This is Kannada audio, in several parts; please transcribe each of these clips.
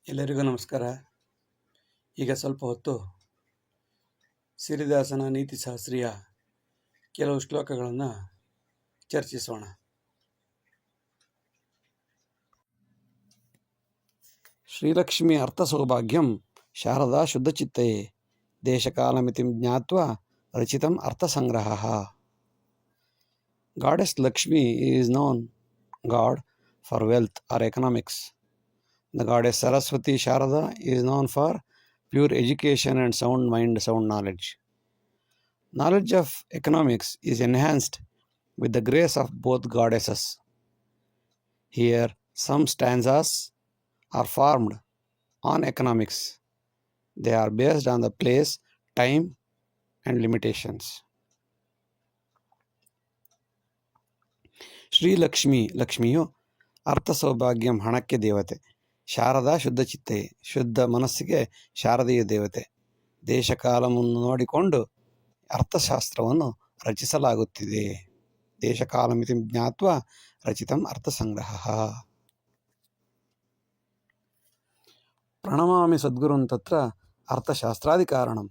ಎಲ್ಲರಿಗೂ ನಮಸ್ಕಾರ. ಈಗ ಸ್ವಲ್ಪ ಹೊತ್ತು ಸಿರಿದಾಸನ ನೀತಿಶಾಸ್ತ್ರೀಯ ಕೆಲವು ಶ್ಲೋಕಗಳನ್ನು ಚರ್ಚಿಸೋಣ. Srilakshmi ಅರ್ಥಸೌಭಾಗ್ಯಂ Sharada ಶುದ್ಧಚಿತ್ತಯೇ ದೇಶಕಾಲಮಿತಿಂ ಜ್ಞಾತ್ವಾ ರಚಿತಂ ಅರ್ಥಸಂಗ್ರಹಃ. Goddess Lakshmi is known God for wealth or economics. The goddess Saraswati Sharada is known for pure education and sound mind, sound knowledge. Knowledge of economics is enhanced with the grace of both goddesses. Here, some stanzas are formed on economics. They are based on the place, time, and limitations. Shri Lakshmi, ಲಕ್ಷ್ಮಿಯು ಅರ್ಥ ಸೌಭಾಗ್ಯಂ ಹಣಕ್ಕೆ ದೇವತೆ, ಶಾರದಾ ಶುದ್ಧಚಿತ್ತೆ ಶುದ್ಧ ಮನಸ್ಸಿಗೆ ಶಾರದೀಯ ದೇವತೆ. ದೇಶಕಾಲವನ್ನು ನೋಡಿಕೊಂಡು ಅರ್ಥಶಾಸ್ತ್ರವನ್ನು ರಚಿಸಲಾಗುತ್ತಿದೆ. ದೇಶಕಾಲಮಿತಿ ಜ್ಞಾತ್ವಾ ರಚಿತಂ ಅರ್ಥಸಂಗ್ರಹ. ಪ್ರಣಮಾಮಿ ಸದ್ಗುರುನ್ ತತ್ರ ಅರ್ಥಶಾಸ್ತ್ರಾದಿ ಕಾರಣಂ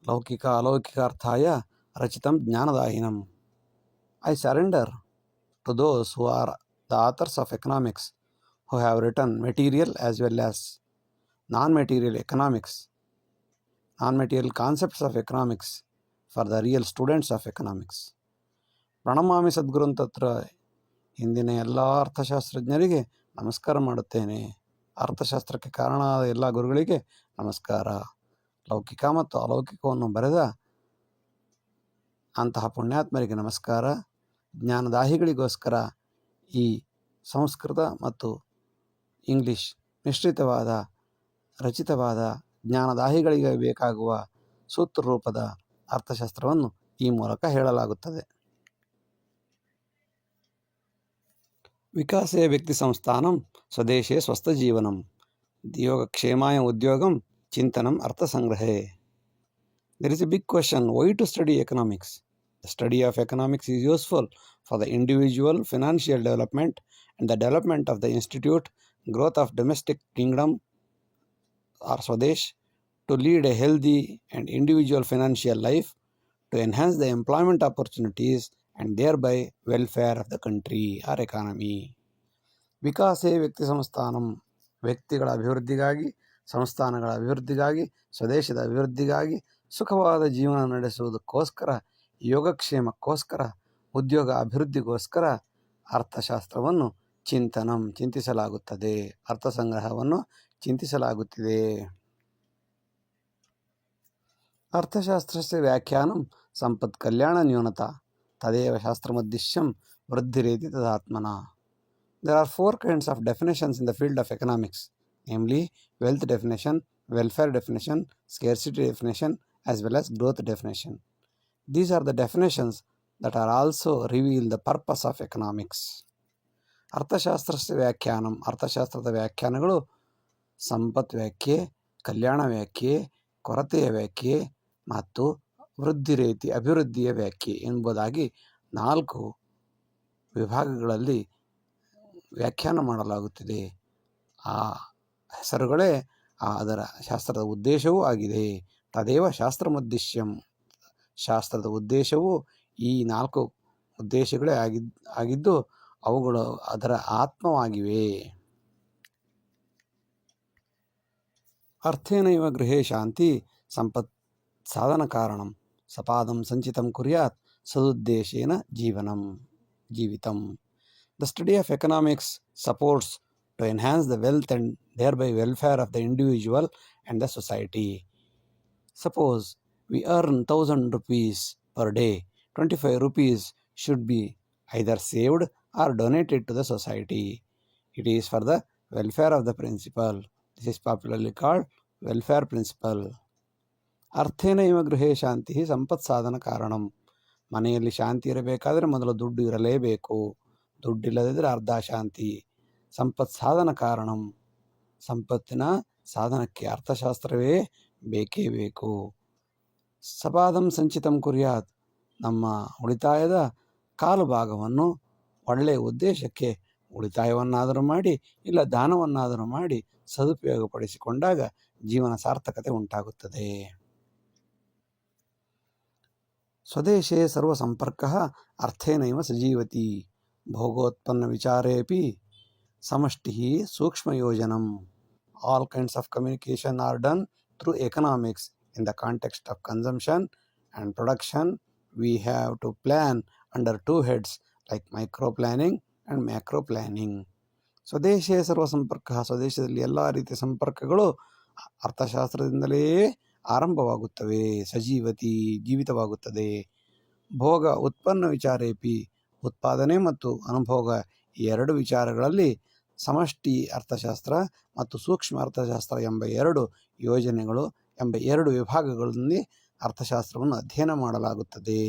ಲೌಕಿಕ ಅಲೌಕಿಕಾರ್ಥಾಯ ರಚಿತಂ ಜ್ಞಾನದಾಯಿನಂ. I surrender to those who are the authors of economics, who have written material as well as non-material economics, non-material concepts of economics for the real students of economics. ಪ್ರಣಮಾಮಿ ಸದ್ಗುರುನ್ ತತ್ರ, ಹಿಂದಿನ ಎಲ್ಲ ಅರ್ಥಶಾಸ್ತ್ರಜ್ಞರಿಗೆ ನಮಸ್ಕಾರ ಮಾಡುತ್ತೇನೆ. ಅರ್ಥಶಾಸ್ತ್ರಕ್ಕೆ ಕಾರಣವಾದ ಎಲ್ಲ ಗುರುಗಳಿಗೆ ನಮಸ್ಕಾರ. ಲೌಕಿಕ ಮತ್ತು ಅಲೌಕಿಕವನ್ನು ಬರೆದ ಅಂತಹ ಪುಣ್ಯಾತ್ಮರಿಗೆ ನಮಸ್ಕಾರ. ಜ್ಞಾನದಾಹಿಗಳಿಗೋಸ್ಕರ ಈ ಸಂಸ್ಕೃತ ಮತ್ತು ಇಂಗ್ಲಿಷ್ ಮಿಶ್ರಿತವಾದ ರಚಿತವಾದ ಜ್ಞಾನದಾಹಿಗಳಿಗೆ ಬೇಕಾಗುವ ಸೂತ್ರ ರೂಪದ ಅರ್ಥಶಾಸ್ತ್ರವನ್ನು ಈ ಮೂಲಕ ಹೇಳಲಾಗುತ್ತದೆ. ವಿಕಾಸೇ ವ್ಯಕ್ತಿ ಸಂಸ್ಥಾನಂ ಸ್ವದೇಶೇ ಸ್ವಸ್ಥ ಜೀವನಂ ಯೋಗಕ್ಷೇಮಾಯ ಉದ್ಯೋಗಂ ಚಿಂತನಂ ಅರ್ಥಸಂಗ್ರಹೇ. There is a big question, why to study economics? The study of economics is useful for the individual financial development and the development of the institute, growth of domestic kingdom or Swadesh, to lead a healthy and individual financial life, to enhance the employment opportunities and thereby welfare of the country or economy. ವಿಕಾಸೇ ವ್ಯಕ್ತಿ ಸಂಸ್ಥಾನಂ, ವ್ಯಕ್ತಿಗಳ ಅಭಿವೃದ್ಧಿಗಾಗಿ, ಸಂಸ್ಥಾನಗಳ ಅಭಿವೃದ್ಧಿಗಾಗಿ, ಸ್ವದೇಶದ ಅಭಿವೃದ್ಧಿಗಾಗಿ, ಸುಖವಾದ ಜೀವನ ನಡೆಸುವುದಕ್ಕೋಸ್ಕರ, ಯೋಗಕ್ಷೇಮಕ್ಕೋಸ್ಕರ, ಉದ್ಯೋಗ ಅಭಿವೃದ್ಧಿಗೋಸ್ಕರ ಅರ್ಥಶಾಸ್ತ್ರವನ್ನು ಚಿಂತಿಸಲಾಗುತ್ತದೆ, ಅರ್ಥಸಂಗ್ರಹವನ್ನು ಚಿಂತಿಸಲಾಗುತ್ತಿದೆ. ಅರ್ಥಶಾಸ್ತ್ರಸ್ಯ ವ್ಯಾಖ್ಯಾನಂ ಸಂಪತ್ ಕಲ್ಯಾಣ ನ್ಯೂನತಾ ತದೇವ ಶಾಸ್ತ್ರಮುದ್ದೇಶ್ಯಂ ವೃದ್ಧಿರೇತಿ ತದಾತ್ಮನ. There are 4 kinds of definitions in the field of economics, namely wealth definition, welfare definition, scarcity definition, as well as growth definition. These are the definitions that are also reveal the purpose of economics. ಅರ್ಥಶಾಸ್ತ್ರಸ್ಯ ವ್ಯಾಖ್ಯಾನಂ, ಅರ್ಥಶಾಸ್ತ್ರದ ವ್ಯಾಖ್ಯಾನಗಳು ಸಂಪತ್ ವ್ಯಾಖ್ಯೆ, ಕಲ್ಯಾಣ ವ್ಯಾಖ್ಯೆ, ಕೊರತೆಯ ವ್ಯಾಖ್ಯೆ ಮತ್ತು ವೃದ್ಧಿ ರೀತಿ ಅಭಿವೃದ್ಧಿಯ ವ್ಯಾಖ್ಯೆ ಎಂಬುದಾಗಿ 4 ವಿಭಾಗಗಳಲ್ಲಿ ವ್ಯಾಖ್ಯಾನ ಮಾಡಲಾಗುತ್ತಿದೆ. ಆ ಹೆಸರುಗಳೇ ಅದರ ಶಾಸ್ತ್ರದ ಉದ್ದೇಶವೂ ಆಗಿದೆ. ತದೇವ ಶಾಸ್ತ್ರಮುದ್ದೇಶ್ಯಂ, ಶಾಸ್ತ್ರದ ಉದ್ದೇಶವು ಈ 4 ಉದ್ದೇಶಗಳೇ ಆಗಿದ್ದು ಅವುಗಳು ಅದರ ಆತ್ಮವಾಗಿವೆ. ಅರ್ಥೇನೈವ ಗೃಹೇ ಶಾಂತಿ ಸಂಪತ್ ಸಾಧನ ಕಾರಣಂ ಸಪಾದಂ ಸಂಚಿತಂ ಕುರ್ಯಾತ್ ಸದುದ್ದೇಶೇನ ಜೀವಿತಂ. The study of economics supports to enhance the wealth and thereby welfare of the individual and the society. Suppose we earn 1000 rupees per day, 25 rupees should be either saved or donated to the society. It is for the welfare of the principal. This is popularly called welfare principle. ಅರ್ಥೇನ ಇವ ಗೃಹೇ ಶಾಂತಿ ಸಂಪತ್ ಸಾಧನ ಕಾರಣಂ. ಮನೆಯಲ್ಲಿ ಶಾಂತಿ ಇರಬೇಕಾದರೆ ಮೊದಲು ದುಡ್ಡು ಇರಲೇಬೇಕು. ದುಡ್ಡಿಲ್ಲದಿದ್ದರೆ ಅರ್ಧ ಶಾಂತಿ. ಸಂಪತ್ ಸಾಧನ ಕಾರಣಂ, ಸಂಪತ್ತಿನ ಸಾಧನಕ್ಕೆ ಅರ್ಥಶಾಸ್ತ್ರವೇ ಬೇಕೇ ಬೇಕು. ಸಪಾದಂ ಸಂಚಿತಂ ಕುರ್ಯಾತ್, ನಮ್ಮ ಉಳಿತಾಯದ ಕಾಲು ಭಾಗವನ್ನು ಒಳ್ಳೆಯ ಉದ್ದೇಶಕ್ಕೆ ಉಳಿತಾಯವನ್ನಾದರೂ ಮಾಡಿ ಇಲ್ಲ ದಾನವನ್ನಾದರೂ ಮಾಡಿ ಸದುಪಯೋಗಪಡಿಸಿಕೊಂಡಾಗ ಜೀವನ ಸಾರ್ಥಕತೆ ಉಂಟಾಗುತ್ತದೆ. ಸ್ವದೇಶೇ ಸರ್ವಸಂಪರ್ಕಃ ಅರ್ಥೇನೈವ ಸಜೀವತಿ ಭೋಗೋತ್ಪನ್ನ ವಿಚಾರೇಪಿ ಸಮಷ್ಟಿಃ ಸೂಕ್ಷ್ಮಯೋಜನಂ. All kinds of communication are done through economics. In the context of consumption and production, we have to plan under two heads like micro planning and macro planning. ಸ್ವದೇಶೇ ಸರ್ವ ಸಂಪರ್ಕ, ಸ್ವದೇಶದಲ್ಲಿ ಎಲ್ಲ ರೀತಿಯ ಸಂಪರ್ಕಗಳು ಅರ್ಥಶಾಸ್ತ್ರದಿಂದಲೇ ಆರಂಭವಾಗುತ್ತವೆ. ಸಜೀವತಿ ಜೀವಿತವಾಗುತ್ತದೆ. ಭೋಗ ಉತ್ಪನ್ನ ವಿಚಾರೇಪಿ, ಉತ್ಪಾದನೆ ಮತ್ತು ಅನುಭೋಗ ಈ ಎರಡು ವಿಚಾರಗಳಲ್ಲಿ ಸಮಷ್ಟಿ ಅರ್ಥಶಾಸ್ತ್ರ ಮತ್ತು ಸೂಕ್ಷ್ಮ ಅರ್ಥಶಾಸ್ತ್ರ ಎಂಬ ಎರಡು ಯೋಜನೆಗಳು ಎಂಬ ಎರಡು ವಿಭಾಗಗಳಲ್ಲಿ ಅರ್ಥಶಾಸ್ತ್ರವನ್ನು ಅಧ್ಯಯನ ಮಾಡಲಾಗುತ್ತದೆ.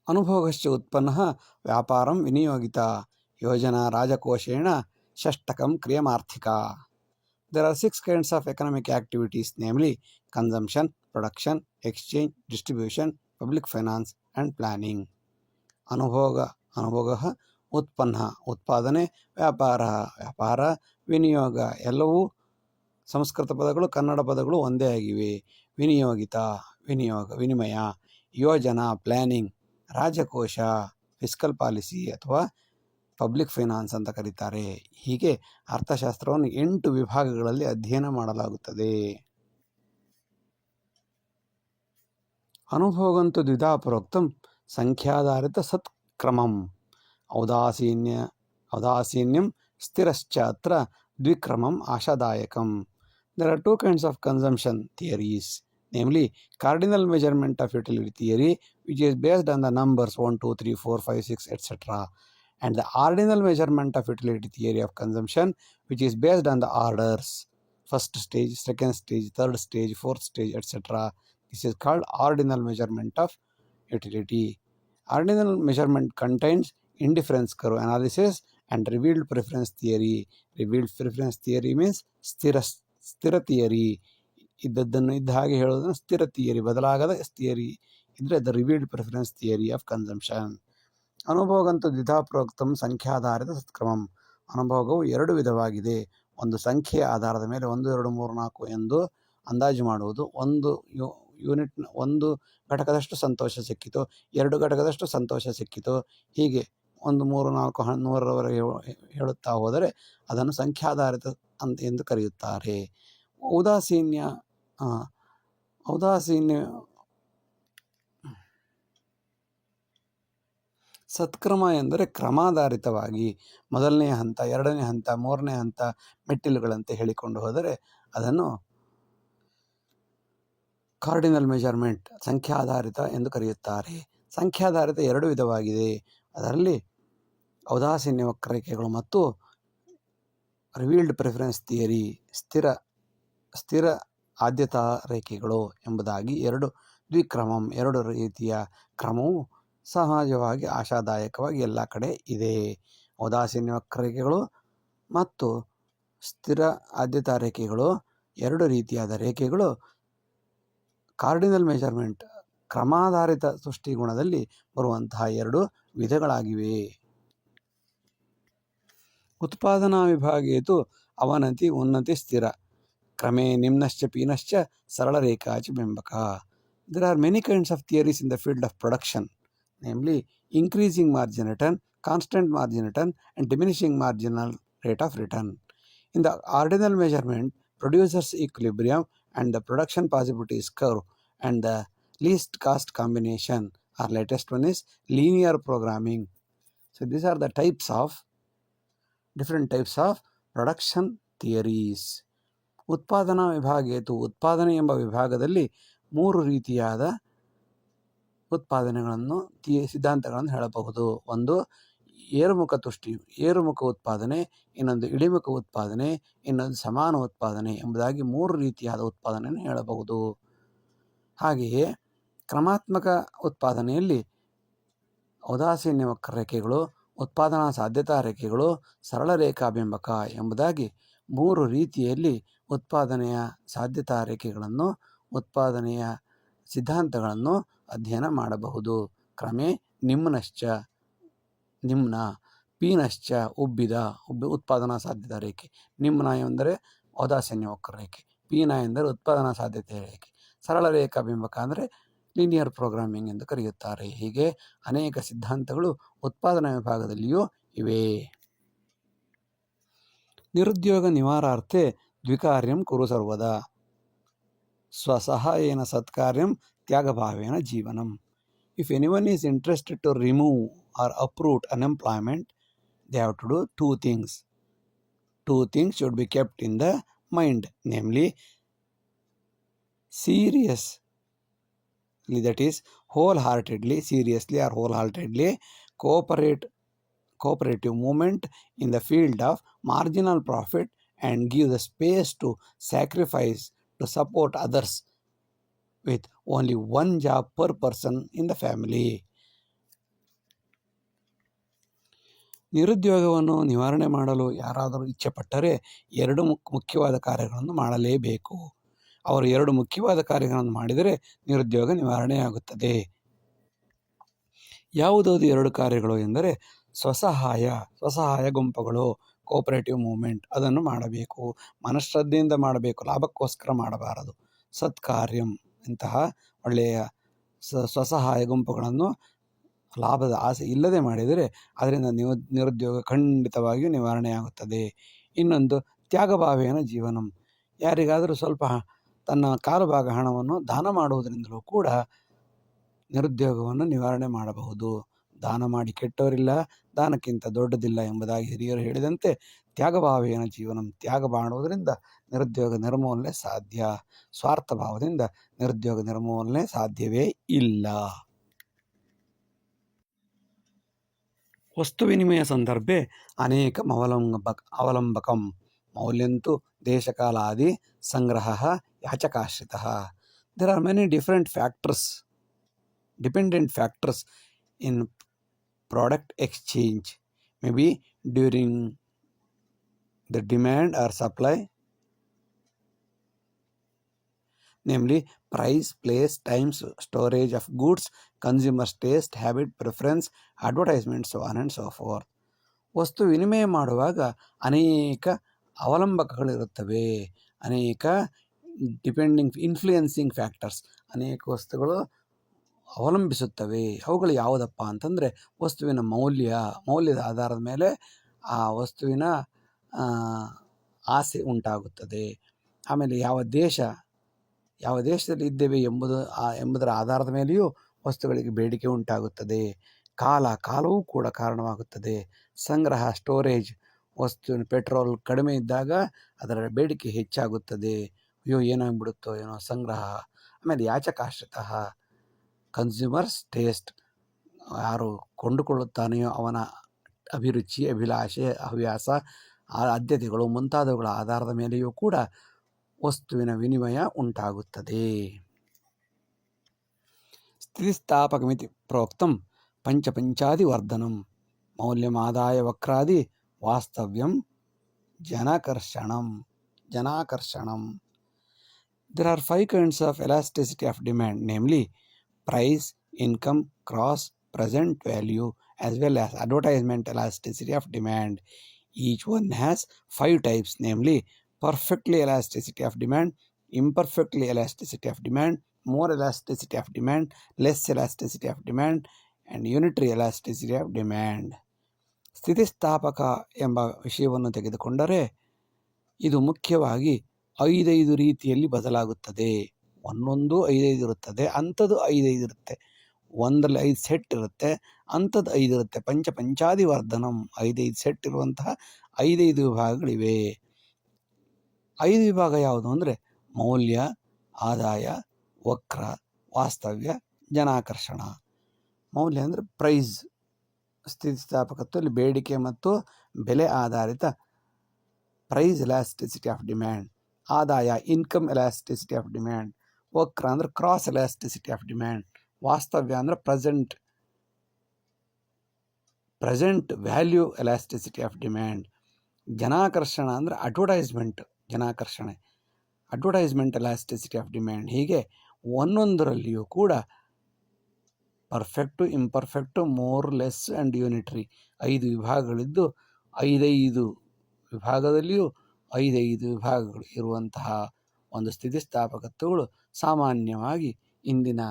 ಅನುಭೋಗಶ್ಚ ಉತ್ಪನ್ನಃ ವ್ಯಾಪಾರಂ ವಿನಿಯೋಗಿತ ಯೋಜನಾ ರಾಜಕೋಶೇಣ ಷಷ್ಟಕಂ ಕ್ರಿಯಮಾರ್ಥಿಕ. There are 6 kinds of economic activities, namely consumption, production, exchange, distribution, public finance and planning. ಅನುಭೋಗ ಉತ್ಪನ್ನ ಉತ್ಪಾದನೆ, ವ್ಯಾಪಾರ ವಿನಿಯೋಗ ಎಲ್ಲವೂ ಸಂಸ್ಕೃತ ಪದಗಳು ಕನ್ನಡ ಪದಗಳು ಒಂದೇ ಆಗಿವೆ. ವಿನಿಯೋಗಿತ ವಿನಿಮಯ, ಯೋಜನಾ ಪ್ಲ್ಯಾನಿಂಗ್, ರಾಜಕೋಶ ಫಿಸ್ಕಲ್ ಪಾಲಿಸಿ ಅಥವಾ ಪಬ್ಲಿಕ್ ಫೈನಾನ್ಸ್ ಅಂತ ಕರೀತಾರೆ. ಹೀಗೆ ಅರ್ಥಶಾಸ್ತ್ರವನ್ನು 8 ವಿಭಾಗಗಳಲ್ಲಿ ಅಧ್ಯಯನ ಮಾಡಲಾಗುತ್ತದೆ. ಅನುಭೋಗಂತು ದ್ವಿಧಾ ಪ್ರೋಕ್ತಂ ಸಂಖ್ಯಾಧಾರಿತ ಸತ್ಕ್ರಮಂ ಔದಾಸೀನ್ಯಂ ಸ್ಥಿರಶ್ಚ ಅತ್ರ ದ್ವಿಕ್ರಮಂ ಆಶಾದಾಯಕಂ. There are 2 kinds of consumption theories, namely cardinal measurement of utility theory, which is based on the numbers 1, 2, 3, 4, 5, 6, etc. and the ordinal measurement of utility theory of consumption, which is based on the orders, first stage, second stage, third stage, fourth stage, etc. This is called ordinal measurement of utility. Ordinal measurement contains indifference curve analysis and revealed preference theory. Revealed preference theory means ಸ್ಥಿರ ಥಿಯರಿ, ಇದ್ದದ್ದನ್ನು ಇದ್ದ ಹಾಗೆ ಹೇಳೋದನ್ನು ಸ್ಥಿರ ಥಿಯರಿ, ಬದಲಾಗದ ಥಿಯರಿ ಇದ್ರೆ the revealed preference theory of consumption. ಅನುಭೋಗಂತೂ ದ್ವಿಧಾ ಪ್ರೋಕ್ತಂ ಸಂಖ್ಯಾಧಾರಿತ ಸತ್ಕ್ರಮಂ. ಅನುಭೋಗವು 2 ವಿಧವಾಗಿದೆ. ಒಂದು ಸಂಖ್ಯೆಯ ಆಧಾರದ ಮೇಲೆ 1, 2, 3, 4 ಎಂದು ಅಂದಾಜು ಮಾಡುವುದು. ಒಂದು ಘಟಕದಷ್ಟು ಸಂತೋಷ ಸಿಕ್ಕಿತು, 2 ಘಟಕದಷ್ಟು ಸಂತೋಷ ಸಿಕ್ಕಿತು, ಹೀಗೆ 1, 3, 4, 100ರವರೆಗೆ ಹೇಳುತ್ತಾ ಹೋದರೆ ಅದನ್ನು ಸಂಖ್ಯಾಧಾರಿತ ಎಂದು ಕರೆಯುತ್ತಾರೆ. ಔದಾಸೀನ್ಯ ಸತ್ಕ್ರಮ ಎಂದರೆ ಕ್ರಮಾಧಾರಿತವಾಗಿ 1ನೇ ಹಂತ, 2ನೇ ಹಂತ, 3ನೇ ಹಂತ ಮೆಟ್ಟಿಲುಗಳಂತೆ ಹೇಳಿಕೊಂಡು ಹೋದರೆ ಅದನ್ನು ಕಾರ್ಡಿನಲ್ ಮೆಜರ್ಮೆಂಟ್ ಸಂಖ್ಯಾಧಾರಿತ ಎಂದು ಕರೆಯುತ್ತಾರೆ. ಸಂಖ್ಯಾಧಾರಿತ 2 ವಿಧವಾಗಿದೆ. ಅದರಲ್ಲಿ ಔದಾಸೀನ್ಯ ವಕ್ರರೇಖೆಗಳು ಮತ್ತು ರಿವೀಲ್ಡ್ ಪ್ರಿಫರೆನ್ಸ್ ಥಿಯರಿ ಸ್ಥಿರ ಆದ್ಯತಾ ರೇಖೆಗಳು ಎಂಬುದಾಗಿ 2 ದ್ವಿಕ್ರಮಂ 2 ರೀತಿಯ ಕ್ರಮವು ಸಹಜವಾಗಿ ಆಶಾದಾಯಕವಾಗಿ ಎಲ್ಲ ಕಡೆ ಇದೆ. ಔದಾಸೀನ್ಯ ವಕ್ರರೇಖೆಗಳು ಮತ್ತು ಸ್ಥಿರ ಆದ್ಯತಾ ರೇಖೆಗಳು 2 ರೀತಿಯಾದ ರೇಖೆಗಳು ಕಾರ್ಡಿನಲ್ ಮೆಜರ್ಮೆಂಟ್ ಕ್ರಮಾಧಾರಿತ ಸೃಷ್ಟಿಗುಣದಲ್ಲಿ ಬರುವಂತಹ 2 ವಿಧಗಳಾಗಿವೆ. ಉತ್ಪಾದನಾ ವಿಭಾಗೇತು ಅವನತಿ ಉನ್ನತಿ ಸ್ಥಿರ ಕ್ರಮೇ ನಿಮ್ನಶ್ಚ ಪೀನಶ್ಚ ಸರಳ ರೇಖಾಚ ಬಿಂಬಕ. There are many kinds of theories in the field of production, namely increasing margin return, constant margin return and diminishing marginal rate of return. In the ordinal measurement, producers equilibrium and the production possibilities curve and the least cost combination, or latest one is linear programming. So these are the different types of production theories. ಉತ್ಪಾದನಾ ವಿಭಾಗೇತು ಉತ್ಪಾದನೆ ಎಂಬ ವಿಭಾಗದಲ್ಲಿ 3 ರೀತಿಯಾದ ಉತ್ಪಾದನೆಗಳನ್ನು ಸಿದ್ಧಾಂತಗಳನ್ನು ಹೇಳಬಹುದು. ಒಂದು ಏರುಮುಖ ಉತ್ಪಾದನೆ, ಇನ್ನೊಂದು ಇಳಿಮುಖ ಉತ್ಪಾದನೆ, ಇನ್ನೊಂದು ಸಮಾನ ಉತ್ಪಾದನೆ ಎಂಬುದಾಗಿ 3 ರೀತಿಯಾದ ಉತ್ಪಾದನೆಯನ್ನು ಹೇಳಬಹುದು. ಹಾಗೆಯೇ ಕ್ರಮಾತ್ಮಕ ಉತ್ಪಾದನೆಯಲ್ಲಿ ಔದಾಸೀನ್ಯ ವಕ್ರರೇಖೆಗಳು, ಉತ್ಪಾದನಾ ಸಾಧ್ಯತಾ ರೇಖೆಗಳು, ಸರಳ ರೇಖಾಬಿಂಬಕ ಎಂಬುದಾಗಿ 3 ರೀತಿಯಲ್ಲಿ ಉತ್ಪಾದನೆಯ ಸಾಧ್ಯತಾ ರೇಖೆಗಳನ್ನು, ಉತ್ಪಾದನೆಯ ಸಿದ್ಧಾಂತಗಳನ್ನು ಅಧ್ಯಯನ ಮಾಡಬಹುದು. ಕ್ರಮೇ ನಿಮ್ನಶ್ಚ ನಿಮ್ನ, ಪೀನಶ್ಚ ಉಬ್ಬಿದ ಉತ್ಪಾದನಾ ಸಾಧ್ಯತಾ ರೇಖೆ. ನಿಮ್ನ ಎಂದರೆ ಔದಾಸೀನ್ಯ ವಕ್ರರೇಖೆ, ಪೀನ ಎಂದರೆ ಉತ್ಪಾದನಾ ಸಾಧ್ಯತೆ ರೇಖೆ, ಸರಳ ರೇಖಾ ಬಿಂಬಕ ಅಂದರೆ ಲೀನಿಯರ್ ಪ್ರೋಗ್ರಾಮಿಂಗ್ ಎಂದು ಕರೆಯುತ್ತಾರೆ. ಹೀಗೆ ಅನೇಕ ಸಿದ್ಧಾಂತಗಳು ಉತ್ಪಾದನಾ ವಿಭಾಗದಲ್ಲಿಯೂ ಇವೆ. ನಿರುದ್ಯೋಗ ನಿವಾರಾರ್ಥೆ ದ್ವಿಕಾರ್ಯಂ ಕುರು ಸರ್ವದಾ ಸ್ವಸಹಾಯೇನ ಸತ್ಕಾರ್ಯಂ ತ್ಯಾಗಭಾವೇನ ಜೀವನಂ. If anyone is interested to remove or uproot unemployment, they have to do two things. Two things should be kept in the mind, namely seriously, that is wholeheartedly, seriously or wholeheartedly cooperative movement in the field of marginal profit and give the space to sacrifice to support others with only one job per person in the family. ನಿರುದ್ಯೋಗವನ್ನು ನಿವಾರಣೆ ಮಾಡಲು ಯಾರಾದರೂ ಇಚ್ಛೆಪಟ್ಟರೆ ಎರಡು ಮುಖ್ಯವಾದ ಕಾರ್ಯಗಳನ್ನು ಮಾಡಲೇಬೇಕು. ಅವರು ಎರಡು ಮುಖ್ಯವಾದ ಕಾರ್ಯಗಳನ್ನು ಮಾಡಿದರೆ ನಿರುದ್ಯೋಗ ನಿವಾರಣೆಯಾಗುತ್ತದೆ. ಯಾವುದಾದ್ರು ಎರಡು ಕಾರ್ಯಗಳು ಎಂದರೆ ಸ್ವಸಹಾಯ ಗುಂಪುಗಳು, ಕೋಆಪರೇಟಿವ್ ಮೂವ್ಮೆಂಟ್, ಅದನ್ನು ಮಾಡಬೇಕು. ಮನಶ್ರದ್ಧೆಯಿಂದ ಮಾಡಬೇಕು, ಲಾಭಕ್ಕೋಸ್ಕರ ಮಾಡಬಾರದು. ಸತ್ಕಾರ್ಯಂ, ಇಂತಹ ಒಳ್ಳೆಯ ಸ್ವಸಹಾಯ ಗುಂಪುಗಳನ್ನು ಲಾಭದ ಆಸೆ ಇಲ್ಲದೆ ಮಾಡಿದರೆ ಅದರಿಂದ ನಿರುದ್ಯೋಗ ಖಂಡಿತವಾಗಿಯೂ ನಿವಾರಣೆಯಾಗುತ್ತದೆ. ಇನ್ನೊಂದು ತ್ಯಾಗಭಾವೇನ ಜೀವನಂ, ಯಾರಿಗಾದರೂ ಸ್ವಲ್ಪ ತನ್ನ ಕಾಲು ಭಾಗ ಹಣವನ್ನು ದಾನ ಮಾಡುವುದರಿಂದಲೂ ಕೂಡ ನಿರುದ್ಯೋಗವನ್ನು ನಿವಾರಣೆ ಮಾಡಬಹುದು. ದಾನ ಮಾಡಿ ಕೆಟ್ಟವರಿಲ್ಲ, ದಾನಕ್ಕಿಂತ ದೊಡ್ಡದಿಲ್ಲ ಎಂಬುದಾಗಿ ಹಿರಿಯರು ಹೇಳಿದಂತೆ ತ್ಯಾಗಭಾವೇನ ಜೀವನಂ, ತ್ಯಾಗ ಮಾಡುವುದರಿಂದ ನಿರುದ್ಯೋಗ ನಿರ್ಮೂಲನೆ ಸಾಧ್ಯ. ಸ್ವಾರ್ಥ ಭಾವದಿಂದ ನಿರುದ್ಯೋಗ ನಿರ್ಮೂಲನೆ ಸಾಧ್ಯವೇ ಇಲ್ಲ. ವಸ್ತು ವಿನಿಮಯ ಸಂದರ್ಭೆ ಅನೇಕಂ ಅವಲಂಬಕಂ ಮೌಲ್ಯಂತು ದೇಶಕಾಲಾದಿ ಸಂಗ್ರಹಃ ಯಾಚಕಾಶ್ರಿತಃ. There are many different dependent factors in product exchange, maybe during the demand or supply, namely price, place, times, storage of goods, consumers' taste, habit, preference, advertisement, so on and so forth. ವಸ್ತು ವಿನಿಮಯ ಮಾಡುವಾಗ ಅನೇಕ ಅವಲಂಬಕಗಳಿರುತ್ತವೆ, ಅನೇಕ ಇನ್ಫ್ಲುಯೆನ್ಸಿಂಗ್ ಫ್ಯಾಕ್ಟರ್ಸ್, ಅನೇಕ ವಸ್ತುಗಳು ಅವಲಂಬಿಸುತ್ತವೆ. ಅವುಗಳು ಯಾವುದಪ್ಪ ಅಂತಂದರೆ ವಸ್ತುವಿನ ಮೌಲ್ಯದ ಆಧಾರದ ಮೇಲೆ ಆ ವಸ್ತುವಿನ ಆಸೆ ಉಂಟಾಗುತ್ತದೆ. ಆಮೇಲೆ ಯಾವ ದೇಶದಲ್ಲಿ ಇದ್ದೇವೆ ಎಂಬುದರ ಆಧಾರದ ಮೇಲೆಯೂ ವಸ್ತುಗಳಿಗೆ ಬೇಡಿಕೆ ಉಂಟಾಗುತ್ತದೆ. ಕಾಲವೂ ಕೂಡ ಕಾರಣವಾಗುತ್ತದೆ. ಸಂಗ್ರಹ, ಸ್ಟೋರೇಜ್, ವಸ್ತುವಿನ ಪೆಟ್ರೋಲ್ ಕಡಿಮೆ ಇದ್ದಾಗ ಅದರ ಬೇಡಿಕೆ ಹೆಚ್ಚಾಗುತ್ತದೆ. ಅಯ್ಯೋ ಏನಾಗ್ಬಿಡುತ್ತೋ ಏನೋ ಸಂಗ್ರಹ. ಆಮೇಲೆ ಯಾಚಕಾಶ್ರಿತಃ, ಕನ್ಸ್ಯೂಮರ್ಸ್ ಟೇಸ್ಟ್, ಯಾರು ಕೊಂಡುಕೊಳ್ಳುತ್ತಾನೆಯೋ ಅವನ ಅಭಿರುಚಿ, ಅಭಿಲಾಷೆ, ಹವ್ಯಾಸ, ಆದ್ಯತೆಗಳು ಮುಂತಾದವುಗಳ ಆಧಾರದ ಮೇಲೆಯೂ ಕೂಡ ವಸ್ತುವಿನ ವಿನಿಮಯ ಉಂಟಾಗುತ್ತದೆ. ಸ್ಥಿತಿಸ್ಥಾಪಕಮಿತಿ ಪ್ರೋಕ್ತಂ ಪಂಚಾದಿವರ್ಧನಂ ಮೌಲ್ಯಮಾದಾಯ ವಕ್ರಾದಿ ವಾಸ್ತವ್ಯಂ ಜನಾಕರ್ಷಣಂ. There are 5 kinds of elasticity of demand, namely price, income, cross, present value, as well as advertisement elasticity of demand. Each one has 5 types, namely perfectly elasticity of demand, imperfectly elasticity of demand, more elasticity of demand, less elasticity of demand, and unitary elasticity of demand. ಸ್ಥಿತಿಸ್ಥಾಪಕ ಎಂಬ ವಿಷಯವನ್ನು ತೆಗೆದುಕೊಂಡರೆ ಇದು ಮುಖ್ಯವಾಗಿ 5 ರೀತಿಯಲ್ಲಿ ಬದಲಾಗುತ್ತದೆ. ಒಂದೊಂದು 5 ಇರುತ್ತದೆ, ಅಂಥದ್ದು 5 ಇರುತ್ತೆ. ಒಂದರಲ್ಲಿ 5 ಸೆಟ್ ಇರುತ್ತೆ, ಅಂಥದ್ದು 5 ಇರುತ್ತೆ. ಪಂಚಾದಿವರ್ಧನಂ, 5 ಸೆಟ್ ಇರುವಂತಹ 5 ವಿಭಾಗಗಳಿವೆ. 5 ವಿಭಾಗ ಯಾವುದು ಅಂದರೆ ಮೌಲ್ಯ, ಆದಾಯ, ವಕ್ರ, ವಾಸ್ತವ್ಯ, ಜನಾಕರ್ಷಣ. ಮೌಲ್ಯ ಅಂದರೆ ಪ್ರೈಸ್, ಸ್ಥಿತಿಸ್ಥಾಪಕತ್ವದಲ್ಲಿ ಬೇಡಿಕೆ ಮತ್ತು ಬೆಲೆ ಆಧಾರಿತ ಪ್ರೈಸ್ ಎಲಾಸ್ಟಿಸಿಟಿ ಆಫ್ ಡಿಮ್ಯಾಂಡ್. ಆದಾಯ ಇನ್ಕಮ್ ಎಲಾಸ್ಟಿಸಿಟಿ ಆಫ್ ಡಿಮ್ಯಾಂಡ್. ವಕ್ರ ಅಂದರೆ ಕ್ರಾಸ್ ಎಲಾಸ್ಟಿಸಿಟಿ ಆಫ್ ಡಿಮ್ಯಾಂಡ್. ವಾಸ್ತವ್ಯ ಅಂದರೆ present value elasticity of demand. ಜನಾಕರ್ಷಣ ಅಂದರೆ ಅಡ್ವರ್ಟೈಸ್ಮೆಂಟ್ ಎಲಾಸ್ಟಿಸಿಟಿ ಆಫ್ ಡಿಮ್ಯಾಂಡ್. ಹೀಗೆ ಒಂದೊಂದರಲ್ಲಿಯೂ ಕೂಡ perfect, imperfect, more, less and unitary 5 ವಿಭಾಗಗಳಿದ್ದು 5 ವಿಭಾಗದಲ್ಲಿಯೂ 5 ವಿಭಾಗಗಳು ಇರುವಂತಹ ಒಂದು ಸ್ಥಿತಿಸ್ಥಾಪಕತ್ವಗಳು ಸಾಮಾನ್ಯವಾಗಿ ಇಂದಿನ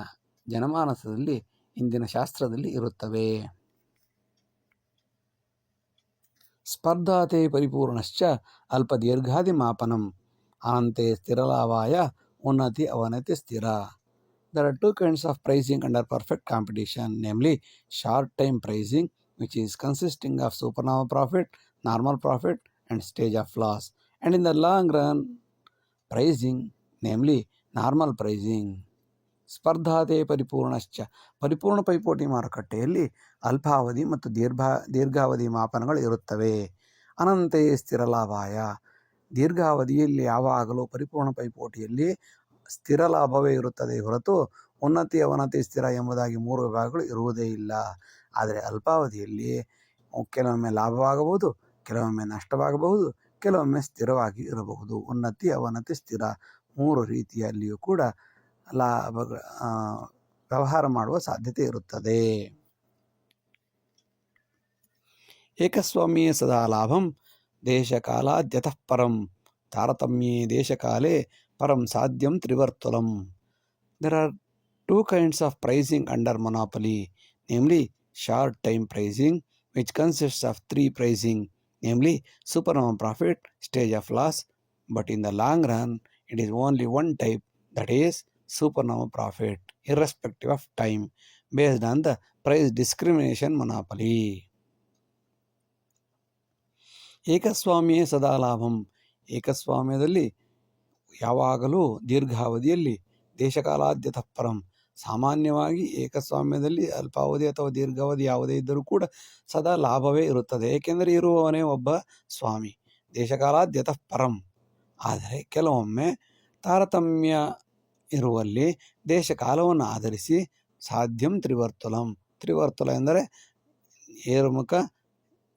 ಜನಮಾನಸದಲ್ಲಿ, ಇಂದಿನ ಶಾಸ್ತ್ರದಲ್ಲಿ ಇರುತ್ತವೆ. ಸ್ಪರ್ಧಾತೆ ಪರಿಪೂರ್ಣಶ್ಚ ಅಲ್ಪದೀರ್ಘಾದಿಮಾಪನಂ ಅನಂತೆ ಸ್ಥಿರಲಾಭಾಯ ಉನ್ನತಿ ಅವನತಿ ಸ್ಥಿರ. There are 2 kinds of pricing under perfect competition, namely short-time pricing, which is consisting of supernormal profit, normal profit, and stage of loss, and in the long run pricing, namely normal pricing. ಸ್ಪರ್ಧಾತೆ ಪರಿಪೂರ್ಣಶ್ಚ ಪರಿಪೂರ್ಣ ಪೈಪೋಟಿ ಮಾರುಕಟ್ಟೆಯಲ್ಲಿ ಅಲ್ಪಾವಧಿ ಮತ್ತು ದೀರ್ಘಾವಧಿ ಮಾಪನಗಳು ಇರುತ್ತವೆ. ಅನಂತೆ ಸ್ಥಿರ ಲಾಭಾಯ ದೀರ್ಘಾವಧಿಯಲ್ಲಿ ಯಾವಾಗಲೂ ಪರಿಪೂರ್ಣ ಪೈಪೋಟಿಯಲ್ಲಿ ಸ್ಥಿರ ಲಾಭವೇ ಇರುತ್ತದೆ ಹೊರತು ಉನ್ನತಿ ಅವನತಿ ಸ್ಥಿರ ಎಂಬುದಾಗಿ 3 ವಿಭಾಗಗಳು ಇರುವುದೇ ಇಲ್ಲ. ಆದರೆ ಅಲ್ಪಾವಧಿಯಲ್ಲಿ ಕೆಲವೊಮ್ಮೆ ಲಾಭವಾಗಬಹುದು, ಕೆಲವೊಮ್ಮೆ ನಷ್ಟವಾಗಬಹುದು, ಕೆಲವೊಮ್ಮೆ ಸ್ಥಿರವಾಗಿ ಇರಬಹುದು. ಉನ್ನತಿ ಅವನತಿ ಸ್ಥಿರ 3 ರೀತಿಯಲ್ಲಿಯೂ ಕೂಡ ವ್ಯವಹಾರ ಮಾಡುವ ಸಾಧ್ಯತೆ ಇರುತ್ತದೆ. ಏಕಸ್ವಾಮ್ಯೇ ಸದಾ ಲಾಭಂ ದೇಶಕಾಲಾದ್ಯತಃ ಪರಂ ತಾರತಮ್ಯೇ ದೇಶಕಾಲೇ ಪರಂ ಸಾಧ್ಯಂ ತ್ರಿವರ್ತುಲಂ. There are 2 kinds of pricing under monopoly, namely short time pricing, which consists of 3 pricing, namely supernormal profit, stage of loss, but in the long run it is only one type, that is supernormal profit, irrespective of time, based on the price discrimination monopoly. ಏಕಸ್ವಾಮ್ಯೇ ಸದಾ ಲಾಭಂ ಏಕಸ್ವಾಮ್ಯದಲ್ಲಿ ಯಾವಾಗಲೂ ದೀರ್ಘಾವಧಿಯಲ್ಲಿ ದೇಶಕಾಲಾದ್ಯತಃ ಪರಂ ಸಾಮಾನ್ಯವಾಗಿ ಏಕಸ್ವಾಮ್ಯದಲ್ಲಿ ಅಲ್ಪಾವಧಿ ಅಥವಾ ದೀರ್ಘಾವಧಿ ಯಾವುದೇ ಇದ್ದರೂ ಕೂಡ ಸದಾ ಲಾಭವೇ ಇರುತ್ತದೆ, ಏಕೆಂದರೆ ಇರುವವನೇ ಒಬ್ಬ ಸ್ವಾಮಿ. ದೇಶಕಾಲಾದ್ಯತಃ ಪರಂ ಆದರೆ ಕೆಲವೊಮ್ಮೆ ತಾರತಮ್ಯ ಇರುವಲ್ಲಿ ದೇಶಕಾಲವನ್ನು ಆಧರಿಸಿ ಸಾಧ್ಯಂ ತ್ರಿವರ್ತುಲಂ. ತ್ರಿವರ್ತುಲ ಎಂದರೆ ಏರುಮುಖ,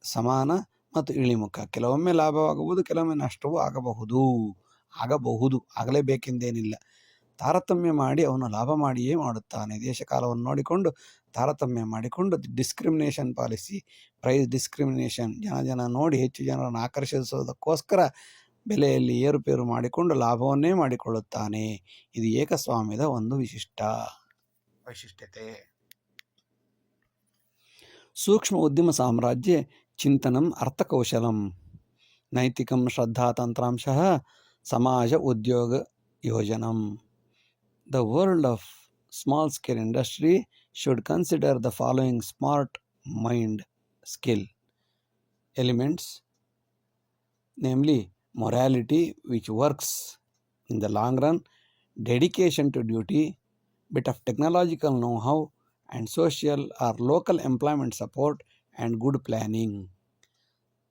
ಸಮಾನ ಮತ್ತು ಇಳಿಮುಖ. ಕೆಲವೊಮ್ಮೆ ಲಾಭವಾಗಬಹುದು, ಕೆಲವೊಮ್ಮೆ ನಷ್ಟವೂ ಆಗಲೇಬೇಕೆಂದೇನಿಲ್ಲ. ತಾರತಮ್ಯ ಮಾಡಿ ಅವನು ಲಾಭ ಮಾಡಿಯೇ ಮಾಡುತ್ತಾನೆ. ದೇಶಕಾಲವನ್ನು ನೋಡಿಕೊಂಡು ತಾರತಮ್ಯ ಮಾಡಿಕೊಂಡು ಡಿಸ್ಕ್ರಿಮಿನೇಷನ್ ಪಾಲಿಸಿ, ಪ್ರೈಸ್ ಡಿಸ್ಕ್ರಿಮಿನೇಷನ್, ಜನ ನೋಡಿ ಹೆಚ್ಚು ಜನರನ್ನು ಆಕರ್ಷಿಸೋದಕ್ಕೋಸ್ಕರ ಬೆಲೆಯಲ್ಲಿ ಏರುಪೇರು ಮಾಡಿಕೊಂಡು ಲಾಭವನ್ನೇ ಮಾಡಿಕೊಳ್ಳುತ್ತಾನೆ. ಇದು ಏಕಸ್ವಾಮ್ಯದ ಒಂದು ವೈಶಿಷ್ಟ್ಯತೆ. ಸೂಕ್ಷ್ಮ ಉದ್ಯಮ ಸಾಮ್ರಾಜ್ಯ ಚಿಂತನಂ ಅರ್ಥಕೌಶಲಂ ನೈತಿಕಂ ಶ್ರದ್ಧಾತಂತ್ರಾಂಶಃ ಸಮಾಜ ಉದ್ಯೋಗ ಯೋಜನಂ. The world of small scale industry should consider the following smart mind skill elements, namely morality, which works in the long run, dedication to duty, bit of technological know-how, and social or local employment support and good planning.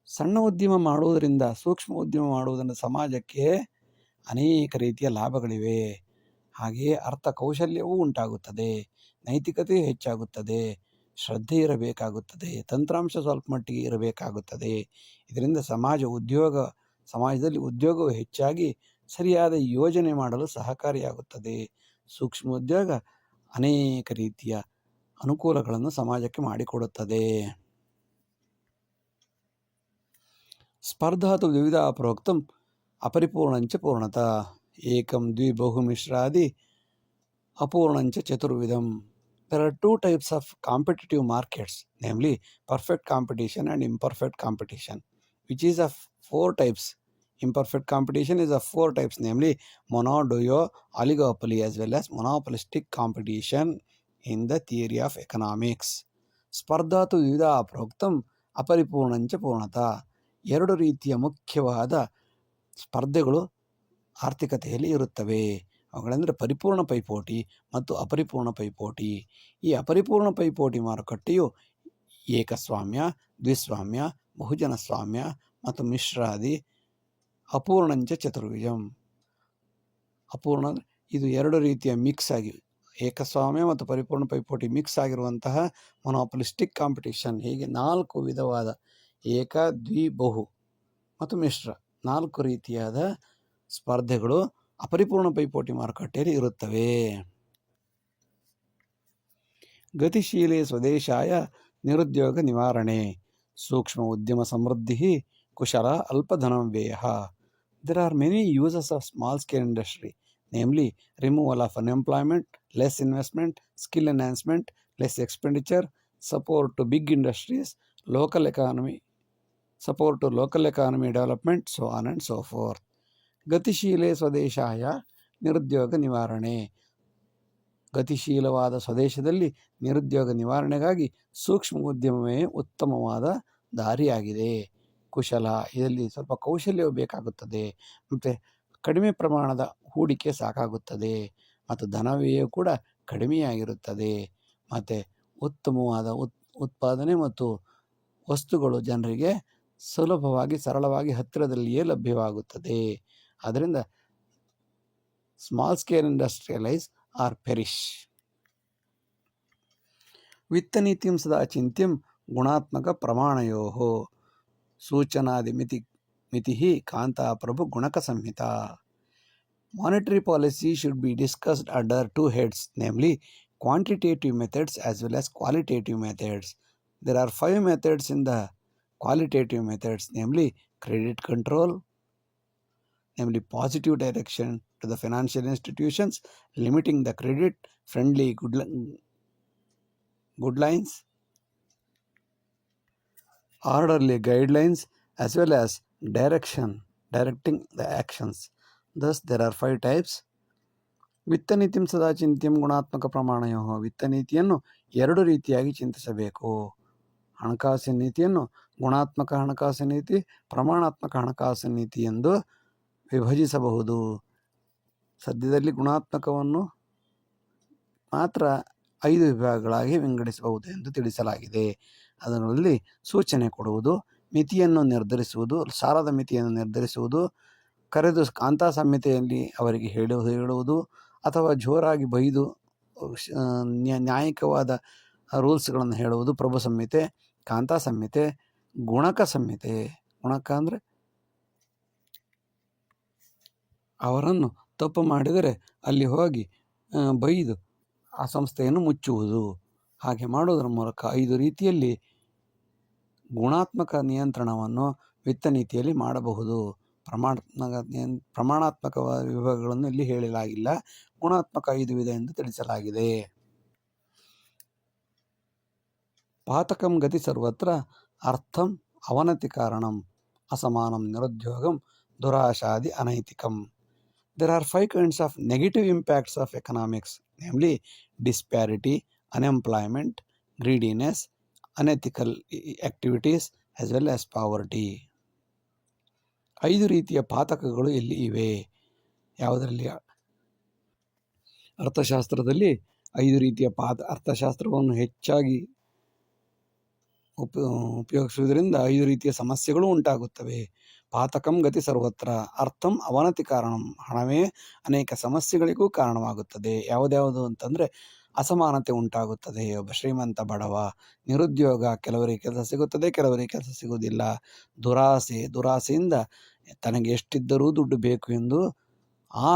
ಸಣ್ಣ ಉದ್ಯಮ ಮಾಡುವುದರಿಂದ, ಸೂಕ್ಷ್ಮ ಉದ್ಯಮ ಮಾಡುವುದರಿಂದ ಸಮಾಜಕ್ಕೆ ಅನೇಕ ರೀತಿಯ ಲಾಭಗಳಿವೆ. ಹಾಗೆಯೇ ಅರ್ಥ ಕೌಶಲ್ಯವೂ ಉಂಟಾಗುತ್ತದೆ, ನೈತಿಕತೆಯೂ ಹೆಚ್ಚಾಗುತ್ತದೆ, ಶ್ರದ್ಧೆ ಇರಬೇಕಾಗುತ್ತದೆ, ತಂತ್ರಾಂಶ ಸ್ವಲ್ಪ ಮಟ್ಟಿಗೆ ಇರಬೇಕಾಗುತ್ತದೆ. ಇದರಿಂದ ಸಮಾಜದಲ್ಲಿ ಉದ್ಯೋಗವು ಹೆಚ್ಚಾಗಿ ಸರಿಯಾದ ಯೋಜನೆ ಮಾಡಲು ಸಹಕಾರಿಯಾಗುತ್ತದೆ. ಸೂಕ್ಷ್ಮ ಉದ್ಯೋಗ ಅನೇಕ ರೀತಿಯ ಅನುಕೂಲಗಳನ್ನು ಸಮಾಜಕ್ಕೆ ಮಾಡಿಕೊಡುತ್ತದೆ. ಸ್ಪರ್ಧಾತು ದ್ವಿವಿಧ ಪ್ರೋಕ್ತಂ ಅಪರಿಪೂರ್ಣಂಚ ಪೂರ್ಣತಾ ಏಕಂ ದ್ವಿ ಬಹು ಮಿಶ್ರಾದಿ ಅಪೂರ್ಣಂಚ ಚತುರ್ವಿಧಂ. There are 2 types of competitive markets, namely perfect competition and imperfect competition, which is of 4 types. Imperfect competition is of 4 types, namely monoduo, oligopoly, as well as monopolistic competition in the theory of economics. ಸ್ಪರ್ಧಾತು ವಿವಿಧ ಪ್ರೋಕ್ತಂ ಅಪರಿಪೂರ್ಣಂಚ ಪೂರ್ಣತಾ. 2 ರೀತಿಯ ಮುಖ್ಯವಾದ ಸ್ಪರ್ಧೆಗಳು ಆರ್ಥಿಕತೆಯಲ್ಲಿ ಇರುತ್ತವೆ. ಅವುಗಳೆಂದರೆ ಪರಿಪೂರ್ಣ ಪೈಪೋಟಿ ಮತ್ತು ಅಪರಿಪೂರ್ಣ ಪೈಪೋಟಿ. ಈ ಅಪರಿಪೂರ್ಣ ಪೈಪೋಟಿ ಮಾರುಕಟ್ಟೆಯು ಏಕಸ್ವಾಮ್ಯ, ದ್ವಿಸ್ವಾಮ್ಯ, ಬಹುಜನ ಸ್ವಾಮ್ಯ ಮತ್ತು ಮಿಶ್ರಾದಿ. ಅಪೂರ್ಣಂಚ ಚತುರ್ವಿಧಂ. ಅಪೂರ್ಣ ಇದು 2 ರೀತಿಯ ಮಿಕ್ಸ್ ಆಗಿ, ಏಕಸ್ವಾಮ್ಯ ಮತ್ತು ಪರಿಪೂರ್ಣ ಪೈಪೋಟಿ ಮಿಕ್ಸ್ ಆಗಿರುವಂತಹ ಮೊನೋಪಲಿಸ್ಟಿಕ್ ಕಾಂಪಿಟೇಷನ್. ಹೀಗೆ 4 ವಿಧವಾದ ಏಕ, ದ್ವಿ, ಬಹು ಮತ್ತು ಮಿಶ್ರ 4 ರೀತಿಯಾದ ಸ್ಪರ್ಧೆಗಳು ಅಪರಿಪೂರ್ಣ ಪೈಪೋಟಿ ಮಾರುಕಟ್ಟೆಯಲ್ಲಿ ಇರುತ್ತವೆ. ಗತಿಶೀಲೆ ಸ್ವದೇಶಾಯ ನಿರುದ್ಯೋಗ ನಿವಾರಣೆ, ಸೂಕ್ಷ್ಮ ಉದ್ಯಮ ಸಮೃದ್ಧಿ, ಕುಶಲ ಅಲ್ಪಧನಂ ವ್ಯಯ. There are many uses of small scale industry, namely removal of unemployment, less investment, skill enhancement, less expenditure, support to big industries, local economy, support to local economy development, so on and so forth. ಗತಿಶೀಲೆ ಸ್ವದೇಶಾಯ ನಿರುದ್ಯೋಗ ನಿವಾರಣೆ, ಗತಿಶೀಲವಾದ ಸ್ವದೇಶದಲ್ಲಿ ನಿರುದ್ಯೋಗ ನಿವಾರಣೆಗಾಗಿ ಸೂಕ್ಷ್ಮ ಉದ್ಯಮವೇ ಉತ್ತಮವಾದ ದಾರಿಯಾಗಿದೆ. ಕುಶಲ, ಇದರಲ್ಲಿ ಸ್ವಲ್ಪ ಕೌಶಲ್ಯವು ಬೇಕಾಗುತ್ತದೆ ಮತ್ತು ಕಡಿಮೆ ಪ್ರಮಾಣದ ಹೂಡಿಕೆ ಸಾಕಾಗುತ್ತದೆ ಮತ್ತು ಧನವ್ಯಯವು ಕೂಡ ಕಡಿಮೆಯಾಗಿರುತ್ತದೆ ಮತ್ತು ಉತ್ತಮವಾದ ಉತ್ಪಾದನೆ ಮತ್ತು ವಸ್ತುಗಳು ಜನರಿಗೆ ಸುಲಭವಾಗಿ ಸರಳವಾಗಿ ಹತ್ತಿರದಲ್ಲಿಯೇ ಲಭ್ಯವಾಗುತ್ತದೆ. ಆದ್ದರಿಂದ small scale industrialise or perish. ವಿತ್ತನೀತಿಂ ಸದಾ ಚಿಂತ್ಯಂ ಗುಣಾತ್ಮಕ ಪ್ರಮಾಣಯೋಃ ಸೂಚನಾದಿ ಮಿತಿ ಕಾಂತಾ ಪ್ರಭು ಗುಣಕ ಸಂಹಿತ. Monetary policy should be discussed under two heads, namely quantitative methods as well as qualitative methods. There are 5 methods in the qualitative methods, namely credit control, namely positive direction to the financial institutions, limiting the credit, friendly guidelines, orderly guidelines, as well as directing the actions. Thus there are 5 types. ವಿತ್ತನೀತಿಂ ಸದಾ ಚಿಂತ್ಯಂ ಗುಣಾತ್ಮಕ ಪ್ರಮಾಣಯೋ, ವಿತ್ತನೀತಿಯನ್ನು 2 ರೀತಿಯಾಗಿ ಚಿಂತಿಸಬೇಕು. ಹಣಕಾಸಿನ ನೀತಿಯನ್ನು ಗುಣಾತ್ಮಕ ಹಣಕಾಸು ನೀತಿ, ಪ್ರಮಾಣಾತ್ಮಕ ಹಣಕಾಸು ನೀತಿ ಎಂದು ವಿಭಜಿಸಬಹುದು. ಸದ್ಯದಲ್ಲಿ ಗುಣಾತ್ಮಕವನ್ನು ಮಾತ್ರ 5 ವಿಭಾಗಗಳಾಗಿ ವಿಂಗಡಿಸಬಹುದು ಎಂದು ತಿಳಿಸಲಾಗಿದೆ. ಅದರಲ್ಲಿ ಸೂಚನೆ ಕೊಡುವುದು, ಮಿತಿಯನ್ನು ನಿರ್ಧರಿಸುವುದು, ಸಾಲದ ಮಿತಿಯನ್ನು ನಿರ್ಧರಿಸುವುದು, ಕರೆದು ಕಾಂತಾ ಸಂಹಿತೆಯಲ್ಲಿ ಅವರಿಗೆ ಹೇಳುವುದು ಅಥವಾ ಜೋರಾಗಿ ಬೈದು ನ್ಯಾಯಿಕವಾದ ರೂಲ್ಸ್ಗಳನ್ನು ಹೇಳುವುದು ಪ್ರಭು ಸಂಹಿತೆ, ಕಾಂತಾ ಸಂಹಿತೆ, ಗುಣಕ ಸಂಹಿತೆ. ಗುಣಕ ಅಂದರೆ ಅವರನ್ನು ತಪ್ಪು ಮಾಡಿದರೆ ಅಲ್ಲಿ ಹೋಗಿ ಬೈದು ಆ ಸಂಸ್ಥೆಯನ್ನು ಮುಚ್ಚುವುದು. ಹಾಗೆ ಮಾಡುವುದರ ಮೂಲಕ 5 ರೀತಿಯಲ್ಲಿ ಗುಣಾತ್ಮಕ ನಿಯಂತ್ರಣವನ್ನು ವಿತ್ತ ನೀತಿಯಲ್ಲಿ ಮಾಡಬಹುದು. ಪ್ರಮಾಣಾತ್ಮಕ ವಿಭಾಗಗಳನ್ನು ಇಲ್ಲಿ ಹೇಳಲಾಗಿಲ್ಲ. ಗುಣಾತ್ಮಕ 5 ವಿಧ ಎಂದು ತಿಳಿಸಲಾಗಿದೆ. ಪಾತಕಂ ಗತಿ ಸರ್ವತ್ರ ಅರ್ಥಂ ಅವನತಿ ಕಾರಣಂ ಅಸಮಾನಂ ನಿರುದ್ಯೋಗಂ ದುರಾಶಾದಿ ಅನೈತಿಕಂ. There are 5 kinds of negative impacts of economics, namely disparity, unemployment, greediness, unethical activities, as well as poverty. 5 ರೀತಿಯ ಪಾತಕಗಳು ಇಲ್ಲಿ ಇವೆ. ಯಾವುದರಲ್ಲಿ? ಅರ್ಥಶಾಸ್ತ್ರದಲ್ಲಿ 5 ರೀತಿಯ ಅರ್ಥಶಾಸ್ತ್ರವನ್ನು ಹೆಚ್ಚಾಗಿ ಉಪಯೋಗಿಸುವುದರಿಂದ 5 ರೀತಿಯ ಸಮಸ್ಯೆಗಳು ಉಂಟಾಗುತ್ತವೆ. ಪಾತಕಂ ಗತಿ ಸರ್ವತ್ರ ಅರ್ಥಂ ಅವನತಿ ಕಾರಣಂ, ಹಣವೇ ಅನೇಕ ಸಮಸ್ಯೆಗಳಿಗೂ ಕಾರಣವಾಗುತ್ತದೆ. ಯಾವುದ್ಯಾವುದು ಅಂತಂದರೆ ಅಸಮಾನತೆ ಉಂಟಾಗುತ್ತದೆ. ಒಬ್ಬ ಶ್ರೀಮಂತ ಬಡವ, ನಿರುದ್ಯೋಗ, ಕೆಲವರಿಗೆ ಕೆಲಸ ಸಿಗುತ್ತದೆ, ಕೆಲವರಿಗೆ ಕೆಲಸ ಸಿಗುವುದಿಲ್ಲ. ದುರಾಸೆಯಿಂದ ತನಗೆ ಎಷ್ಟಿದ್ದರೂ ದುಡ್ಡು ಬೇಕು ಎಂದು ಆ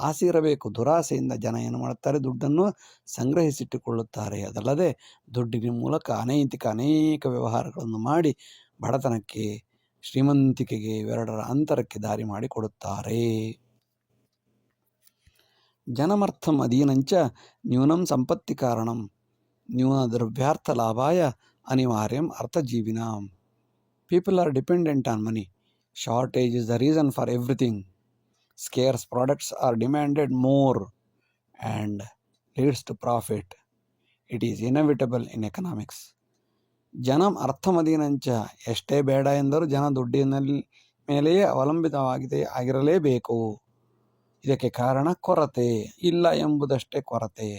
ಆಸೆ ಇರಬೇಕು. ದುರಾಸೆಯಿಂದ ಜನ ಏನು ಮಾಡುತ್ತಾರೆ, ದುಡ್ಡನ್ನು ಸಂಗ್ರಹಿಸಿಟ್ಟುಕೊಳ್ಳುತ್ತಾರೆ. ಅದಲ್ಲದೆ ದುಡ್ಡಿನ ಮೂಲಕ ಅನೇಕ ವ್ಯವಹಾರಗಳನ್ನು ಮಾಡಿ ಬಡತನಕ್ಕೆ, ಶ್ರೀಮಂತಿಕೆಗೆ ಇವೆರಡರ ಅಂತರಕ್ಕೆ ದಾರಿ ಮಾಡಿಕೊಡುತ್ತಾರೆ. ಜನಮರ್ಥಂ ಅಧೀನಂಚ ನ್ಯೂನಂ ಸಂಪತ್ತಿ ಕಾರಣಂ ನ್ಯೂನ ದ್ರವ್ಯಾರ್ಥ ಲಾಭಾಯ ಅನಿವಾರ್ಯಂ ಅರ್ಥಜೀವಿನಾಂ. People are dependent on money. Shortage is the reason for everything. Scarce products are demanded more and leads to profit. It is inevitable in economics. ಜನಂ ಅರ್ಥಮದೀನಂಚ, ಎಷ್ಟೇ ಬೇಡ ಎಂದರೂ ಜನ ದುಡ್ಡಿನ ಮೇಲೆಯೇ ಆಗಿರಲೇಬೇಕು. ಇದಕ್ಕೆ ಕಾರಣ ಕೊರತೆ. ಇಲ್ಲ ಎಂಬುದಷ್ಟೇ ಕೊರತೆ.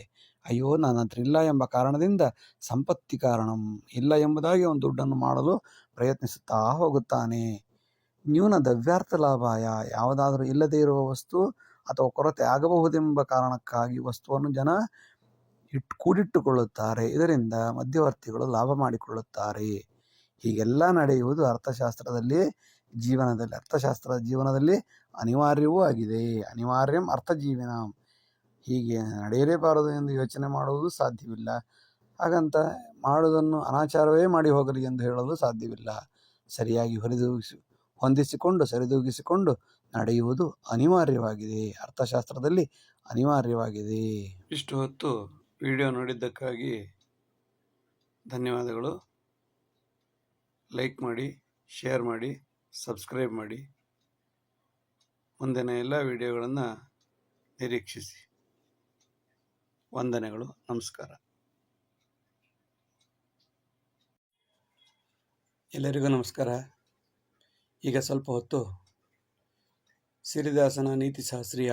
ಅಯ್ಯೋ ನನ್ನ ಹತ್ರ ಇಲ್ಲ ಎಂಬ ಕಾರಣದಿಂದ ಸಂಪತ್ತಿ ಕಾರಣಂ, ಇಲ್ಲ ಎಂಬುದಾಗಿ ಒಂದು ದುಡ್ಡನ್ನು ಮಾಡಲು ಪ್ರಯತ್ನಿಸುತ್ತಾ ಹೋಗುತ್ತಾನೆ. ನ್ಯೂನ ದ್ರವ್ಯಾರ್ಥ ಲಾಭಾಯ, ಯಾವುದಾದರೂ ಇಲ್ಲದೇ ಇರುವ ವಸ್ತು ಅಥವಾ ಕೊರತೆ ಆಗಬಹುದೆಂಬ ಕಾರಣಕ್ಕಾಗಿ ವಸ್ತುವನ್ನು ಜನ ಕೂಡಿಟ್ಟುಕೊಳ್ಳುತ್ತಾರೆ. ಇದರಿಂದ ಮಧ್ಯವರ್ತಿಗಳು ಲಾಭ ಮಾಡಿಕೊಳ್ಳುತ್ತಾರೆ. ಹೀಗೆಲ್ಲ ನಡೆಯುವುದು ಅರ್ಥಶಾಸ್ತ್ರದ ಜೀವನದಲ್ಲಿ ಅನಿವಾರ್ಯವೂ ಆಗಿದೆ. ಅನಿವಾರ್ಯಂ ಅರ್ಥಜೀವಿನಾಂ. ಹೀಗೆ ನಡೆಯಲೇಬಾರದು ಎಂದು ಯೋಚನೆ ಮಾಡುವುದು ಸಾಧ್ಯವಿಲ್ಲ. ಹಾಗಂತ ಮಾಡುವುದನ್ನು ಅನಾಚಾರವೇ ಮಾಡಿ ಹೋಗಲಿ ಎಂದು ಹೇಳಲು ಸಾಧ್ಯವಿಲ್ಲ. ಸರಿಯಾಗಿ ಹೊಂದಿಸಿಕೊಂಡು ಸರಿದೂಗಿಸಿಕೊಂಡು ನಡೆಯುವುದು ಅನಿವಾರ್ಯವಾಗಿದೆ, ಅರ್ಥಶಾಸ್ತ್ರದಲ್ಲಿ ಅನಿವಾರ್ಯವಾಗಿದೆ. ಇಷ್ಟು ಹೊತ್ತು ವಿಡಿಯೋ ನೋಡಿದ್ದಕ್ಕಾಗಿ ಧನ್ಯವಾದಗಳು. ಲೈಕ್ ಮಾಡಿ, ಶೇರ್ ಮಾಡಿ, ಸಬ್ಸ್ಕ್ರೈಬ್ ಮಾಡಿ. ಮುಂದಿನ ಎಲ್ಲ ವಿಡಿಯೋಗಳನ್ನು ನಿರೀಕ್ಷಿಸಿ. ವಂದನೆಗಳು. ನಮಸ್ಕಾರ. ಎಲ್ಲರಿಗೂ ನಮಸ್ಕಾರ. ಈಗ ಸ್ವಲ್ಪ ಹೊತ್ತು ಸಿರಿದಾಸನ ನೀತಿಶಾಸ್ತ್ರೀಯ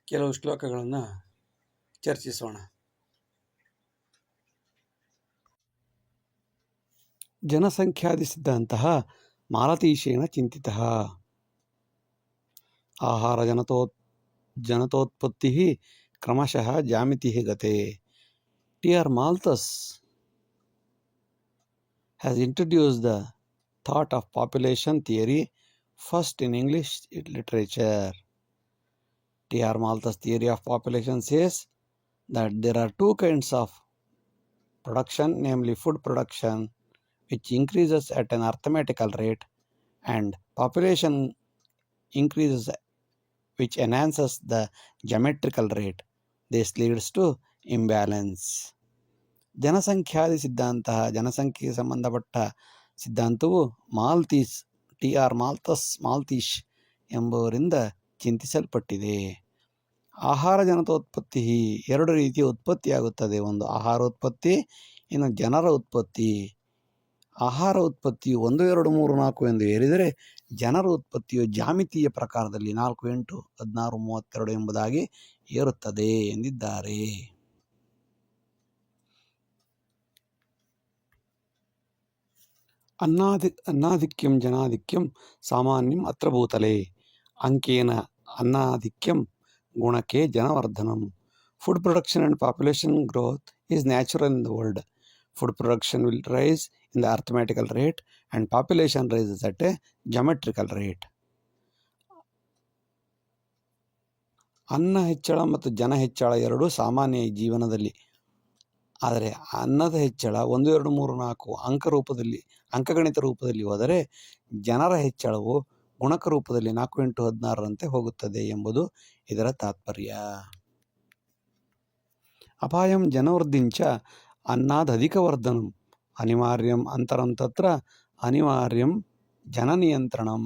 ಕೆಲವು ಶ್ಲೋಕಗಳನ್ನು ಚರ್ಚಿಸೋಣ. ಜನಸಂಖ್ಯಾದಿ ಸಿದ್ಧಾಂತಃ ಮಾಲತೀಶೇನ ಚಿಂತಿತಃ. ಆಹಾರ ಜನತೋತ್ಪತ್ತಿ ಕ್ರಮಶಃ ಜಾಮಿತಿ ಗತೆ. T.R. Malthus has introduced the thought of population theory first in English literature. T.R. Malthus' theory of population says that there are two kinds of production, namely food production, which increases at an arithmetical rate, and population increases, which enhances the geometrical rate. This leads to imbalance. ಜನಸಂಖ್ಯಾದಿ ಸಿದ್ಧಾಂತ, ಜನಸಂಖ್ಯೆಗೆ ಸಂಬಂಧಪಟ್ಟ ಸಿದ್ಧಾಂತವು ಟಿ.ಆರ್. ಮಾಲ್ತೀಶ್ ಎಂಬುವರಿಂದ ಚಿಂತಿಸಲ್ಪಟ್ಟಿದೆ. ಆಹಾರ ಜನತೋತ್ಪತ್ತಿ, ಎರಡು ರೀತಿಯ ಉತ್ಪತ್ತಿಯಾಗುತ್ತದೆ. ಒಂದು ಆಹಾರೋತ್ಪತ್ತಿ, ಇನ್ನು ಜನರ ಉತ್ಪತ್ತಿ. ಆಹಾರ ಉತ್ಪತ್ತಿಯು 1, 2, 3, 4 ಎಂದು ಏರಿದರೆ, ಜನರ ಉತ್ಪತ್ತಿಯು ಜಾಮಿತೀಯ ಪ್ರಕಾರದಲ್ಲಿ 4, 8, 16, 32 ಎಂಬುದಾಗಿ ಏರುತ್ತದೆ ಎಂದಿದ್ದಾರೆ. ಅನ್ನಾಧಿಕ್ಯಂ ಜನಾಧಿಕ್ಯಂ ಸಾಮಾನ್ಯಂ ಅತ್ರ ಭೂತಲೆ. ಅಂಕೇನ ಅನ್ನಾಧಿಕ್ಯಂ ಗುಣಕ್ಕೆ ಜನವರ್ಧನಂ. Food production and population growth is natural in the world. Food production will rise in the arithmetical rate and population rises at a geometrical rate. ಅನ್ನ ಹೆಚ್ಚಳ ಮತ್ತು ಜನ ಹೆಚ್ಚಳ ಎರಡೂ ಸಾಮಾನ್ಯ ಜೀವನದಲ್ಲಿ. ಆದರೆ ಅನ್ನದ ಹೆಚ್ಚಳ 1, 2, 3, 4 ಅಂಕಗಣಿತ ರೂಪದಲ್ಲಿ ಹೋದರೆ, ಜನರ ಹೆಚ್ಚಳವು ಗುಣಕ ರೂಪದಲ್ಲಿ 4, 8, 16ರಂತೆ ಹೋಗುತ್ತದೆ ಎಂಬುದು ಇದರ ತಾತ್ಪರ್ಯ. ಅಪಾಯಂ ಜನವೃದ್ಧಿಂಚ ಅನ್ನಾದಧಿಕವರ್ಧನಂ ಅನಿವಾರ್ಯಂ ಅಂತರಂ ತತ್ರ ಅನಿವಾರ್ಯಂ ಜನನಿಯಂತ್ರಣಂ.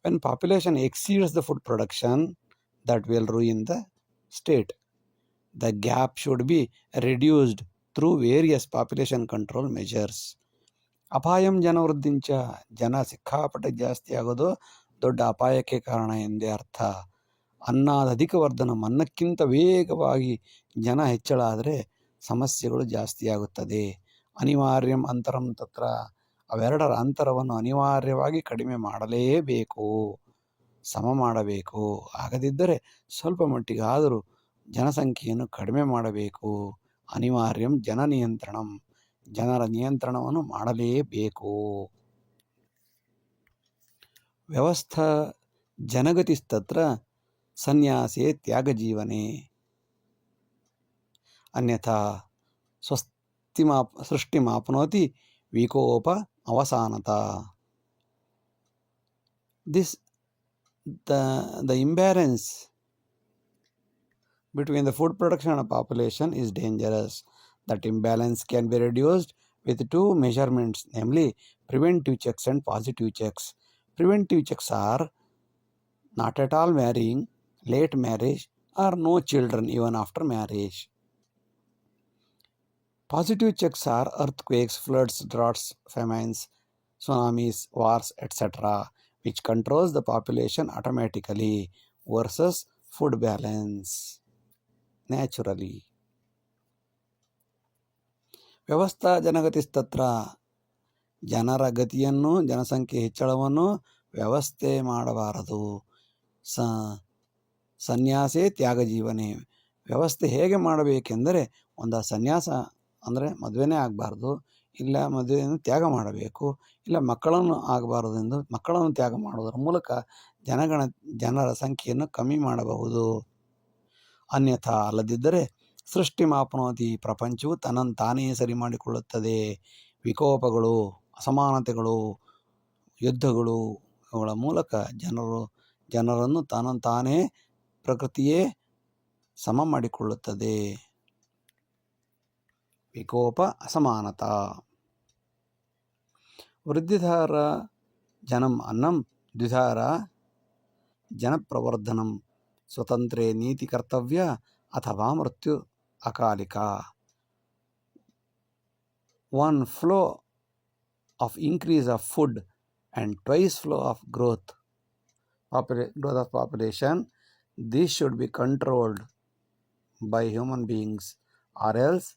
When population exceeds the food production, that will ruin the state. The gap should be reduced through various population control measures. ಅಪಾಯಂ ಜನವೃದ್ಧಿಂಚ, ಜನ ಸಿಕ್ಕಾಪಟ್ಟೆ ಜಾಸ್ತಿ ಆಗೋದು ದೊಡ್ಡ ಅಪಾಯಕ್ಕೆ ಕಾರಣ ಎಂದೇ ಅರ್ಥ. ಅನ್ನಾದಧಿಕ ವರ್ಧನಂ, ಅನ್ನಕ್ಕಿಂತ ವೇಗವಾಗಿ ಜನ ಹೆಚ್ಚಳ ಆದರೆ ಸಮಸ್ಯೆಗಳು ಜಾಸ್ತಿಯಾಗುತ್ತದೆ. ಅನಿವಾರ್ಯಂ ಅಂತರಂ ತತ್ರ, ಅವೆರಡರ ಅಂತರವನ್ನು ಅನಿವಾರ್ಯವಾಗಿ ಕಡಿಮೆ ಮಾಡಲೇಬೇಕು, ಸಮ ಮಾಡಬೇಕು. ಆಗದಿದ್ದರೆ ಸ್ವಲ್ಪ ಮಟ್ಟಿಗಾದರೂ ಜನಸಂಖ್ಯೆಯನ್ನು ಕಡಿಮೆ ಮಾಡಬೇಕು. ಅನಿವಾರ್ಯಂ ಜನ ನಿಯಂತ್ರಣಂ, ಜನರ ನಿಯಂತ್ರಣವನ್ನು ಮಾಡಲೇಬೇಕು. ವ್ಯವಸ್ಥಾ ಜನಗತಿಸ್ತತ್ರ ಸನ್ಯಾಸೇ ತ್ಯಾಗಜೀವನೆ. ಅನ್ಯಥಾ ಸೃಷ್ಟಿಮಾಪ್ನೋತಿ ವಿಕೋಪ ಅವಸಾನತಾ. The imbalance between the food production and population is dangerous. That imbalance can be reduced with two measurements, namely preventive checks and positive checks. Preventive checks are not at all marrying, late marriage, or no children even after marriage. Positive checks are earthquakes, floods, droughts, famines, tsunamis, wars, etc., which controls the population automatically versus food balance naturally. ವ್ಯವಸ್ಥಾ ಜನಗತಿಸ್ತತ್ರ, ಜನರ ಗತಿಯನ್ನು, ಜನಸಂಖ್ಯೆ ಹೆಚ್ಚಳವನ್ನು ವ್ಯವಸ್ಥೆ ಮಾಡಬಾರದು. ಸನ್ಯಾಸೇ ತ್ಯಾಗ ಜೀವನೆ. ವ್ಯವಸ್ಥೆ ಹೇಗೆ ಮಾಡಬೇಕೆಂದರೆ, ಒಂದು ಸನ್ಯಾಸ ಅಂದರೆ ಮದುವೆನೇ ಆಗಬಾರ್ದು, ಇಲ್ಲ ಮದುವೆಯನ್ನು ತ್ಯಾಗ ಮಾಡಬೇಕು, ಇಲ್ಲ ಮಕ್ಕಳನ್ನು ಆಗಬಾರದು ಎಂದು ಮಕ್ಕಳನ್ನು ತ್ಯಾಗ ಮಾಡುವುದರ ಮೂಲಕ ಜನರ ಸಂಖ್ಯೆಯನ್ನು ಕಮ್ಮಿ ಮಾಡಬಹುದು. ಅನ್ಯಥಾ ಅಲ್ಲದಿದ್ದರೆ ಸೃಷ್ಟಿಮಾಪ್ನೋತಿ, ಪ್ರಪಂಚವು ತನ್ನನ್ನು ತಾನೇ ಸರಿ ಮಾಡಿಕೊಳ್ಳುತ್ತದೆ. ವಿಕೋಪಗಳು, ಅಸಮಾನತೆಗಳು, ಯುದ್ಧಗಳು ಅವುಗಳ ಮೂಲಕ ಜನರನ್ನು ತನ್ನನ್ನು ತಾನೇ ಪ್ರಕೃತಿಯೇ ಸಮ ಮಾಡಿಕೊಳ್ಳುತ್ತದೆ. ವಿಕೋಪ, ಅಸಮಾನತಾ. ವೃದ್ಧಿಧಾರ ಜನಂ ಅನ್ನಂ ದ್ವಿಧಾರ ಜನಪ್ರವರ್ಧನಂ ಸ್ವತಂತ್ರೇ ನೀತಿ ಕರ್ತವ್ಯ ಅಥವಾ ಮೃತ್ಯು ಅಕಾಲಿಕ. One flow of increase of food and twice flow of growth of population. This should be controlled by human beings, or else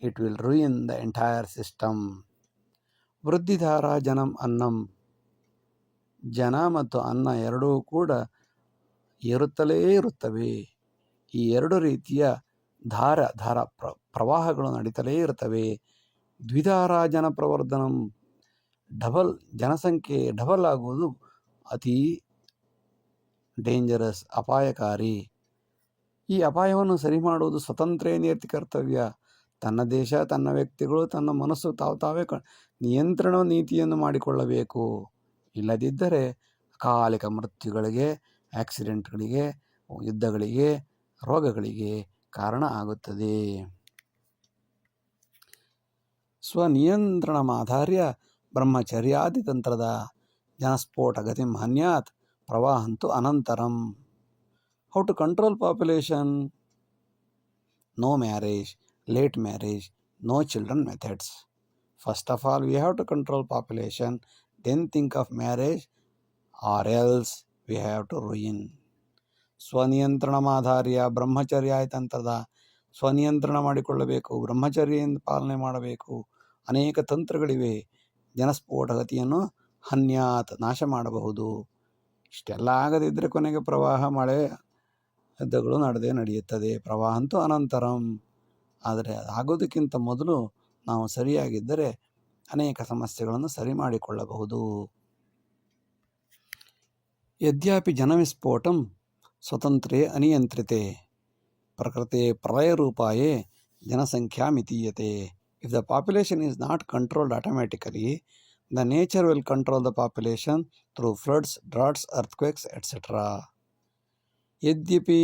it will ruin the entire system. ವೃದ್ಧಿಧಾರ ಜನಂ ಅನ್ನಂ, ಜನ ಮತ್ತು ಅನ್ನ ಎರಡೂ ಕೂಡ ಏರುತ್ತಲೇ ಇರುತ್ತವೆ. ಈ ಎರಡು ರೀತಿಯ ಧಾರ ಪ್ರವಾಹಗಳು ನಡೀತಲೇ ಇರುತ್ತವೆ. ದ್ವಿಧಾರ ಜನ ಪ್ರವರ್ಧನಂ, ಜನಸಂಖ್ಯೆ ಡಬಲ್ ಆಗುವುದು ಅತಿ ಡೇಂಜರಸ್, ಅಪಾಯಕಾರಿ. ಈ ಅಪಾಯವನ್ನು ಸರಿ ಮಾಡುವುದು ಸ್ವತಂತ್ರೇ ನೀತಿ ಕರ್ತವ್ಯ. ತನ್ನ ದೇಶ, ತನ್ನ ವ್ಯಕ್ತಿಗಳು, ತನ್ನ ಮನಸ್ಸು ತಾವೇ ನಿಯಂತ್ರಣ ನೀತಿಯನ್ನು ಮಾಡಿಕೊಳ್ಳಬೇಕು. ಇಲ್ಲದಿದ್ದರೆ ಅಕಾಲಿಕ ಮೃತ್ಯುಗಳಿಗೆ, ಆಕ್ಸಿಡೆಂಟ್ಗಳಿಗೆ, ಯುದ್ಧಗಳಿಗೆ, ರೋಗಗಳಿಗೆ ಕಾರಣ ಆಗುತ್ತದೆ. ಸ್ವನಿಯಂತ್ರಣಮಾಧಾರ್ಯ ಬ್ರಹ್ಮಚರ್ಯಾದಿ ತಂತ್ರದ ಜನಸ್ಫೋಟ ಗತಿಂ ಹನ್ಯಾತ್ ಪ್ರವಾಹಂತು ಅನಂತರಂ. How to control population? No marriage, late marriage, no children methods. First of all, we have to control population, then think of marriage, or else we have to ruin. ಸ್ವನಿಯಂತ್ರಣಮಾಧಾರ್ಯ ಬ್ರಹ್ಮಚರ್ಯ ತಂತ್ರದ ಸ್ವನಿಯಂತ್ರಣ ಮಾಡಿಕೊಳ್ಳಬೇಕು, ಬ್ರಹ್ಮಚರ್ಯದಿಂದ ಪಾಲನೆ ಮಾಡಬೇಕು. ಅನೇಕ ತಂತ್ರಗಳಿವೆ. ಜನಸ್ಫೋಟ ಗತಿಯನ್ನು ಹನ್ಯಾತ್, ನಾಶ ಮಾಡಬಹುದು. ಇಷ್ಟೆಲ್ಲ ಆಗದಿದ್ದರೆ ಕೊನೆಗೆ ಪ್ರವಾಹ, ಮಳೆ, ಯುದ್ಧಗಳು ನಡೆಯುತ್ತದೆ. ಪ್ರವಾಹ ಅಂತೂ ಅನಂತರಂ. ಆದರೆ ಆಗೋದಕ್ಕಿಂತ ಮೊದಲು ನಾವು ಸರಿಯಾಗಿದ್ದರೆ ಅನೇಕ ಸಮಸ್ಯೆಗಳನ್ನು ಸರಿ ಮಾಡಿಕೊಳ್ಳಬಹುದು. ಯದ್ಯಾಪಿ ಜನವಿಸ್ಫೋಟಂ ಸ್ವತಂತ್ರೇ ಅನಿಯಂತ್ರಿತೆ ಪ್ರಕೃತೆ ಪ್ರಳಯರೂಪಾಯೇ ಜನಸಂಖ್ಯಾ ಮಿತೀಯತೆ. If the population is not controlled automatically, the nature will control the population through floods, droughts, earthquakes, etc. ಯದ್ಯಪಿ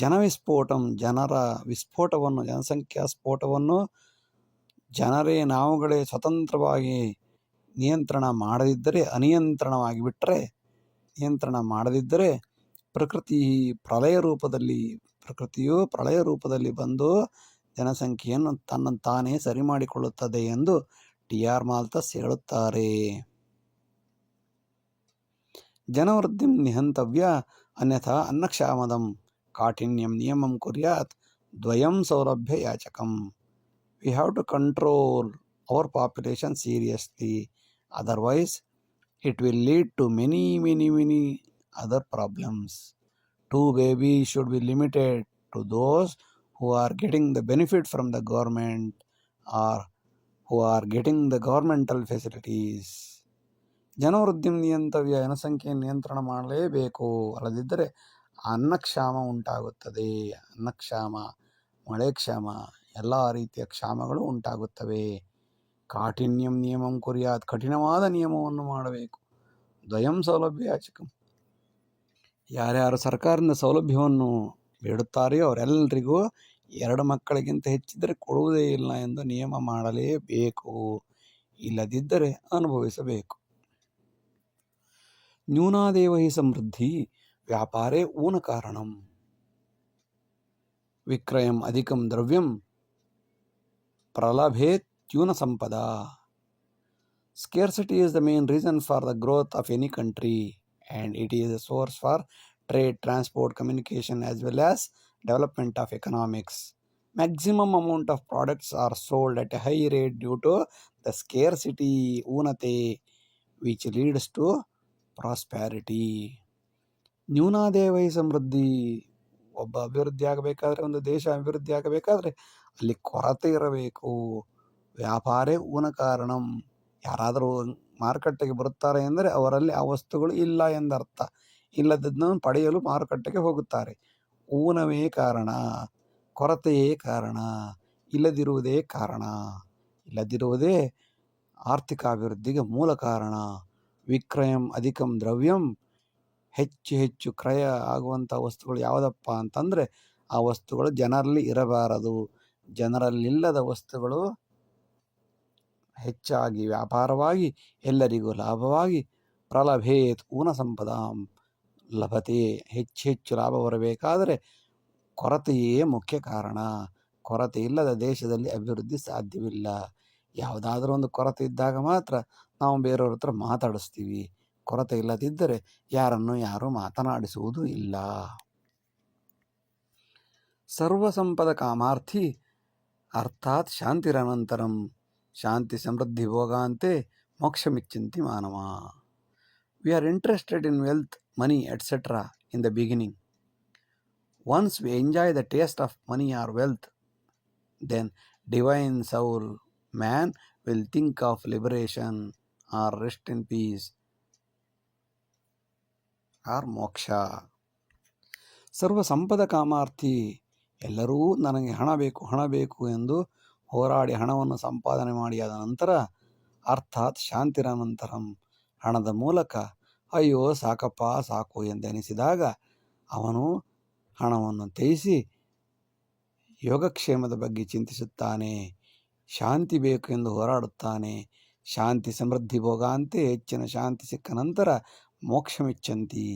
ಜನವಿಸ್ಫೋಟಂ, ಜನರ ವಿಸ್ಫೋಟವನ್ನು, ಜನಸಂಖ್ಯಾ ಸ್ಫೋಟವನ್ನು ನಾವುಗಳೇ ಸ್ವತಂತ್ರವಾಗಿ ನಿಯಂತ್ರಣ ಮಾಡದಿದ್ದರೆ ಪ್ರಕೃತಿಯು ಪ್ರಳಯ ರೂಪದಲ್ಲಿ ಬಂದು ಜನಸಂಖ್ಯೆಯನ್ನು ತನ್ನನ್ನು ತಾನೇ ಸರಿ ಮಾಡಿಕೊಳ್ಳುತ್ತದೆ ಎಂದು ಟಿ.ಆರ್. ಮಾಲ್ತಸ್ ಹೇಳುತ್ತಾರೆ. ಜನವೃದ್ಧಿಂ ನಿಹಂತವ್ಯ ಅನ್ಯಥಾ ಅನ್ನಕ್ಷಾಮದಂ ಕಾಠಿನ್ಯಂ ನಿಯಮಂ ಕುರ್ಯಾತ್ ದ್ವಯಂ ಸೌಲಭ್ಯ ಯಾಚಕಂ. We have to control our population seriously, otherwise it will lead to many other problems. 2 babies should be limited to those who are getting the benefit from the government or who are getting the governmental facilities. ಜನವೃದ್ಧಿಂ ನಿಯಂತವ್ಯ, ಜನಸಂಖ್ಯೆ ನಿಯಂತ್ರಣ ಮಾಡಲೇಬೇಕು. ಅಲ್ಲದಿದ್ದರೆ ಅನ್ನಕ್ಷಾಮ ಉಂಟಾಗುತ್ತದೆ. ಅನ್ನಕ್ಷಾಮ, ಮಳೆ ಕ್ಷಾಮ, ಎಲ್ಲ ರೀತಿಯ ಕ್ಷಾಮಗಳು ಉಂಟಾಗುತ್ತವೆ. ಕಾಠಿನ್ಯಂ ನಿಯಮಂ ಕುರ್ಯಾತ್, ಕಠಿಣವಾದ ನಿಯಮವನ್ನು ಮಾಡಬೇಕು. ದ್ವಯಂ ಸೌಲಭ್ಯ ಯಾಚಕಂ, ಯಾರ್ಯಾರು ಸರ್ಕಾರದಿಂದ ಸೌಲಭ್ಯವನ್ನು ಬೇಡುತ್ತಾರೆಯೋ ಅವರೆಲ್ಲರಿಗೂ 2 ಮಕ್ಕಳಿಗಿಂತ ಹೆಚ್ಚಿದ್ದರೆ ಕೊಡುವುದೇ ಇಲ್ಲ ಎಂದು ನಿಯಮ ಮಾಡಲೇಬೇಕು. ಇಲ್ಲದಿದ್ದರೆ ಅನುಭವಿಸಬೇಕು. ನ್ಯೂನಾದೇವ ಹಿ ಸಮೃದ್ಧಿ ವ್ಯಾಪಾರೇ ಊನ ಕಾರಣಂ. ವಿಕ್ರಯಂ ಅಧಿಕಂ ದ್ರವ್ಯಂ ಪ್ರಲಭೇತ್ಯೂನ Sampada. Scarcity is the main reason for the growth of any country, and it is a source for trade, transport, communication, as well as development of economics. Maximum amount of products are sold at a high rate due to the scarcity, unate, which leads to prosperity. ನ್ಯೂನಾದೇವೈ ಸಮೃದ್ಧಿ. ಒಬ್ಬ ಅಭಿವೃದ್ಧಿ ಆಗಬೇಕಾದ್ರೆ, ಒಂದು ದೇಶ ಅಭಿವೃದ್ಧಿ ಆಗಬೇಕಾದ್ರೆ ಅಲ್ಲಿ ಕೊರತೆ ಇರಬೇಕು. ವ್ಯಾಪಾರೇ ಊನ ಕಾರಣಂ. ಯಾರಾದರೂ ಮಾರುಕಟ್ಟೆಗೆ ಬರುತ್ತಾರೆ ಎಂದರೆ ಅವರಲ್ಲಿ ಆ ವಸ್ತುಗಳು ಇಲ್ಲ ಎಂದರ್ಥ. ಇಲ್ಲದನ್ನು ಪಡೆಯಲು ಮಾರುಕಟ್ಟೆಗೆ ಹೋಗುತ್ತಾರೆ. ಊನವೇ ಕಾರಣ, ಕೊರತೆಯೇ ಕಾರಣ, ಇಲ್ಲದಿರುವುದೇ ಕಾರಣ. ಇಲ್ಲದಿರುವುದೇ ಆರ್ಥಿಕ ಅಭಿವೃದ್ಧಿಗೆ ಮೂಲ ಕಾರಣ. ವಿಕ್ರಯಂ ಅಧಿಕಂ ದ್ರವ್ಯಂ, ಹೆಚ್ಚು ಹೆಚ್ಚು ಕ್ರಯ ಆಗುವಂಥ ವಸ್ತುಗಳು ಯಾವುದಪ್ಪ ಅಂತಂದರೆ ಆ ವಸ್ತುಗಳು ಜನರಲ್ಲಿ ಇರಬಾರದು. ಜನರಲ್ಲಿಲ್ಲದ ವಸ್ತುಗಳು ಹೆಚ್ಚಾಗಿ ವ್ಯಾಪಾರವಾಗಿ ಎಲ್ಲರಿಗೂ ಲಾಭವಾಗಿ ಪ್ರಲಭೇತ್ ಊನ ಸಂಪದಾಂ ಲಭತೆ. ಹೆಚ್ಚು ಹೆಚ್ಚು ಲಾಭ ಬರಬೇಕಾದರೆ ಕೊರತೆಯೇ ಮುಖ್ಯ ಕಾರಣ. ಕೊರತೆ ಇಲ್ಲದ ದೇಶದಲ್ಲಿ ಅಭಿವೃದ್ಧಿ ಸಾಧ್ಯವಿಲ್ಲ. ಯಾವುದಾದ್ರೂ ಒಂದು ಕೊರತೆ ಇದ್ದಾಗ ಮಾತ್ರ ನಾವು ಬೇರೆಯವ್ರ ಹತ್ರ ಮಾತಾಡಿಸ್ತೀವಿ. ಕೊರತೆ ಇಲ್ಲದಿದ್ದರೆ ಯಾರನ್ನು ಯಾರೂ ಮಾತನಾಡಿಸುವುದೂ ಇಲ್ಲ. ಸರ್ವಸಂಪದ ಕಾಮಾರ್ಥಿ ಅರ್ಥಾತ್ ಶಾಂತಿರನಂತರಂ, ಶಾಂತಿ ಸಮೃದ್ಧಿ ಭೋಗಾಂತೆ ಮೋಕ್ಷಮಿಚ್ಚಂತಿ ಮಾನವ. We are interested in wealth, money, etc. in the beginning. Once we enjoy the taste of money or wealth, then divine soul man will think of liberation or rest in peace or moksha. ಸರ್ವ ಸಂಪದ ಕಾಮಾರ್ಥಿ, ಎಲ್ಲರೂ ನನಗೆ ಹಣ ಬೇಕು ಎಂದು ಹೋರಾಡಿ ಹಣವನ್ನು ಸಂಪಾದನೆ ಮಾಡಿದ ನಂತರ, ಅರ್ಥಾತ್ ಶಾಂತಿರನಂತರಂ, ಹಣದ ಮೂಲಕ ಅಯ್ಯೋ ಸಾಕಪ್ಪ ಸಾಕು ಎಂದೆನಿಸಿದಾಗ ಅವನು ಹಣವನ್ನು ತ್ಯಜಿಸಿ ಯೋಗಕ್ಷೇಮದ ಬಗ್ಗೆ ಚಿಂತಿಸುತ್ತಾನೆ. ಶಾಂತಿ ಬೇಕು ಎಂದು ಹೋರಾಡುತ್ತಾನೆ. ಶಾಂತಿ ಸಮೃದ್ಧಿ ಭೋಗಾಂತೆ, ಹೆಚ್ಚಿನ ಶಾಂತಿ ಸಿಕ್ಕ ನಂತರ ಮೋಕ್ಷಮಿಚ್ಚಂತಿ,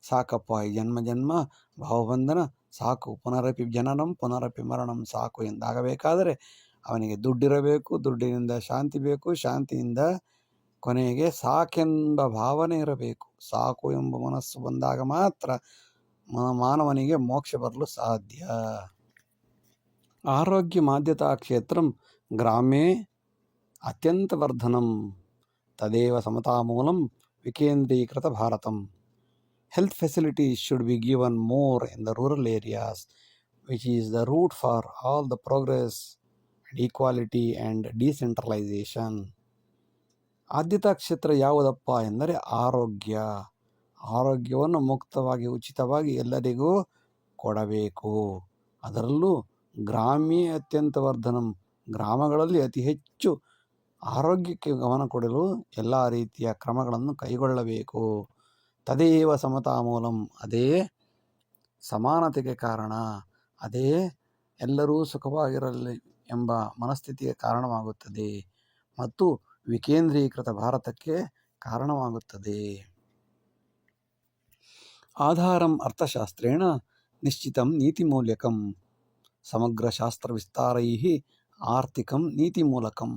ಸಾಕಪ್ಪ ಈ ಜನ್ಮ ಜನ್ಮ ಭಾವಬಂಧನ ಸಾಕು, ಪುನರಪಿ ಜನನಂ ಪುನರಪಿ ಮರಣಂ ಸಾಕು ಎಂದಾಗಬೇಕಾದರೆ ಅವನಿಗೆ ದುಡ್ಡಿರಬೇಕು, ದುಡ್ಡಿನಿಂದ ಶಾಂತಿ ಬೇಕು, ಶಾಂತಿಯಿಂದ ಕೊನೆಗೆ ಸಾಕೆಂಬ ಭಾವನೆ ಇರಬೇಕು. ಸಾಕು ಎಂಬ ಮನಸ್ಸು ಬಂದಾಗ ಮಾತ್ರ ಮಾನವನಿಗೆ ಮೋಕ್ಷ ಬರಲು ಸಾಧ್ಯ. ಆರೋಗ್ಯ ಮಾಧ್ಯತಾ ಕ್ಷೇತ್ರಂ ಗ್ರಾಮೇ ಅತ್ಯಂತ ವರ್ಧನಂ, ತದೇವ ಸಮತಾಮೂಲಂ ವಿಕೇಂದ್ರೀಕೃತ Bharatam. Health facilities should be given more in the rural areas, which is the root for all the progress and equality and decentralization. ಆದ್ಯತಾ ಕ್ಷೇತ್ರ ಯಾವುದಪ್ಪ ಎಂದರೆ ಆರೋಗ್ಯ. ಆರೋಗ್ಯವನ್ನು ಮುಕ್ತವಾಗಿ ಉಚಿತವಾಗಿ ಎಲ್ಲರಿಗೂ ಕೊಡಬೇಕು. ಅದರಲ್ಲೂ ಗ್ರಾಮೀಣ ಅತ್ಯಂತ ವರ್ಧನಂ, ಗ್ರಾಮಗಳಲ್ಲಿ ಅತಿ ಹೆಚ್ಚು ಆರೋಗ್ಯಕ್ಕೆ ಗಮನ ಕೊಡಲು ಎಲ್ಲ ರೀತಿಯ ಕ್ರಮಗಳನ್ನು ಕೈಗೊಳ್ಳಬೇಕು. ತದೇವ ಸಮತಾ ಮೂಲಂ, ಅದೇ ಸಮಾನತೆಗೆ ಕಾರಣ, ಅದೇ ಎಲ್ಲರೂ ಸುಖವಾಗಿರಲಿ ಎಂಬ ಮನಸ್ಥಿತಿಗೆ ಕಾರಣವಾಗುತ್ತದೆ ಮತ್ತು ವಿಕೇಂದ್ರೀಕೃತ ಭಾರತಕ್ಕೆ ಕಾರಣವಾಗುತ್ತದೆ. ಆಧಾರಂ ಅರ್ಥಶಾಸ್ತ್ರೇಣ ನಿಶ್ಚಿತಂ ನೀತಿಮೂಲ್ಯಕಂ, ಸಮಗ್ರ ಶಾಸ್ತ್ರ ವಿಸ್ತಾರೈಃ ಆರ್ಥಿಕಂ ನೀತಿಮೂಲಕಂ.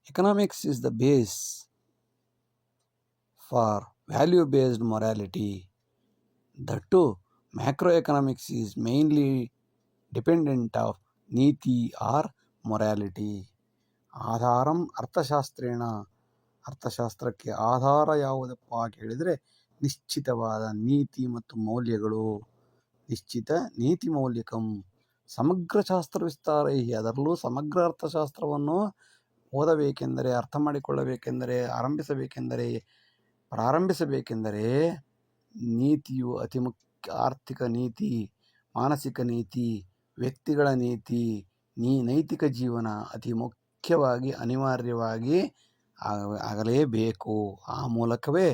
Economics is the base for value-based morality. That too, macroeconomics is mainly dependent of ನೀತಿ or morality. ಆಧಾರಂ ಅರ್ಥಶಾಸ್ತ್ರೇಣ, ಅರ್ಥಶಾಸ್ತ್ರಕ್ಕೆ ಆಧಾರ ಯಾವುದಪ್ಪ ಕೇಳಿದರೆ ನಿಶ್ಚಿತವಾದ ನೀತಿ ಮತ್ತು ಮೌಲ್ಯಗಳು. ನಿಶ್ಚಿತ ನೀತಿ ಮೌಲ್ಯಕಂ, ಸಮಗ್ರ ಶಾಸ್ತ್ರ ವಿಸ್ತಾರೈ, ಅದರಲ್ಲೂ ಸಮಗ್ರ ಅರ್ಥಶಾಸ್ತ್ರವನ್ನು ಓದಬೇಕೆಂದರೆ, ಅರ್ಥ ಮಾಡಿಕೊಳ್ಳಬೇಕೆಂದರೆ, ಪ್ರಾರಂಭಿಸಬೇಕೆಂದರೆ ನೀತಿಯು ಅತಿ ಮುಖ್ಯ. ಆರ್ಥಿಕ ನೀತಿ, ಮಾನಸಿಕ ನೀತಿ, ವ್ಯಕ್ತಿಗಳ ನೀತಿ, ನೈತಿಕ ಜೀವನ ಅತಿ ಮುಖ್ಯವಾಗಿ ಅನಿವಾರ್ಯವಾಗಿ ಆಗಲೇಬೇಕು. ಆ ಮೂಲಕವೇ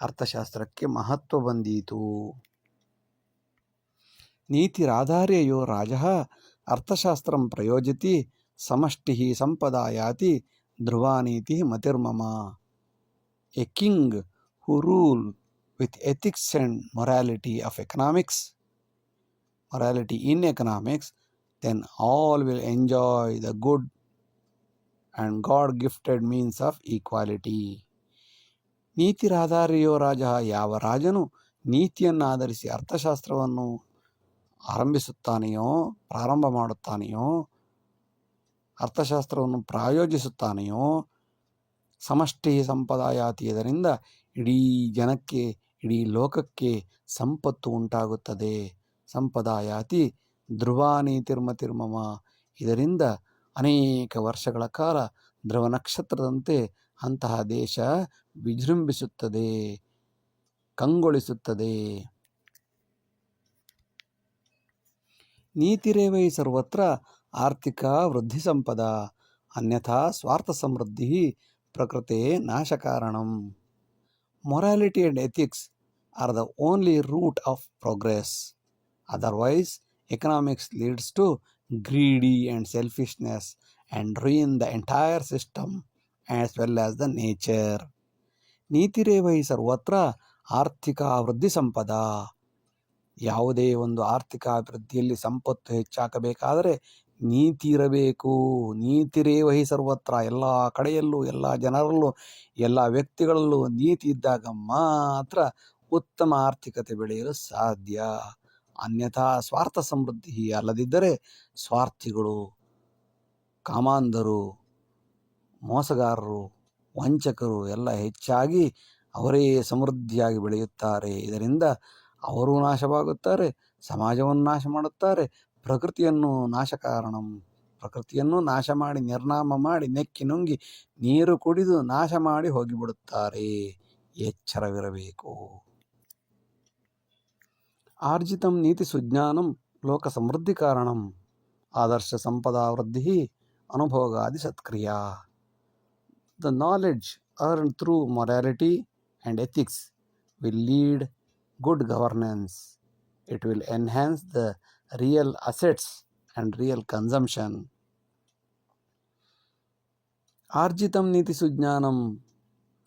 ಅರ್ಥಶಾಸ್ತ್ರಕ್ಕೆ ಮಹತ್ವ ಬಂದೀತು. ನೀತಿರಾಧಾರ್ಯಯೋ ರಾಜಃ ಅರ್ಥಶಾಸ್ತ್ರಂ ಪ್ರಯೋಜತಿ, ಸಮಷ್ಟಿಃ ಸಂಪದಾಯಾತಿ ಧ್ರುವ ನೀತಿ ಮತಿರ್ಮಮ. A king who rule with ethics and morality in economics, then all will enjoy the good and God-gifted means of equality. ನೀತಿರಾಧಾರ್ಯೋ ರಾಜ, ಯಾವ ರಾಜನು ನೀತಿಯನ್ನು ಆಧರಿಸಿ ಅರ್ಥಶಾಸ್ತ್ರವನ್ನು ಪ್ರಾರಂಭ ಮಾಡುತ್ತಾನೆಯೋ, ಅರ್ಥಶಾಸ್ತ್ರವನ್ನು ಪ್ರಾಯೋಜಿಸುತ್ತಾನೆಯೋ, ಸಮಷ್ಟಿ ಸಂಪದಾಯಾತಿ, ಇದರಿಂದ ಇಡೀ ಜನಕ್ಕೆ, ಇಡೀ ಲೋಕಕ್ಕೆ ಸಂಪತ್ತು ಉಂಟಾಗುತ್ತದೆ. ಸಂಪದಾಯಾತಿ ಧ್ರುವ ನೀತಿರ್ಮತಿರ್ಮಮ, ಇದರಿಂದ ಅನೇಕ ವರ್ಷಗಳ ಕಾಲ ಧ್ರುವ ನಕ್ಷತ್ರದಂತೆ ಅಂತಹ ದೇಶ ವಿಜೃಂಭಿಸುತ್ತದೆ, ಕಂಗೊಳಿಸುತ್ತದೆ. ನೀತಿರೇವೈ ಸರ್ವತ್ರ ಆರ್ಥಿಕ ವೃದ್ಧಿ ಸಂಪದ ಅನ್ಯಥಾ ಸ್ವಾರ್ಥ ಸಮೃದ್ಧಿ ಪ್ರಕೃತೆ ನಾಶಕಾರಣಂ. Morality and ethics are the only root of progress. Otherwise economics leads to greedy and selfishness and ruin the entire system as well as the nature. ನೀತಿರೇವೈ ಸರ್ವತ್ರ ಆರ್ಥಿಕ ವೃದ್ಧಿ ಸಂಪದ. ಯಾವುದೇ ಒಂದು ಆರ್ಥಿಕ ಅಭಿವೃದ್ಧಿಯಲ್ಲಿ ಸಂಪತ್ತು ಹೆಚ್ಚಾಗಬೇಕಾದರೆ ನೀತಿ ಇರಬೇಕು. ನೀತಿರೇವಹಿ ಸರ್ವತ್ರ, ಎಲ್ಲ ಕಡೆಯಲ್ಲೂ, ಎಲ್ಲ ಜನರಲ್ಲೂ, ಎಲ್ಲ ವ್ಯಕ್ತಿಗಳಲ್ಲೂ ನೀತಿ ಇದ್ದಾಗ ಮಾತ್ರ ಉತ್ತಮ ಆರ್ಥಿಕತೆ ಬೆಳೆಯಲು ಸಾಧ್ಯ. ಅನ್ಯಥಾ ಸ್ವಾರ್ಥ ಸಮೃದ್ಧಿ, ಅಲ್ಲದಿದ್ದರೆ ಸ್ವಾರ್ಥಿಗಳು, ಕಾಮಾಂಧರು, ಮೋಸಗಾರರು, ವಂಚಕರು ಎಲ್ಲ ಹೆಚ್ಚಾಗಿ ಅವರೇ ಸಮೃದ್ಧಿಯಾಗಿ ಬೆಳೆಯುತ್ತಾರೆ. ಇದರಿಂದ ಅವರೂ ನಾಶವಾಗುತ್ತಾರೆ, ಸಮಾಜವನ್ನು ನಾಶ ಮಾಡುತ್ತಾರೆ, ಪ್ರಕೃತಿಯನ್ನು ನಾಶಕಾರಣಂ. ಪ್ರಕೃತಿಯನ್ನು ನಾಶ ಮಾಡಿ, ನಿರ್ನಾಮ ಮಾಡಿ, ನೆಕ್ಕಿ ನುಂಗಿ ನೀರು ಕುಡಿದು ನಾಶ ಮಾಡಿ ಹೋಗಿಬಿಡುತ್ತಾರೆ. ಎಚ್ಚರವಿರಬೇಕು. ಆರ್ಜಿತಂ ನೀತಿ ಸುಜ್ಞಾನಂ ಲೋಕ ಸಮೃದ್ಧಿ ಕಾರಣಂ. ಆದರ್ಶ ಸಂಪದಾ ವೃದ್ಧಿ ಅನುಭೋಗಾದಿ ಸತ್ಕ್ರಿಯಾ. The knowledge earned through morality and ethics will lead good governance. It will enhance the real assets and real consumption. ಆರ್ಜಿತಂ ನೀತಿ ಸುಜ್ಞಾನಂ,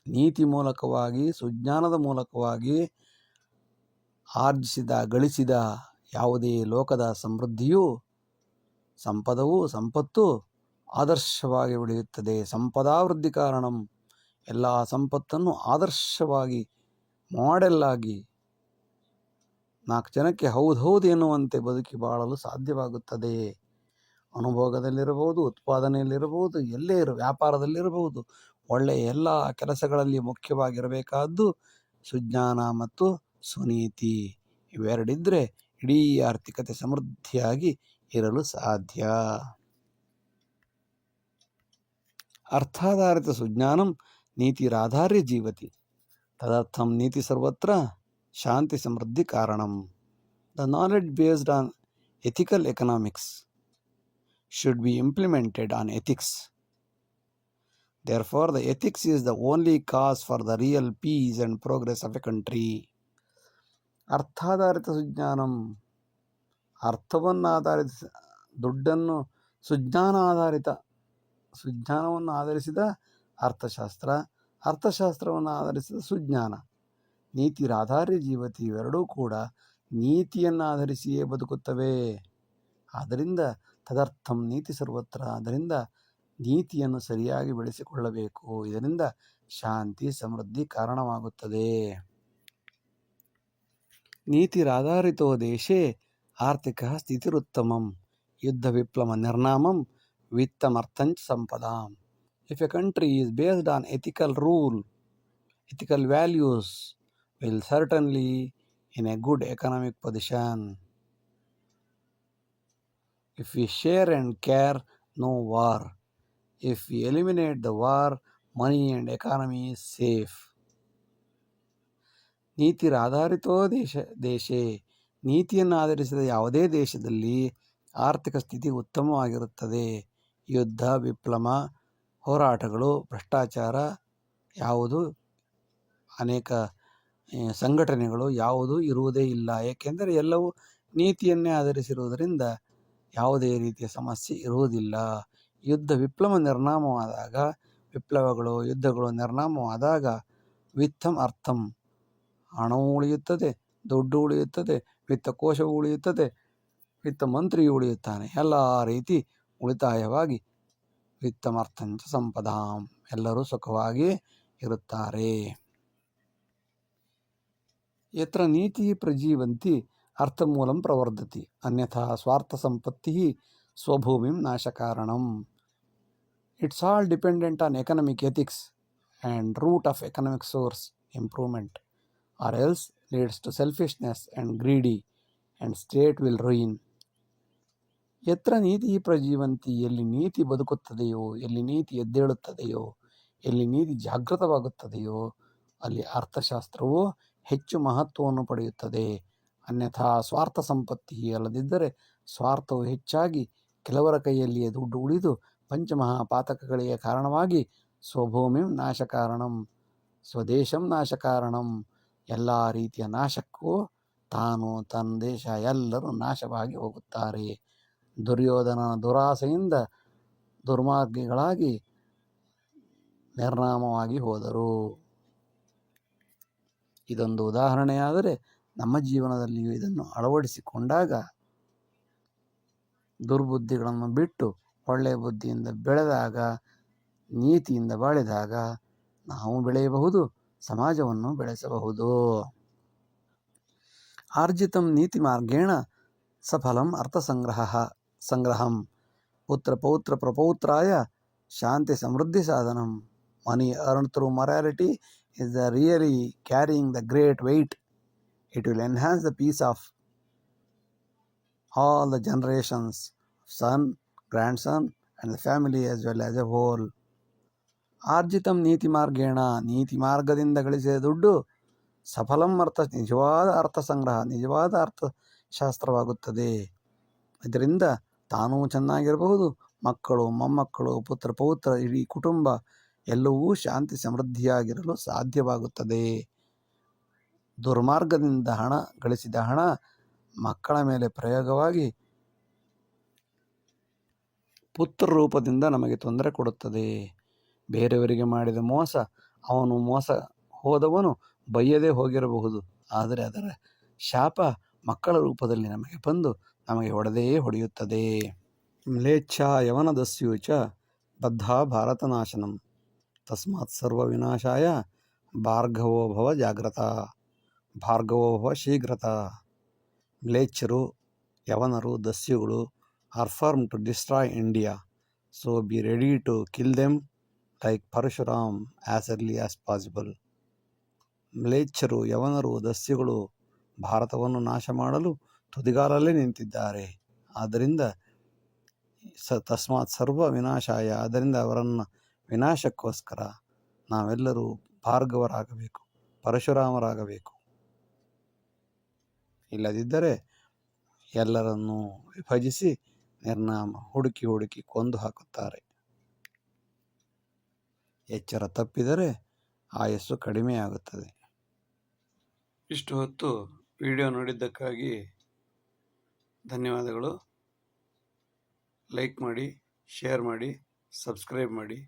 ನೀತಿ ಮೂಲಕವಾಗಿ, ಸುಜ್ಞಾನದ ಮೂಲಕವಾಗಿ ಆರ್ಜಿಸಿದ, ಗಳಿಸಿದ ಯಾವುದೇ ಲೋಕದ ಸಮೃದ್ಧಿಯೂ, ಸಂಪದವೂ, ಸಂಪತ್ತು ಆದರ್ಶವಾಗಿ ಬೆಳೆಯುತ್ತದೆ. ಸಂಪದಾವೃದ್ಧಿ ಕಾರಣಂ, ಎಲ್ಲ ಸಂಪತ್ತನ್ನು ಆದರ್ಶವಾಗಿ, ಮಾಡೆಲ್ ಆಗಿ, 4 ಜನಕ್ಕೆ ಹೌದು ಎನ್ನುವಂತೆ ಬದುಕಿ ಬಾಳಲು ಸಾಧ್ಯವಾಗುತ್ತದೆ. ಅನುಭೋಗದಲ್ಲಿರಬಹುದು, ಉತ್ಪಾದನೆಯಲ್ಲಿರಬಹುದು, ಎಲ್ಲೇ ವ್ಯಾಪಾರದಲ್ಲಿರಬಹುದು, ಒಳ್ಳೆಯ ಎಲ್ಲ ಕೆಲಸಗಳಲ್ಲಿ ಮುಖ್ಯವಾಗಿರಬೇಕಾದ್ದು ಸುಜ್ಞಾನ ಮತ್ತು ಸುನೀತಿ. ಇವೆರಡಿದ್ದರೆ ಇಡೀ ಆರ್ಥಿಕತೆ ಸಮೃದ್ಧಿಯಾಗಿ ಇರಲು ಸಾಧ್ಯ. ಅರ್ಥಾಧಾರಿತ ಸುಜ್ಞಾನಂ ನೀತಿರಾಧಾರ್ಯ ಜೀವತಿ. ತದರ್ಥಂ ನೀತಿ ಸರ್ವತ್ರ ಶಾಂತಿ ಸಮೃದ್ಧಿ ಕಾರಣಂ. The knowledge based on ethical economics should be implemented on ethics. Therefore, the ethics is the only cause for the real peace and progress of a country. ಅರ್ಥಾಧಾರಿತ ಸುಜ್ಞಾನಂ, ಅರ್ಥವನ್ನು ಆಧರಿಸಿ, ದುಡ್ಡನ್ನು ಸುಜ್ಞಾನವನ್ನು ಆಧರಿಸಿದ ಅರ್ಥಶಾಸ್ತ್ರ, ಅರ್ಥಶಾಸ್ತ್ರವನ್ನು ಆಧರಿಸಿದ ಸುಜ್ಞಾನ. ನೀತಿರಾಧಾರ್ಯ ಜೀವತಿ, ಇವೆರಡೂ ಕೂಡ ನೀತಿಯನ್ನು ಆಧರಿಸಿಯೇ ಬದುಕುತ್ತವೆ. ಆದ್ದರಿಂದ ತದರ್ಥಂ ನೀತಿ ಸರ್ವತ್ರ, ಅದರಿಂದ ನೀತಿಯನ್ನು ಸರಿಯಾಗಿ ಬೆಳೆಸಿಕೊಳ್ಳಬೇಕು. ಇದರಿಂದ ಶಾಂತಿ ಸಮೃದ್ಧಿ ಕಾರಣವಾಗುತ್ತದೆ. ನೀತಿರಾಧಾರಿತೋ ದೇಶೇ ಆರ್ಥಿಕ ಸ್ಥಿತಿರುತ್ತಮಂ ಯುದ್ಧ ವಿಪ್ಲವ ನಿರ್ನಾಮಂ ವಿತ್ತಮರ್ಥಂಚ ಸಂಪದಾಂ. If a country is based on ethical rule, ethical values, will certainly in a good economic position. If we share and care, no war. If we eliminate the war, money and economy is safe. ನೀತಿರಾಧಾರಿತೋ ದೇಶೇ, ನೀತಿಯನ್ನು ಆಧರಿಸಿದ ಯಾವುದೇ ದೇಶದಲ್ಲಿ ಆರ್ಥಿಕ ಸ್ಥಿತಿ ಉತ್ತಮವಾಗಿರುತ್ತದೆ. ಯುದ್ಧ, ವಿಪ್ಲವ, ಹೋರಾಟಗಳು, ಭ್ರಷ್ಟಾಚಾರ ಯಾವುದು, ಅನೇಕ ಸಂಘಟನೆಗಳು ಯಾವುದೂ ಇರುವುದೇ ಇಲ್ಲ. ಏಕೆಂದರೆ ಎಲ್ಲವೂ ನೀತಿಯನ್ನೇ ಆಧರಿಸಿರುವುದರಿಂದ ಯಾವುದೇ ರೀತಿಯ ಸಮಸ್ಯೆ ಇರುವುದಿಲ್ಲ. ಯುದ್ಧ ವಿಪ್ಲವ ನಿರ್ನಾಮವಾದಾಗ, ವಿಪ್ಲವಗಳು, ಯುದ್ಧಗಳು ನಿರ್ನಾಮವಾದಾಗ ವಿತ್ತಂ ಅರ್ಥಂ, ಹಣವೂ ಉಳಿಯುತ್ತದೆ, ದುಡ್ಡು ಉಳಿಯುತ್ತದೆ, ವಿತ್ತಕೋಶವೂ ಉಳಿಯುತ್ತದೆ, ವಿತ್ತ ಮಂತ್ರಿಯೂ ಉಳಿಯುತ್ತಾನೆ. ಎಲ್ಲ ರೀತಿ ಉಳಿತಾಯವಾಗಿ ವಿತ್ತಮರ್ಥಂಚ ಸಂಪದಾಂ, ಎಲ್ಲರೂ ಸುಖವಾಗಿ ಇರುತ್ತಾರೆ. ಯತ್ರ ನೀತಿ ಪ್ರಜೀವಂತಿ ಅರ್ಥಮೂಲಂ ಪ್ರವರ್ಧತಿ, ಅನ್ಯಥಾ ಸ್ವಾರ್ಥ ಸಂಪತ್ತಿ ಸ್ವಭೂಮಿಂ ನಾಶಕಾರಣಂ. It's all dependent on economic ethics and root of economic source improvement, or else leads to selfishness and greedy and state will ruin. ಯತ್ರ ನೀತಿ ಪ್ರಜೀವಂತಿ, ಎಲ್ಲಿ ನೀತಿ ಬದುಕುತ್ತದೆಯೋ, ಎಲ್ಲಿ ನೀತಿ ಎದ್ದೇಳುತ್ತದೆಯೋ, ಎಲ್ಲಿ ನೀತಿ ಜಾಗೃತವಾಗುತ್ತದೆಯೋ, ಅಲ್ಲಿ ಅರ್ಥಶಾಸ್ತ್ರವು ಹೆಚ್ಚು ಮಹತ್ವವನ್ನು ಪಡೆಯುತ್ತದೆ. ಅನ್ಯಥಾ ಸ್ವಾರ್ಥ ಸಂಪತ್ತಿ, ಅಲ್ಲದಿದ್ದರೆ ಸ್ವಾರ್ಥವು ಹೆಚ್ಚಾಗಿ ಕೆಲವರ ಕೈಯಲ್ಲಿಯೇ ದುಡ್ಡು ಉಳಿದು ಪಂಚಮಹಾಪಾತಕಗಳಿಗೆ ಕಾರಣವಾಗಿ ಸ್ವಭೂಮಿಂ ನಾಶಕಾರಣಂ ಸ್ವದೇಶಂ ನಾಶಕಾರಣಂ, ಎಲ್ಲ ರೀತಿಯ ನಾಶಕ್ಕೂ ತಾನು ತನ್ನ ದೇಶ ಎಲ್ಲರೂ ನಾಶವಾಗಿ ಹೋಗುತ್ತಾರೆ. ದುರ್ಯೋಧನನ ದುರಾಸೆಯಿಂದ ದುರ್ಮಾರ್ಗಿಗಳಾಗಿ ನಿರ್ನಾಮವಾಗಿ ಹೋದರು. ಇದೊಂದು ಉದಾಹರಣೆಯಾದರೆ ನಮ್ಮ ಜೀವನದಲ್ಲಿಯೂ ಇದನ್ನು ಅಳವಡಿಸಿಕೊಂಡಾಗ ದುರ್ಬುದ್ಧಿಗಳನ್ನು ಬಿಟ್ಟು ಒಳ್ಳೆಯ ಬುದ್ಧಿಯಿಂದ ಬೆಳೆದಾಗ, ನೀತಿಯಿಂದ ಬಾಳಿದಾಗ ನಾವು ಬೆಳೆಯಬಹುದು, ಸಮಾಜವನ್ನು ಬೆಳೆಸಬಹುದು. ಆರ್ಜಿತಂ ನೀತಿ ಮಾರ್ಗೇಣ ಸಫಲಂ ಸಂಗ್ರಹಂ ಪುತ್ರ ಪೌತ್ರ ಪ್ರಪೌತ್ರಾಯ ಶಾಂತಿ ಸಮೃದ್ಧಿ ಸಾಧನಂ. ಮನಿ earned through morality is really carrying the great weight. It will enhance the peace of all the generations, son, grandson, and the family as well as a whole. ಆರ್ಜಿತಂ ನೀತಿ ಮಾರ್ಗೇಣ, ನೀತಿ ಮಾರ್ಗದಿಂದ ಗಳಿಸಿದ ದುಡ್ಡು ಸಫಲಂ ನಿಜವಾದ ಅರ್ಥ ಸಂಗ್ರಹ, ನಿಜವಾದ ಅರ್ಥಶಾಸ್ತ್ರವಾಗುತ್ತದೆ. ಇದರಿಂದ ತಾನೂ ಚೆನ್ನಾಗಿರಬಹುದು, ಮಕ್ಕಳು ಮೊಮ್ಮಕ್ಕಳು ಪುತ್ರ ಪೌತ್ರ ಇಡೀ ಕುಟುಂಬ ಎಲ್ಲವೂ ಶಾಂತಿ ಸಮೃದ್ಧಿಯಾಗಿರಲು ಸಾಧ್ಯವಾಗುತ್ತದೆ. ದುರ್ಮಾರ್ಗದಿಂದ ಗಳಿಸಿದ ಹಣ ಮಕ್ಕಳ ಮೇಲೆ ಪ್ರಯೋಗವಾಗಿ ಪುತ್ರ ರೂಪದಿಂದ ನಮಗೆ ತೊಂದರೆ ಕೊಡುತ್ತದೆ. ಬೇರೆಯವರಿಗೆ ಮಾಡಿದ ಮೋಸ, ಅವನು ಮೋಸ ಹೋದವನು ಬಯ್ಯದೇ ಹೋಗಿರಬಹುದು, ಆದರೆ ಅದರ ಶಾಪ ಮಕ್ಕಳ ರೂಪದಲ್ಲಿ ನಮಗೆ ಬಂದು ನಮಗೆ ಹೊಡೆಯುತ್ತದೆ. ಮ್ಲೇಚ್ಛ ಯವನದಸ್ಯೂ ಚ ಬದ್ಧ ಭಾರತನಾಶನಂ ತಸ್ಮಾತ್ ಸರ್ವ ವಿನಾಶಾಯ ಭಾರ್ಗವೋ ಭವ ಜಾಗ್ರತ ಭಾರ್ಗವೋ ಭವ ಶೀಘ್ರತ. ಮ್ಲೇಚ್ಛರು, ಯವನರು, ದಸ್ಯುಗಳು are firm to destroy India, so be ready to kill them like Parashuram as early as possible. ಮ್ಲೇಚ್ಛರು, ಯವನರು, ದಸ್ಯುಗಳು ಭಾರತವನ್ನು ನಾಶ ಮಾಡಲು ತುದಿಗಾಲಲ್ಲೇ ನಿಂತಿದ್ದಾರೆ. ಆದ್ದರಿಂದ ತಸ್ಮಾತ್ ಸರ್ವ ವಿನಾಶಾಯ, ಆದ್ದರಿಂದ ಅವರನ್ನು ವಿನಾಶಕ್ಕೋಸ್ಕರ ನಾವೆಲ್ಲರೂ ಭಾರ್ಗವರಾಗಬೇಕು, ಪರಶುರಾಮರಾಗಬೇಕು. ಇಲ್ಲದಿದ್ದರೆ ಎಲ್ಲರನ್ನೂ ವಿಭಜಿಸಿ ನಿರ್ನಾಮ ಹುಡುಕಿ ಕೊಂದು ಹಾಕುತ್ತಾರೆ. ಎಚ್ಚರ ತಪ್ಪಿದರೆ ಆಯಸ್ಸು ಕಡಿಮೆಯಾಗುತ್ತದೆ. ಇಷ್ಟು ಹೊತ್ತು ವಿಡಿಯೋ ನೋಡಿದ್ದಕ್ಕಾಗಿ ಧನ್ಯವಾದಗಳು. ಲೈಕ್ ಮಾಡಿ, ಶೇರ್ ಮಾಡಿ, ಸಬ್ಸ್ಕ್ರೈಬ್ ಮಾಡಿ.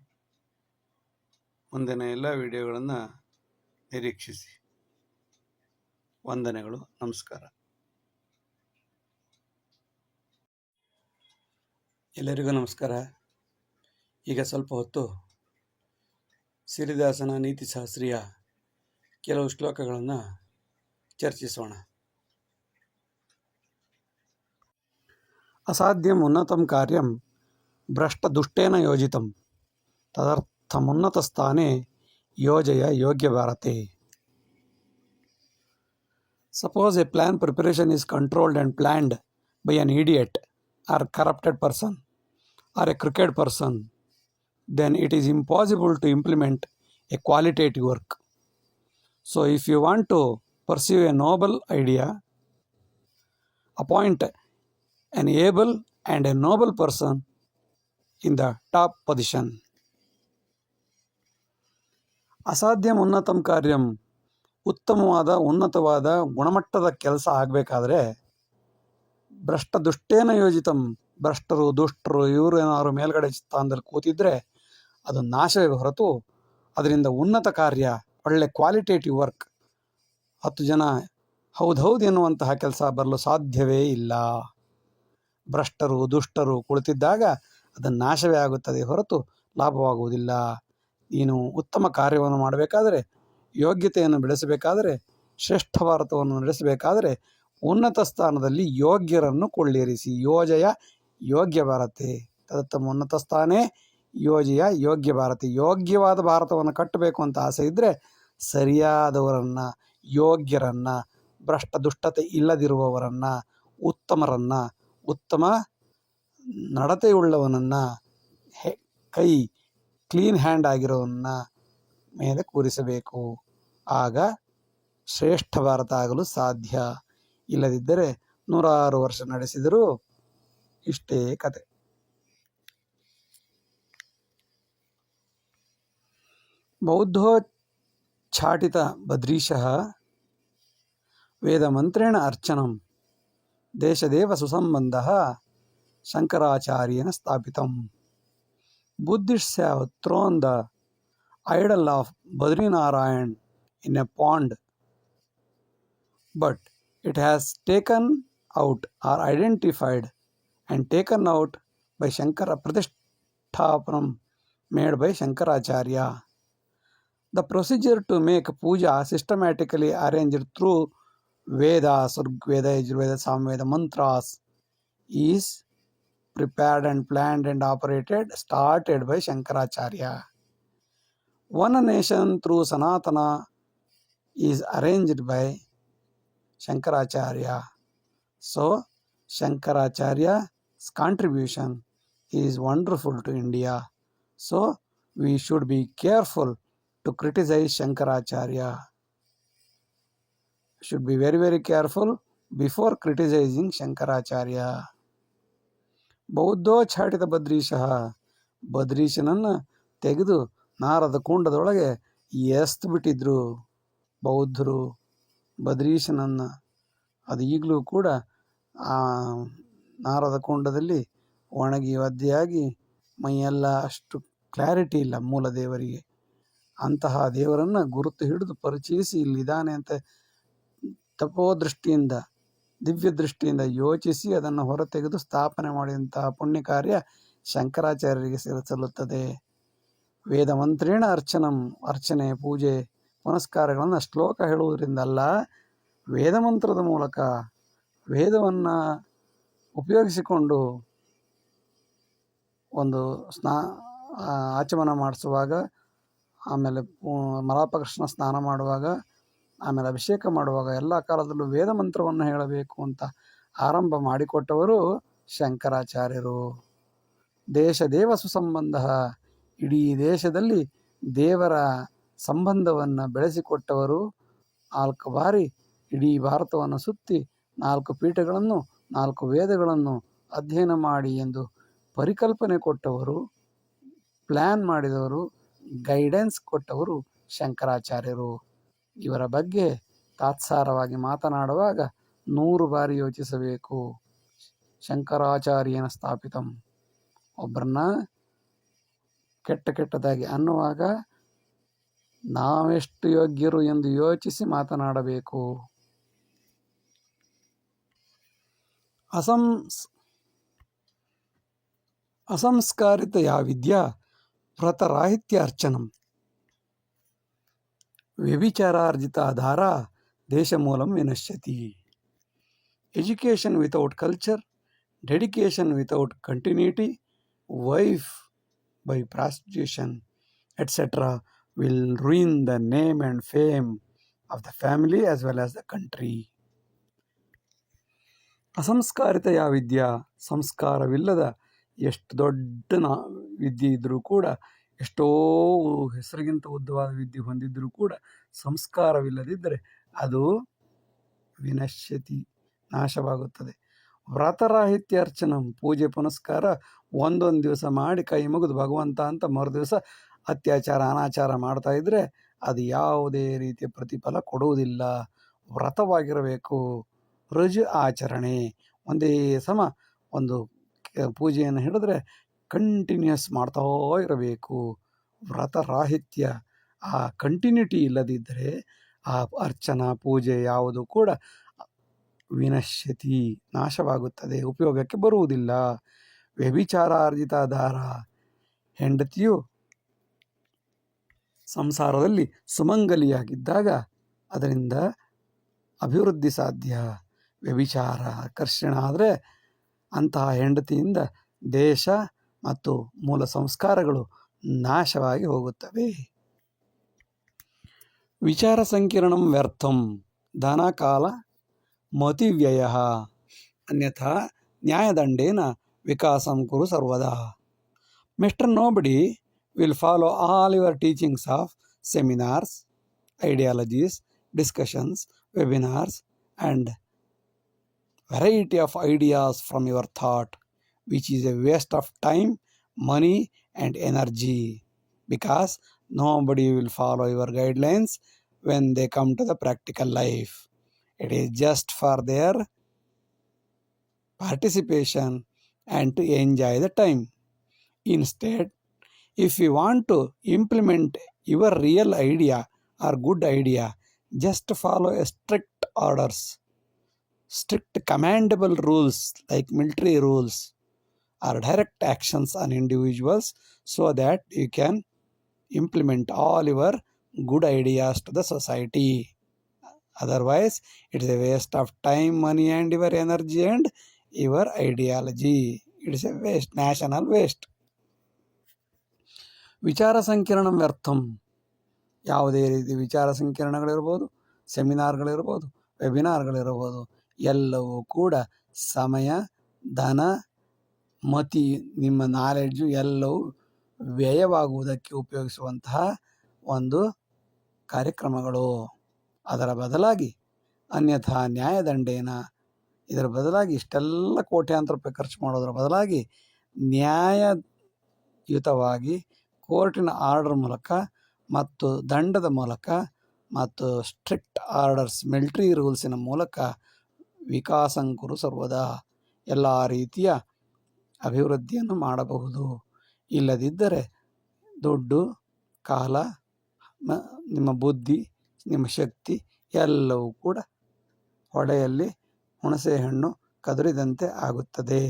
ಮುಂದಿನ ಎಲ್ಲ ವಿಡಿಯೋಗಳನ್ನು ನಿರೀಕ್ಷಿಸಿ. ವಂದನೆಗಳು. ನಮಸ್ಕಾರ. ಎಲ್ಲರಿಗೂ ನಮಸ್ಕಾರ. ಈಗ ಸ್ವಲ್ಪ ಹೊತ್ತು ಸಿರಿದಾಸನ ನೀತಿಶಾಸ್ತ್ರೀಯ ಕೆಲವು ಶ್ಲೋಕಗಳನ್ನು ಚರ್ಚಿಸೋಣ. ಅಸಾಧ್ಯಂ ಉನ್ನತಂ ಕಾರ್ಯಂ ಭ್ರಷ್ಟದುಷ್ಟೇನ ಯೋಜಿತಂ ತದರ್ಥಮುನ್ನತ ಸ್ಥಾನೆ ಯೋಜಯ ಯೋಗ್ಯ ಭಾರತೆ. Suppose a plan preparation is controlled and planned by an idiot or corrupted person or a crooked person, then it is impossible to implement a qualitative work. So if you want to pursue a noble idea, appoint an able and a noble person in the top position. ಅಸಾಧ್ಯಂ ಉನ್ನತಂ ಕಾರ್ಯಂ, ಉತ್ತಮವಾದ ಉನ್ನತವಾದ ಗುಣಮಟ್ಟದ ಕೆಲಸ ಆಗಬೇಕಾದ್ರೆ ಭ್ರಷ್ಟ ದುಷ್ಟೇನ ಯೋಜಿತಂ, ಭ್ರಷ್ಟರು ದುಷ್ಟರು ಇವರು ಏನಾದ್ರು ಮೇಲ್ಗಡೆ ಸ್ಥಾನದಲ್ಲಿ ಕೂತಿದ್ರೆ ಅದು ನಾಶವೇ ಹೊರತು ಅದರಿಂದ ಉನ್ನತ ಕಾರ್ಯ, ಒಳ್ಳೆ ಕ್ವಾಲಿಟೇಟಿವ್ ವರ್ಕ್, 10 ಜನ ಹೌದೌದು ಎನ್ನುವಂತಹ ಕೆಲಸ ಬರಲು ಸಾಧ್ಯವೇ ಇಲ್ಲ. ಭ್ರಷ್ಟರು ದುಷ್ಟರು ಕುಳಿತಿದ್ದಾಗ ಅದು ನಾಶವೇ ಆಗುತ್ತದೆ ಹೊರತು ಲಾಭವಾಗುವುದಿಲ್ಲ. ನೀನು ಉತ್ತಮ ಕಾರ್ಯವನ್ನು ಮಾಡಬೇಕಾದರೆ, ಯೋಗ್ಯತೆಯನ್ನು ಬೆಳೆಸಬೇಕಾದರೆ, ಶ್ರೇಷ್ಠ ಭಾರತವನ್ನು ನಡೆಸಬೇಕಾದರೆ ಉನ್ನತ ಸ್ಥಾನದಲ್ಲಿ ಯೋಗ್ಯರನ್ನು ಕೊಳ್ಳೇರಿಸಿ. ಯೋಜಯ ಯೋಗ್ಯ ಭಾರತೆ ತದತ್ತಮ ಉನ್ನತ ಸ್ಥಾನೇ ಯೋಜಯ ಯೋಗ್ಯ ಭಾರತೆ. ಯೋಗ್ಯವಾದ ಭಾರತವನ್ನು ಕಟ್ಟಬೇಕು ಅಂತ ಆಸೆ ಇದ್ದರೆ ಸರಿಯಾದವರನ್ನು, ಯೋಗ್ಯರನ್ನು, ಭ್ರಷ್ಟ ದುಷ್ಟತೆ ಇಲ್ಲದಿರುವವರನ್ನು, ಉತ್ತಮರನ್ನು, ಉತ್ತಮ ನಡತೆಯುಳ್ಳವನನ್ನು, ಕೈ ಕ್ಲೀನ್ ಹ್ಯಾಂಡ್ ಆಗಿರೋವನ್ನ ಮೇಲೆ ಕೂರಿಸಬೇಕು. ಆಗ ಶ್ರೇಷ್ಠ ಭಾರತ ಆಗಲು ಸಾಧ್ಯ. ಇಲ್ಲದಿದ್ದರೆ 106 ವರ್ಷ ನಡೆಸಿದರೂ ಇಷ್ಟೇ ಕತೆ. ಬೌದ್ಧೋಚ್ಚಾಟಿತ ಬದ್ರೀಶಃ ವೇದಮಂತ್ರೇಣ ಅರ್ಚನಂ ದೇಶದೇವ ಸುಸಂಬಂಧಃ ಶಂಕರಾಚಾರ್ಯೇಣ ಸ್ಥಾಪಿತಂ. Buddhists have thrown the idol of Badrinarayan in a pond, but it has taken out or identified and taken out by Shankara Pratishthapam made by Shankaracharya. The procedure to make puja systematically arranged through Vedas, Rigveda, Yajurveda, Samveda, mantras is prepared and planned and operated, started by Shankaracharya. One nation through Sanatana is arranged by Shankaracharya. So, Shankaracharya's contribution is wonderful to India. So, we should be careful to criticize Shankaracharya. Should be very, very careful before criticizing Shankaracharya. ಬೌದ್ಧೋಚ್ಚಾಟಿತ ಬದ್ರೀಶಃ ಬದ್ರೀಶನನ್ನು ತೆಗೆದು ನಾರದ ಕುಂಡದೊಳಗೆ ಎಸ್ತು ಬಿಟ್ಟಿದ್ರು ಬೌದ್ಧರು ಬದ್ರೀಶನನ್ನು. ಅದು ಈಗಲೂ ಕೂಡ ಆ ನಾರದ ಕುಂಡದಲ್ಲಿ ಒಣಗಿ ಒದ್ದೆಯಾಗಿ ಮೈಯೆಲ್ಲ ಅಷ್ಟು ಕ್ಲಾರಿಟಿ ಇಲ್ಲ ಮೂಲ ದೇವರಿಗೆ. ಅಂತಹ ದೇವರನ್ನು ಗುರುತು ಹಿಡಿದು ಪರಿಚಯಿಸಿ ಇಲ್ಲಿದ್ದಾನೆ ಅಂತ ತಪೋದೃಷ್ಟಿಯಿಂದ ದಿವ್ಯ ದೃಷ್ಟಿಯಿಂದ ಯೋಚಿಸಿ ಅದನ್ನು ಹೊರತೆಗೆದು ಸ್ಥಾಪನೆ ಮಾಡಿದಂತಹ ಪುಣ್ಯ ಕಾರ್ಯ ಶಂಕರಾಚಾರ್ಯರಿಗೆ ಸಲ್ಲುತ್ತದೆ. ವೇದ ಮಂತ್ರೇಣ ಅರ್ಚನಂ ಅರ್ಚನೆ ಪೂಜೆ ಪುನಸ್ಕಾರಗಳನ್ನು ಶ್ಲೋಕ ಹೇಳುವುದರಿಂದಲ್ಲ, ವೇದ ಮಂತ್ರದ ಮೂಲಕ ವೇದವನ್ನು ಉಪಯೋಗಿಸಿಕೊಂಡು ಒಂದು ಆಚಮನ ಮಾಡಿಸುವಾಗ, ಆಮೇಲೆ ಮಲಾಪಕೃಷ್ಣ ಸ್ನಾನ ಮಾಡುವಾಗ, ಆಮೇಲೆ ಅಭಿಷೇಕ ಮಾಡುವಾಗ ಎಲ್ಲ ಕಾಲದಲ್ಲೂ ವೇದ ಮಂತ್ರವನ್ನು ಹೇಳಬೇಕು ಅಂತ ಆರಂಭ ಮಾಡಿಕೊಟ್ಟವರು ಶಂಕರಾಚಾರ್ಯರು. ದೇಶದೇವ ಸುಸಂಬಂಧ ಇಡೀ ದೇಶದಲ್ಲಿ ದೇವರ ಸಂಬಂಧವನ್ನು ಬೆಳೆಸಿಕೊಟ್ಟವರು. 4 ಬಾರಿ ಇಡೀ ಭಾರತವನ್ನು ಸುತ್ತಿ 4 ಪೀಠಗಳನ್ನು 4 ವೇದಗಳನ್ನು ಅಧ್ಯಯನ ಮಾಡಿ ಎಂದು ಪರಿಕಲ್ಪನೆ ಕೊಟ್ಟವರು, ಪ್ಲ್ಯಾನ್ ಮಾಡಿದವರು, ಗೈಡೆನ್ಸ್ ಕೊಟ್ಟವರು ಶಂಕರಾಚಾರ್ಯರು. ಇವರ ಬಗ್ಗೆ ತಾತ್ಸಾರವಾಗಿ ಮಾತನಾಡುವಾಗ 100 ಬಾರಿ ಯೋಚಿಸಬೇಕು. ಶಂಕರಾಚಾರ್ಯನ ಸ್ಥಾಪಿತಂ. ಒಬ್ಬರನ್ನ ಕೆಟ್ಟದಾಗಿ ಅನ್ನುವಾಗ ನಾವೆಷ್ಟು ಯೋಗ್ಯರು ಎಂದು ಯೋಚಿಸಿ ಮಾತನಾಡಬೇಕು. ಅಸಂಸ್ಕಾರಿತ ಯಾ ವಿದ್ಯಾ ವ್ರತರಾಹಿತ್ಯ ಅರ್ಚನಂ ವ್ಯಭಿಚಾರಾರ್ಜಿತ Dhaara ದೇಶಮೂಲಂ ವಿನಶ್ಯತಿ. Education without culture, dedication without continuity, wife by prostitution, etc. will ruin the name and fame of the family as well as the country. ಅಸಂಸ್ಕಾರಿತ ಯಾವ ವಿದ್ಯಾ, ಸಂಸ್ಕಾರವಿಲ್ಲದ ಎಷ್ಟು ದೊಡ್ಡ ವಿದ್ಯೆ ಇದ್ದರೂ ಕೂಡ, ಎಷ್ಟೋ ಹೆಸರಿಗಿಂತ ಉದ್ದವಾದ ವಿದ್ಯೆ ಹೊಂದಿದ್ದರೂ ಕೂಡ ಸಂಸ್ಕಾರವಿಲ್ಲದಿದ್ದರೆ ಅದು ವಿನಶ್ಯತಿ, ನಾಶವಾಗುತ್ತದೆ. ವ್ರತರಾಹಿತ್ಯ ಅರ್ಚನಂ ಪೂಜೆ ಪುನಸ್ಕಾರ ಒಂದೊಂದು ದಿವಸ ಮಾಡಿ ಕೈ ಮುಗಿದು ಭಗವಂತ ಅಂತ ಮರುದಿವಸ ಅತ್ಯಾಚಾರ ಅನಾಚಾರ ಮಾಡ್ತಾ ಇದ್ದರೆ ಅದು ಯಾವುದೇ ರೀತಿಯ ಪ್ರತಿಫಲ ಕೊಡುವುದಿಲ್ಲ. ವ್ರತವಾಗಿರಬೇಕು. ರುಜು ಆಚರಣೆ, ಒಂದೇ ಸಮ ಒಂದು ಪೂಜೆಯನ್ನು ಹಿಡಿದ್ರೆ ಕಂಟಿನ್ಯೂಸ್ ಮಾಡ್ತಾ ಇರಬೇಕು. ವ್ರತರಾಹಿತ್ಯ, ಆ ಕಂಟಿನ್ಯೂಟಿ ಇಲ್ಲದಿದ್ದರೆ ಆ ಅರ್ಚನಾ ಪೂಜೆ ಯಾವುದು ಕೂಡ ವಿನಶ್ಯತಿ, ನಾಶವಾಗುತ್ತದೆ, ಉಪಯೋಗಕ್ಕೆ ಬರುವುದಿಲ್ಲ. ವ್ಯಭಿಚಾರಾರ್ಜಿತ ದಾರ, ಹೆಂಡತಿಯು ಸಂಸಾರದಲ್ಲಿ ಸುಮಂಗಲಿಯಾಗಿದ್ದಾಗ ಅದರಿಂದ ಅಭಿವೃದ್ಧಿ ಸಾಧ್ಯ. ವ್ಯಭಿಚಾರ ಆಕರ್ಷಣ ಆದರೆ ಅಂತಹ ಹೆಂಡತಿಯಿಂದ ದೇಶ ಮತ್ತು ಮೂಲ ಸಂಸ್ಕಾರಗಳು ನಾಶವಾಗಿ ಹೋಗುತ್ತವೆ. ವಿಚಾರ ಸಂಕಿರಣಂ ವ್ಯರ್ಥಂ ಧನ ಕಾಲ ಮತಿವ್ಯಯ ಅನ್ಯಥಾ ನ್ಯಾಯದಂಡೇನ ವಿಕಾಸಂ ಕುರು ಸರ್ವದಾ. Mister nobody will follow all your teachings of seminars, ideologies, discussions, webinars and variety of ideas from your thought, which is a waste of time, money, and energy, because nobody will follow your guidelines when they come to the practical life. It is just for their participation and to enjoy the time. Instead, if you want to implement your real idea or good idea, just follow a strict orders, strict commandable rules like military rules or direct actions on individuals, so that you can implement all your good ideas to the society. Otherwise, it is a waste of time, money, and your energy and your ideology. It is a waste, national waste. ವಿಚಾರ ಸಂಕಿರಣಂ ವ್ಯರ್ಥಂ. ಯಾವುದೇ ರೀತಿ ವಿಚಾರ ಸಂಕಿರಣಗಳಿರ್ಬೋದು, ಸೆಮಿನಾರ್ಗಳಿರ್ಬೋದು, ವೆಬಿನಾರ್ಗಳಿರ್ಬೋದು, ಎಲ್ಲವೂ ಕೂಡ ಸಮಯ, ಧನ, ಮತಿ, ನಿಮ್ಮ ನಾಲೆಡ್ಜು ಎಲ್ಲವೂ ವ್ಯಯವಾಗುವುದಕ್ಕೆ ಉಪಯೋಗಿಸುವಂತಹ ಒಂದು ಕಾರ್ಯಕ್ರಮಗಳು. ಅದರ ಬದಲಾಗಿ ಅನ್ಯಥಾ ನ್ಯಾಯದಂಡೇನ, ಇದರ ಬದಲಾಗಿ ಇಷ್ಟೆಲ್ಲ ಕೋಟ್ಯಾಂತರ ರೂಪಾಯಿ ಖರ್ಚು ಮಾಡೋದ್ರ ಬದಲಾಗಿ ನ್ಯಾಯಯುತವಾಗಿ ಕೋರ್ಟಿನ ಆರ್ಡರ್ ಮೂಲಕ ಮತ್ತು ದಂಡದ ಮೂಲಕ ಮತ್ತು ಸ್ಟ್ರಿಕ್ಟ್ ಆರ್ಡರ್ಸ್, ಮಿಲಿಟರಿ ರೂಲ್ಸಿನ ಮೂಲಕ ವಿಕಾಸಂಕುರು ಸರ್ವದಾ, ಎಲ್ಲ ರೀತಿಯ ಅಭಿವೃದ್ಧಿಯನ್ನು ಮಾಡಬಹುದು. ಇಲ್ಲದಿದ್ದರೆ ದುಡ್ಡು, ಕಾಲ, ನಿಮ್ಮ ಬುದ್ಧಿ, ನಿಮ್ಮ ಶಕ್ತಿ ಎಲ್ಲವೂ ಕೂಡ ಹೊಳೆಯಲ್ಲಿ ಹುಣಸೆ ಹಣ್ಣು ಕದರಿದಂತೆ ಆಗುತ್ತದೆ.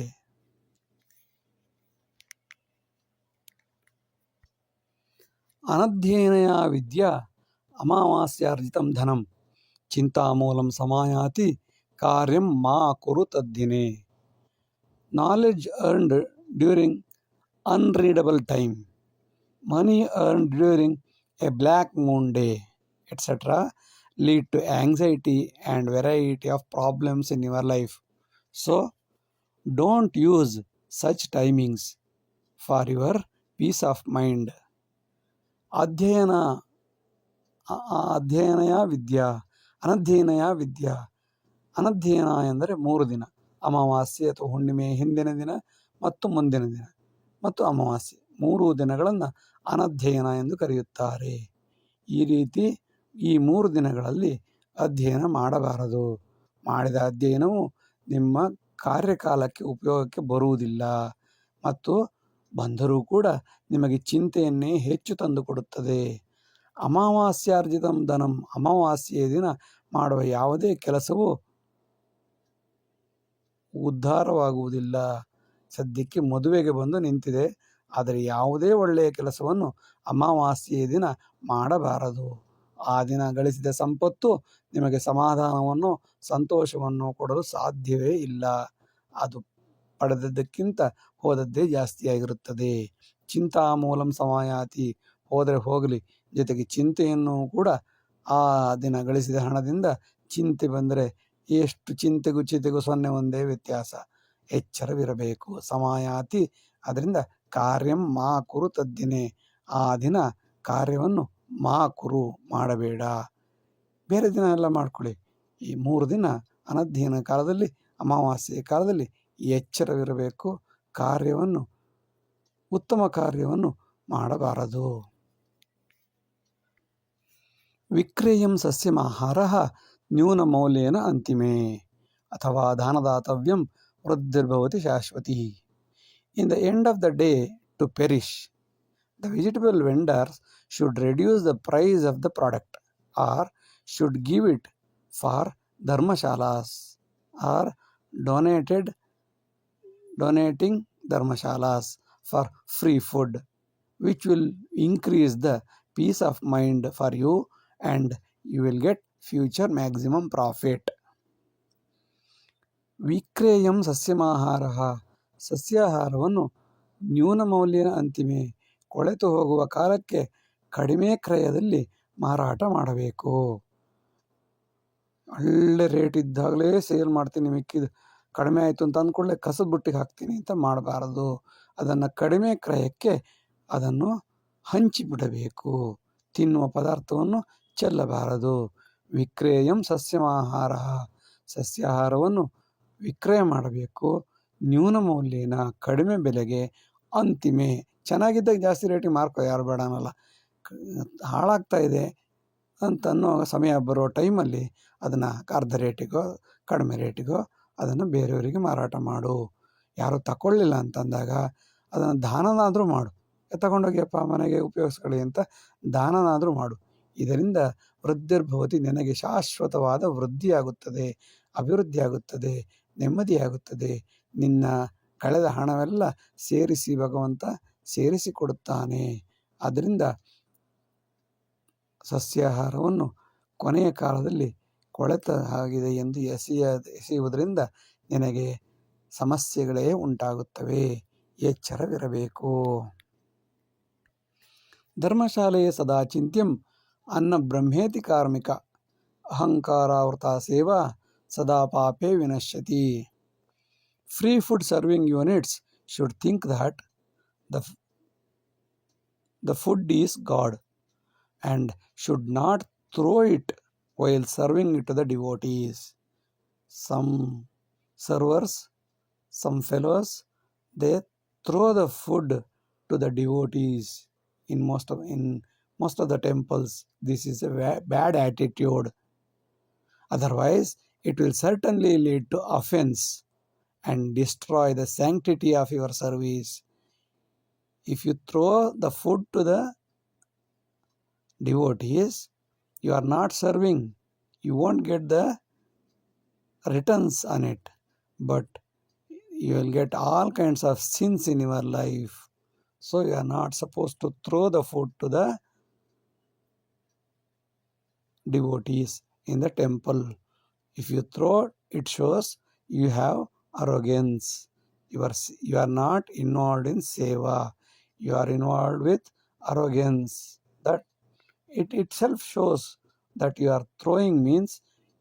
ಅನಧ್ಯಯನಯ ವಿದ್ಯಾ ಅಮಾವಾಸ್ಯಾರ್ಜಿತಂ ಧನಂ ಚಿಂತಾಮೂಲಂ ಸಮಾಯಾತಿ ಕಾರ್ಯಂ ಮಾ ಕುರು ತದ್ದಿನೇ. Knowledge earned during unreadable time, money earned during a black moon day, etc. lead to anxiety and variety of problems in your life. So, don't use such timings for your peace of mind. ಅಧ್ಯಯನಯ ವಿದ್ಯಾ ಅನಧ್ಯಯನಯ ವಿದ್ಯಾ. ಅನಧ್ಯಯನ ಎಂದರೆ 3 ದಿನ, ಅಮಾವಾಸ್ಯೆ ಅಥವಾ ಹುಣ್ಣಿಮೆ ಹಿಂದಿನ ದಿನ ಮತ್ತು ಮುಂದಿನ ದಿನ ಮತ್ತು ಅಮಾವಾಸ್ಯೆ, 3 ದಿನಗಳನ್ನು ಅನಧ್ಯಯನ ಎಂದು ಕರೆಯುತ್ತಾರೆ. ಈ ರೀತಿ ಈ 3 ದಿನಗಳಲ್ಲಿ ಅಧ್ಯಯನ ಮಾಡಬಾರದು. ಮಾಡಿದ ಅಧ್ಯಯನವು ನಿಮ್ಮ ಕಾರ್ಯಕಾಲಕ್ಕೆ ಉಪಯೋಗಕ್ಕೆ ಬರುವುದಿಲ್ಲ ಮತ್ತು ಬಂದರೂ ಕೂಡ ನಿಮಗೆ ಚಿಂತೆಯನ್ನೇ ಹೆಚ್ಚು ತಂದುಕೊಡುತ್ತದೆ. ಅಮಾವಾಸ್ಯಾರ್ಜಿತಂ ಧನಂ, ಅಮಾವಾಸ್ಯೆಯ ದಿನ ಮಾಡುವ ಯಾವುದೇ ಕೆಲಸವು ಉದ್ಧಾರವಾಗುವುದಿಲ್ಲ. ಸದ್ಯಕ್ಕೆ ಮದುವೆಗೆ ಬಂದು ನಿಂತಿದೆ, ಆದರೆ ಯಾವುದೇ ಒಳ್ಳೆಯ ಕೆಲಸವನ್ನು ಅಮಾವಾಸ್ಯೆಯ ದಿನ ಮಾಡಬಾರದು. ಆ ದಿನ ಗಳಿಸಿದ ಸಂಪತ್ತು ನಿಮಗೆ ಸಮಾಧಾನವನ್ನು, ಸಂತೋಷವನ್ನು ಕೊಡಲು ಸಾಧ್ಯವೇ ಇಲ್ಲ. ಅದು ಪಡೆದದ್ದಕ್ಕಿಂತ ಹೋದದ್ದೇ ಜಾಸ್ತಿಯಾಗಿರುತ್ತದೆ. ಚಿಂತಾಮೂಲಂ ಸಮಾಯಾತಿ, ಹೋದರೆ ಹೋಗಲಿ, ಜೊತೆಗೆ ಚಿಂತೆಯನ್ನು ಕೂಡ ಆ ದಿನ ಗಳಿಸಿದ ಹಣದಿಂದ ಚಿಂತೆ ಬಂದರೆ ಎಷ್ಟು ಚಿಂತೆಗೂ 0 ಒಂದೇ ವ್ಯತ್ಯಾಸ. ಎಚ್ಚರವಿರಬೇಕು. ಸಮಾಯಾತಿ, ಅದರಿಂದ ಕಾರ್ಯಂ ಮಾ ಕುರು ತದ್ದಿನೇ, ಆ ದಿನ ಕಾರ್ಯವನ್ನು ಮಾ ಕುರು ಮಾಡಬೇಡ. ಬೇರೆ ದಿನ ಎಲ್ಲ ಮಾಡ್ಕೊಳ್ಳಿ. ಈ 3 ದಿನ ಅನಧ್ಯಯನ ಕಾಲದಲ್ಲಿ, ಅಮಾವಾಸ್ಯೆಯ ಕಾಲದಲ್ಲಿ ಎಚ್ಚರವಿರಬೇಕು. ಕಾರ್ಯವನ್ನು, ಉತ್ತಮ ಕಾರ್ಯವನ್ನು ಮಾಡಬಾರದು. ವಿಕ್ರೇಯಂ ಸಸ್ಯಮಾಹಾರಃ ನ್ಯೂನಮೌಲ್ಯೇನ ಅಂತಿಮೇ ಅಥವಾ ದಾನದಾತವ್ಯಂ ವೃದ್ಧಿರ್ಭವತಿ Shashwati. In the end of the day, to perish, the vegetable vendors should reduce the price of the product or should give it for dharmashalas or donating dharmashalas for free food, which will increase the peace of mind for you and you will get future maximum profit. ವಿಕ್ರೇಯಂ ಸಸ್ಯಮಾಹಾರಃ, ಸಸ್ಯಾಹಾರವನ್ನು ನ್ಯೂನ ಮೌಲ್ಯನ ಅಂತಿಮೆ, ಕೊಳೆತು ಹೋಗುವ ಕಾಲಕ್ಕೆ ಕಡಿಮೆ ಕ್ರಯದಲ್ಲಿ ಮಾರಾಟ ಮಾಡಬೇಕು. ಒಳ್ಳೆ ರೇಟ್ ಇದ್ದಾಗಲೇ ಸೇಲ್ ಮಾಡ್ತೀನಿ, ಮಿಕ್ಕಿದ್ದು ಕಡಿಮೆ ಆಯಿತು ಅಂತ ಅಂದ್ಕೊಳ್ಳೆ ಕಸದ ಬುಟ್ಟಿಗೆ ಹಾಕ್ತೀನಿ ಅಂತ ಮಾಡಬಾರದು. ಅದನ್ನು ಕಡಿಮೆ ಕ್ರಯಕ್ಕೆ ಅದನ್ನು ಹಂಚಿಬಿಡಬೇಕು. ತಿನ್ನುವ ಪದಾರ್ಥವನ್ನು ಚೆಲ್ಲಬಾರದು. ವಿಕ್ರೇಯಂ ಸಸ್ಯಮಾಹಾರ, ಸಸ್ಯಾಹಾರವನ್ನು ವಿಕ್ರಯ ಮಾಡಬೇಕು. ನ್ಯೂನ ಮೌಲ್ಯನ ಕಡಿಮೆ ಬೆಲೆಗೆ ಅಂತಿಮೆ. ಚೆನ್ನಾಗಿದ್ದಾಗ ಜಾಸ್ತಿ ರೇಟಿಗೆ ಮಾರ್ಕೋ, ಯಾರು ಬೇಡ ಅನ್ನಲ್ಲ. ಹಾಳಾಗ್ತಾ ಇದೆ ಅಂತನ್ನೋ ಸಮಯ ಬರೋ ಟೈಮಲ್ಲಿ ಅದನ್ನು ಅರ್ಧ ರೇಟಿಗೋ ಕಡಿಮೆ ರೇಟಿಗೋ ಅದನ್ನು ಬೇರೆಯವರಿಗೆ ಮಾರಾಟ ಮಾಡು. ಯಾರು ತಗೊಳ್ಳಿಲ್ಲ ಅಂತಂದಾಗ ಅದನ್ನು ದಾನನಾದರೂ ಮಾಡು. ತಗೊಂಡೋಗಿಯಪ್ಪ ಮನೆಗೆ ಉಪಯೋಗಿಸ್ಕೊಳ್ಳಿ ಅಂತ ದಾನನಾದರೂ ಮಾಡು. ಇದರಿಂದ ವೃದ್ಧಿರ್ಭವತಿ, ನಿನಗೆ ಶಾಶ್ವತವಾದ ವೃದ್ಧಿಯಾಗುತ್ತದೆ, ಅಭಿವೃದ್ಧಿಯಾಗುತ್ತದೆ, ನೆಮ್ಮದಿಯಾಗುತ್ತದೆ. ನಿನ್ನ ಕಳೆದ ಹಣವೆಲ್ಲ ಸೇರಿಸಿ ಭಗವಂತ ಸೇರಿಸಿಕೊಡುತ್ತಾನೆ. ಆದ್ದರಿಂದ ಸಸ್ಯಾಹಾರವನ್ನು ಕೊನೆಯ ಕಾಲದಲ್ಲಿ ಕೊಳೆತ ಆಗಿದೆ ಎಂದು ಎಸೆಯುವುದರಿಂದ ನಿನಗೆ ಸಮಸ್ಯೆಗಳೇ ಉಂಟಾಗುತ್ತವೆ. ಎಚ್ಚರವಿರಬೇಕು. ಧರ್ಮಶಾಲೆಯ ಸದಾ ಚಿಂತ್ಯಂ ಅನ್ನ ಬ್ರಹ್ಮೇತಿ ಕಾರ್ಮಿಕ ಅಹಂಕಾರಾವೃತ ಸೇವಾ ಸದಾ ಪಾಪೇ ವಿನಶ್ಯತಿ. Free food serving units should think that the food is God and should not throw it while serving it to the devotees. Some servers, some fellows, they throw the food to the devotees in most of the temples. This is a bad attitude. Otherwise, it will certainly lead to offense and destroy the sanctity of your service. If you throw the food to the devotees, you are not serving. You won't get the returns on it, but you will get all kinds of sins in your life. So you are not supposed to throw the food to the devotees in the temple. If you throw, it shows you have arrogance. You are not involved in seva. You are involved with arrogance. That it itself shows that you are throwing means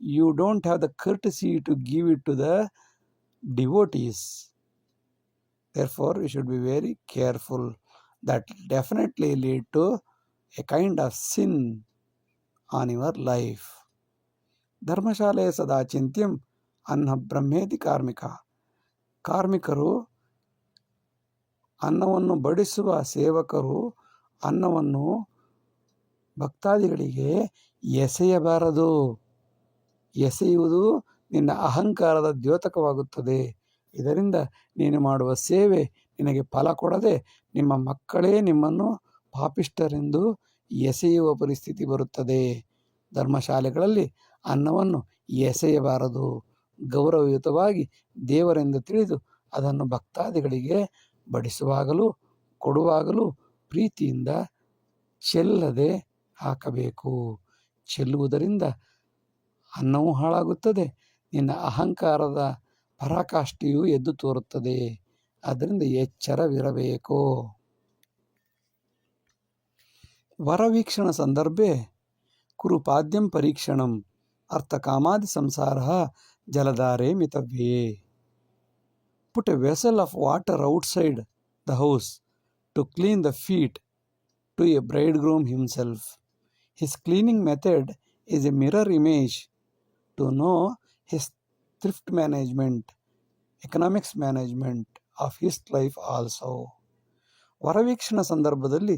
you don't have the courtesy to give it to the devotees. Therefore, we should be very careful. That definitely lead to a kind of sin on your life. ಧರ್ಮಶಾಲೆ ಸದಾ ಚಿಂತ್ಯಂ ಅನ್ನ ಬ್ರಹ್ಮೇತಿ ಕಾರ್ಮಿಕ. ಕಾರ್ಮಿಕರು, ಅನ್ನವನ್ನು ಬಡಿಸುವ ಸೇವಕರು ಅನ್ನವನ್ನು ಭಕ್ತಾದಿಗಳಿಗೆ ಎಸೆಯಬಾರದು. ಎಸೆಯುವುದು ನಿನ್ನ ಅಹಂಕಾರದ ದ್ಯೋತಕವಾಗುತ್ತದೆ. ಇದರಿಂದ ನೀನು ಮಾಡುವ ಸೇವೆ ನಿನಗೆ ಫಲ ಕೊಡದೆ ನಿಮ್ಮ ಮಕ್ಕಳೇ ನಿಮ್ಮನ್ನು ಪಾಪಿಷ್ಠರೆಂದು ಎಸೆಯುವ ಪರಿಸ್ಥಿತಿ ಬರುತ್ತದೆ. ಧರ್ಮಶಾಲೆಗಳಲ್ಲಿ ಅನ್ನವನ್ನು ಎಸೆಯಬಾರದು. ಗೌರವಯುತವಾಗಿ ದೇವರೆಂದು ತಿಳಿದು ಅದನ್ನು ಭಕ್ತಾದಿಗಳಿಗೆ ಬಡಿಸುವಾಗಲೂ ಕೊಡುವಾಗಲೂ ಪ್ರೀತಿಯಿಂದ ಚೆಲ್ಲದೆ ಹಾಕಬೇಕು. ಚೆಲ್ಲುವುದರಿಂದ ಅನ್ನವೂ ಹಾಳಾಗುತ್ತದೆ, ನಿನ್ನ ಅಹಂಕಾರದ ಪರಾಕಾಷ್ಠೆಯೂ ಎದ್ದು ತೋರುತ್ತದೆ. ಆದ್ದರಿಂದ ಎಚ್ಚರವಿರಬೇಕು. ವರವೀಕ್ಷಣ ಸಂದರ್ಭೆ ಕುರುಪಾದ್ಯಂ ಪರೀಕ್ಷಣಂ ಅರ್ಥಕಾಮಾದಿ ಸಂಸಾರ ಜಲಧಾರೆ ಮಿತವ್ಯೇ. Put a vessel of water outside the house to clean the feet to a bridegroom himself. His cleaning method is a mirror image to know his thrift management, economics management of his life also. ವರವೀಕ್ಷಣ ಸಂದರ್ಭದಲ್ಲಿ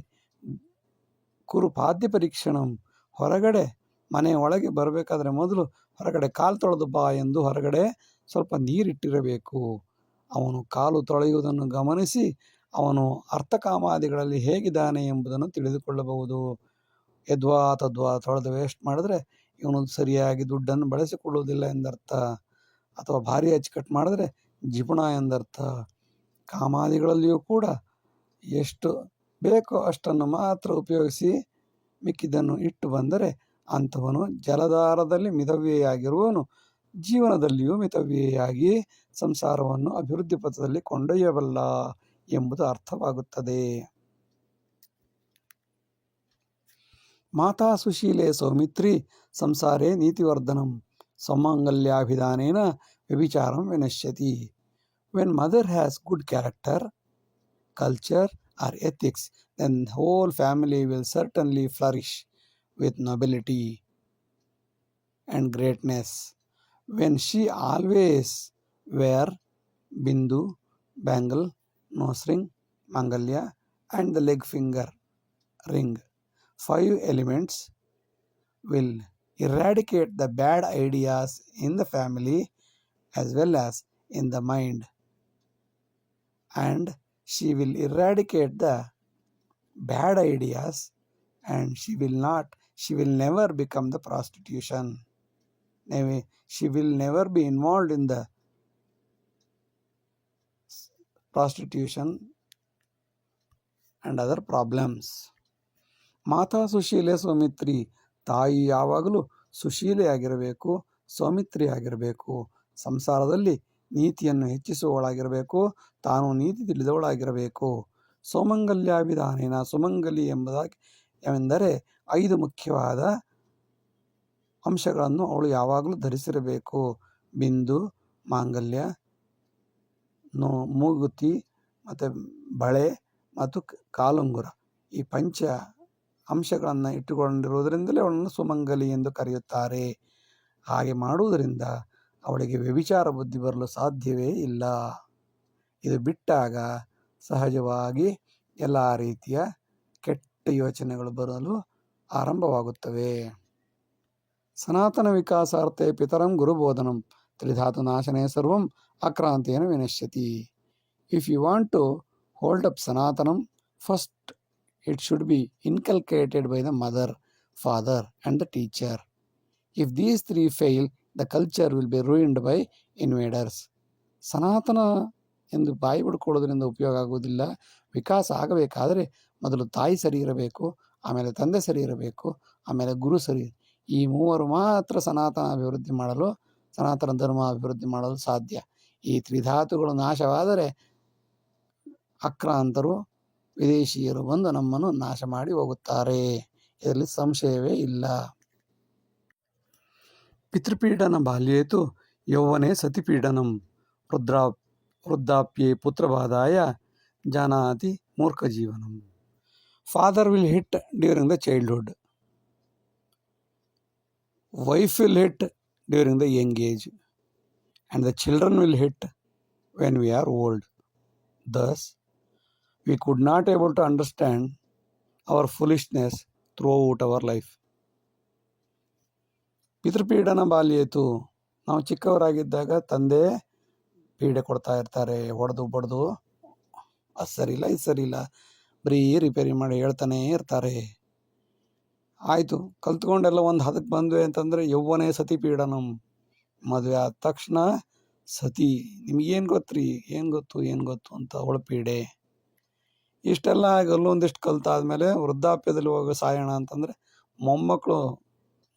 ಕುರುಪಾದ್ಯ ಪರೀಕ್ಷಣಂ, ಹೊರಗಡೆ ಮನೆ ಒಳಗೆ ಬರಬೇಕಾದ್ರೆ ಮೊದಲು ಹೊರಗಡೆ ಕಾಲು ತೊಳೆದು ಬಾ ಎಂದು ಹೊರಗಡೆ ಸ್ವಲ್ಪ ನೀರಿಟ್ಟಿರಬೇಕು. ಅವನು ಕಾಲು ತೊಳೆಯುವುದನ್ನು ಗಮನಿಸಿ ಅವನು ಅರ್ಥಕಾಮಾದಿಗಳಲ್ಲಿ ಹೇಗಿದ್ದಾನೆ ಎಂಬುದನ್ನು ತಿಳಿದುಕೊಳ್ಳಬಹುದು. ಯದ್ವಾ ತದ್ವಾ ತೊಳೆದು ವೇಸ್ಟ್ ಮಾಡಿದ್ರೆ ಇವನು ಸರಿಯಾಗಿ ದುಡ್ಡನ್ನು ಬಳಸಿಕೊಳ್ಳುವುದಿಲ್ಲ ಎಂದರ್ಥ, ಅಥವಾ ಭಾರಿ ಅಚ್ಚುಕಟ್ಟು ಮಾಡಿದ್ರೆ ಜಿಪುಣ ಎಂದರ್ಥ. ಕಾಮಾದಿಗಳಲ್ಲಿಯೂ ಕೂಡ ಎಷ್ಟು ಬೇಕೋ ಅಷ್ಟನ್ನು ಮಾತ್ರ ಉಪಯೋಗಿಸಿ ಮಿಕ್ಕಿದ್ದನ್ನು ಇಟ್ಟು ಬಂದರೆ ಅಂಥವನು ಜಲಧಾರದಲ್ಲಿ ಮಿತವ್ಯಯಾಗಿರುವವನು ಜೀವನದಲ್ಲಿಯೂ ಮಿತವ್ಯಯಾಗಿ ಸಂಸಾರವನ್ನು ಅಭಿವೃದ್ಧಿ ಪಥದಲ್ಲಿ ಕೊಂಡೊಯ್ಯಬಲ್ಲ ಎಂಬುದು ಅರ್ಥವಾಗುತ್ತದೆ. ಮಾತಾ ಸುಶೀಲೆ ಸೌಮಿತ್ರಿ ಸಂಸಾರೇ ನೀತಿವರ್ಧನಂ ಸೌಮಂಗಲ್ಯಾಭಿಧಾನೇನ ವ್ಯಭಿಚಾರಂ ವಿನಶ್ಯತಿ. When mother has good character, culture or ethics, then the whole family will certainly flourish with nobility and greatness. When she always where Bindu, bangle, nose ring, Mangalya, and the leg finger ring. 5 elements will eradicate the bad ideas in the family as well as in the mind, and she will eradicate the bad ideas, and she will never become the prostitution. She will never be involved in the prostitution and other problems. ಮಾತಾ ಸುಶೀಲೆ ಸೌಮಿತ್ರಿ, ತಾಯಿ ಯಾವಾಗಲೂ ಸುಶೀಲೆಯಾಗಿರಬೇಕು, ಸೌಮಿತ್ರಿಯಾಗಿರಬೇಕು, ಸಂಸಾರದಲ್ಲಿ ನೀತಿಯನ್ನು ಹೆಚ್ಚಿಸುವವಳಾಗಿರಬೇಕು, ತಾನು ನೀತಿ ತಿಳಿದವಳಾಗಿರಬೇಕು. ಸೌಮಂಗಲ್ಯಾಭಿಧಾನೇನ, ಸುಮಂಗಲಿ ಎಂದರೆ 5 ಮುಖ್ಯವಾದ ಅಂಶಗಳನ್ನು ಅವಳು ಯಾವಾಗಲೂ ಧರಿಸಿರಬೇಕು. ಬಿಂದು, ಮಾಂಗಲ್ಯ, ಮೂಗುತಿ ಮತ್ತು ಬಳೆ ಮತ್ತು ಕಾಲುಂಗುರ, ಈ ಪಂಚ ಅಂಶಗಳನ್ನು ಇಟ್ಟುಕೊಂಡಿರುವುದರಿಂದಲೇ ಅವಳನ್ನು ಸುಮಂಗಲಿ ಎಂದು ಕರೆಯುತ್ತಾರೆ. ಹಾಗೆ ಮಾಡುವುದರಿಂದ ಅವಳಿಗೆ ವ್ಯಭಿಚಾರ ಬುದ್ಧಿ ಬರಲು ಸಾಧ್ಯವೇ ಇಲ್ಲ. ಇದು ಬಿಟ್ಟಾಗ ಸಹಜವಾಗಿ ಎಲ್ಲ ರೀತಿಯ ಕೆಟ್ಟ ಯೋಚನೆಗಳು ಬರಲು ಆರಂಭವಾಗುತ್ತವೆ. ಸನಾತನ ವಿಕಾಸಾರ್ಥೆ ಪಿತರಂ ಗುರುಬೋಧನಂ ತ್ರಿಧಾತು ನಾಶನೇ ಸರ್ವಂ ಆಕ್ರಾಂತೇನ ವಿನಶ್ಯತಿ. If you want to hold up ಸನಾತನಂ, first it should be inculcated by the mother, father and the teacher. If these 3 fail, the culture will be ruined by invaders. ಸನಾತನ ಎಂದು ಬಾಯಿ ಬಿಡ್ಕೊಳ್ಳೋದ್ರಿಂದ ಉಪಯೋಗ ಆಗುವುದಿಲ್ಲ. ವಿಕಾಸ ಆಗಬೇಕಾದರೆ ಮೊದಲು ತಾಯಿ ಸರಿ ಇರಬೇಕು, ಆಮೇಲೆ ತಂದೆ ಸರಿ ಇರಬೇಕು, ಆಮೇಲೆ ಗುರು ಸರಿ. ಈ 3 ಮಾತ್ರ ಸನಾತನ ಧರ್ಮ ಅಭಿವೃದ್ಧಿ ಮಾಡಲು ಸಾಧ್ಯ. ಈ ತ್ರಿಧಾತುಗಳು ನಾಶವಾದರೆ ಆಕ್ರಾಂತರು, ವಿದೇಶೀಯರು ಬಂದು ನಮ್ಮನ್ನು ನಾಶ ಮಾಡಿ ಹೋಗುತ್ತಾರೆ. ಇದರಲ್ಲಿ ಸಂಶಯವೇ ಇಲ್ಲ. ಪಿತೃಪೀಡನ ಬಾಲ್ಯೇತು ಯೌವನೆ ಸತಿಪೀಡನಂ ವೃದ್ಧಾಪ್ಯೆ ಪುತ್ರಬಾಧಾಯ ಜಾನಾತಿ ಮೂರ್ಖ ಜೀವನಂ. Father will hit during the childhood, wife will hit during the young age, and the children will hit when we are old. Thus, we could not able to understand our foolishness throughout our life. ಪಿತೃಪೀಡನ ಬಾಲ್ಯೇತು, ನಾವು ಚಿಕ್ಕವರಾಗಿದ್ದಾಗ ತಂದೆ ಪೀಡೆ ಕೊಡ್ತಾ ಇರ್ತಾರೆ, ಹೊಡೆದು ಬಡ್ದು, ಅದು ಸರಿಯಿಲ್ಲ ಇದು ಸರಿಯಿಲ್ಲ ಬರೀ ರಿಪೇರಿ ಮಾಡಿ ಹೇಳ್ತಾನೇ ಇರ್ತಾರೆ. ಆಯಿತು, ಕಲ್ತ್ಕೊಂಡೆಲ್ಲ ಒಂದು ಹದಕ್ಕೆ ಬಂದ್ವಿ ಅಂತಂದರೆ ಯೌವನೇ ಸತಿ ಪೀಡನಂ, ಮದುವೆ ಆದ ತಕ್ಷಣ ಸತಿ, ನಿಮಗೇನು ಗೊತ್ತ್ರಿ, ಏನು ಗೊತ್ತು ಅಂತ ಅವಳ ಪೀಡೆ. ಇಷ್ಟೆಲ್ಲ ಆಗಿ ಅಲ್ಲೊಂದಿಷ್ಟು ಕಲ್ತಾದ್ಮೇಲೆ ವೃದ್ಧಾಪ್ಯದಲ್ಲಿ ಹೋಗೋ ಸಾಯೋಣ ಅಂತಂದರೆ ಮೊಮ್ಮಕ್ಕಳು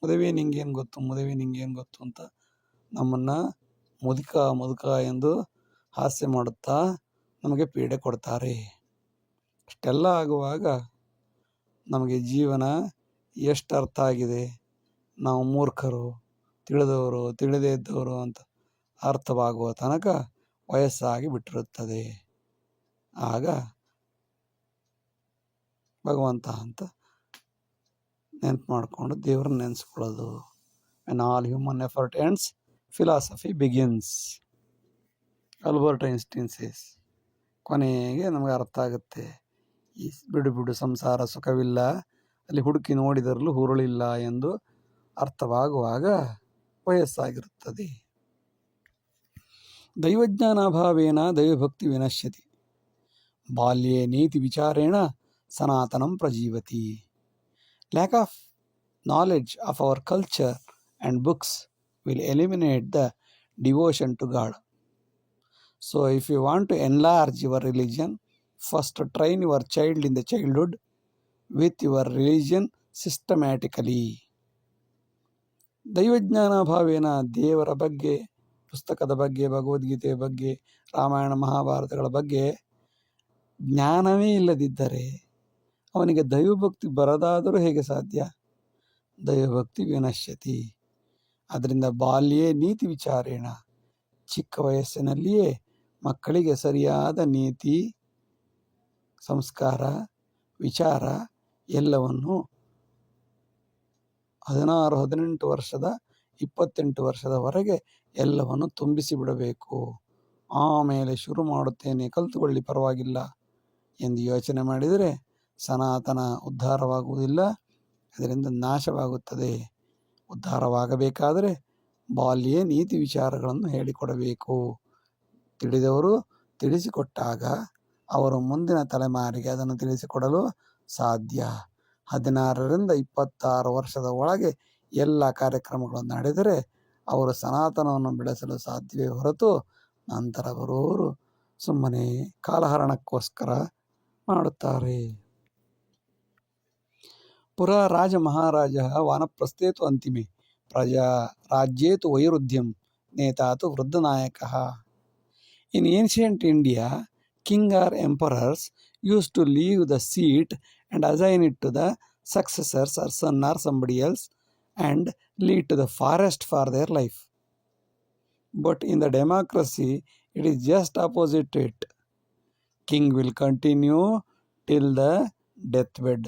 ಮದುವೆ ನಿಂಗೇನು ಗೊತ್ತು ಅಂತ ನಮ್ಮನ್ನು ಮುದುಕ ಎಂದು ಹಾಸ್ಯ ಮಾಡುತ್ತಾ ನಮಗೆ ಪೀಡೆ ಕೊಡ್ತಾರೆ. ಇಷ್ಟೆಲ್ಲ ಆಗುವಾಗ ನಮಗೆ ಜೀವನ ಎಷ್ಟು ಅರ್ಥ ಆಗಿದೆ, ನಾವು ಮೂರ್ಖರು, ತಿಳಿದವರು, ತಿಳಿದೇ ಇದ್ದವರು ಅಂತ ಅರ್ಥವಾಗುವ ತನಕ ವಯಸ್ಸಾಗಿ ಬಿಟ್ಟಿರುತ್ತದೆ. ಆಗ ಭಗವಂತ ಅಂತ ನೆನ್ಪು ಮಾಡಿಕೊಂಡು ದೇವ್ರನ್ನ ನೆನೆಸ್ಕೊಳ್ಳೋದು. when all human effort ends, philosophy begins. Albert Einstein says. ಕೊನೆಗೆ ನಮಗೆ ಅರ್ಥ ಆಗುತ್ತೆ, ಈ ಬಿಡು ಸಂಸಾರ ಸುಖವಿಲ್ಲ, ಅಲ್ಲಿ ಹುಡುಕಿ ನೋಡಿದರಲ್ಲೂ ಹುರುಳಿಲ್ಲ ಎಂದು ಅರ್ಥವಾಗುವಾಗ ವಯಸ್ಸಾಗಿರುತ್ತದೆ. ದೈವಜ್ಞಾನಾಭಾವೇನ ದೈವಭಕ್ತಿ ವಿನಶ್ಯತಿ, ಬಾಲ್ಯೇ ನೀತಿ ವಿಚಾರೇಣ ಸನಾತನಂ ಪ್ರಜೀವತಿ. Lack of knowledge of our culture and books will eliminate the devotion to God. So if you want to enlarge your religion, first train your child in the childhood with your religion systematically. ದೈವಜ್ಞಾನ ಭಾವೇನ, ದೇವರ ಬಗ್ಗೆ, ಪುಸ್ತಕದ ಬಗ್ಗೆ, ಭಗವದ್ಗೀತೆಯ ಬಗ್ಗೆ, ರಾಮಾಯಣ ಮಹಾಭಾರತಗಳ ಬಗ್ಗೆ ಜ್ಞಾನವೇ ಇಲ್ಲದಿದ್ದರೆ ಅವನಿಗೆ ದೈವಭಕ್ತಿ ಬರದಾದರೂ ಹೇಗೆ ಸಾಧ್ಯ? ದೈವಭಕ್ತಿ ವಿನಶ್ಯತಿ. ಅದರಿಂದ ಬಾಲ್ಯೇ ನೀತಿ ವಿಚಾರೇಣ, ಚಿಕ್ಕ ವಯಸ್ಸಿನಲ್ಲಿಯೇ ಮಕ್ಕಳಿಗೆ ಸರಿಯಾದ ನೀತಿ, ಸಂಸ್ಕಾರ, ವಿಚಾರ ಎಲ್ಲವನ್ನು 16, 18 ವರ್ಷದ 28 ವರ್ಷದವರೆಗೆ ಎಲ್ಲವನ್ನು ತುಂಬಿಸಿ ಬಿಡಬೇಕು. ಆಮೇಲೆ ಶುರು ಮಾಡುತ್ತೇನೆ, ಕಲಿತುಕೊಳ್ಳಿ ಪರವಾಗಿಲ್ಲ ಎಂದು ಯೋಚನೆ ಮಾಡಿದರೆ ಸನಾತನ ಉದ್ಧಾರವಾಗುವುದಿಲ್ಲ, ಅದರಿಂದ ನಾಶವಾಗುತ್ತದೆ. ಉದ್ಧಾರವಾಗಬೇಕಾದರೆ ಬಾಲ್ಯ ನೀತಿ ವಿಚಾರಗಳನ್ನು ಹೇಳಿಕೊಡಬೇಕು. ತಿಳಿದವರು ತಿಳಿಸಿಕೊಟ್ಟಾಗ ಅವರು ಮುಂದಿನ ತಲೆಮಾರಿಗೆ ಅದನ್ನು ತಿಳಿಸಿಕೊಡಲು ಸಾಧ್ಯ. 16ರಿಂದ 26 ವರ್ಷದ ಒಳಗೆ ಎಲ್ಲ ಕಾರ್ಯಕ್ರಮಗಳು ನಡೆದರೆ ಅವರು ಸನಾತನವನ್ನು ಬೆಳೆಸಲು ಸಾಧ್ಯವೇ ಹೊರತು ನಂತರ ಬರುವವರು ಸುಮ್ಮನೆ ಕಾಲಹರಣಕ್ಕೋಸ್ಕರ ಮಾಡುತ್ತಾರೆ. ಪುರಾ ರಾಜ ಮಹಾರಾಜ ವಾನಪ್ರಸ್ಥೇ ತು ಅಂತಿಮೆ ಪ್ರಜಾ ರಾಜ್ಯೇ ತು ವೈರುಧ್ಯಂ ನೇತಾ ತು ವೃದ್ಧನಾಯಕಃ. In ancient India, king or emperors used to leave the seat and assign it to the successors or son or somebody else and lead to the forest for their life. But in the democracy, it is just opposite to it. King will continue till the deathbed.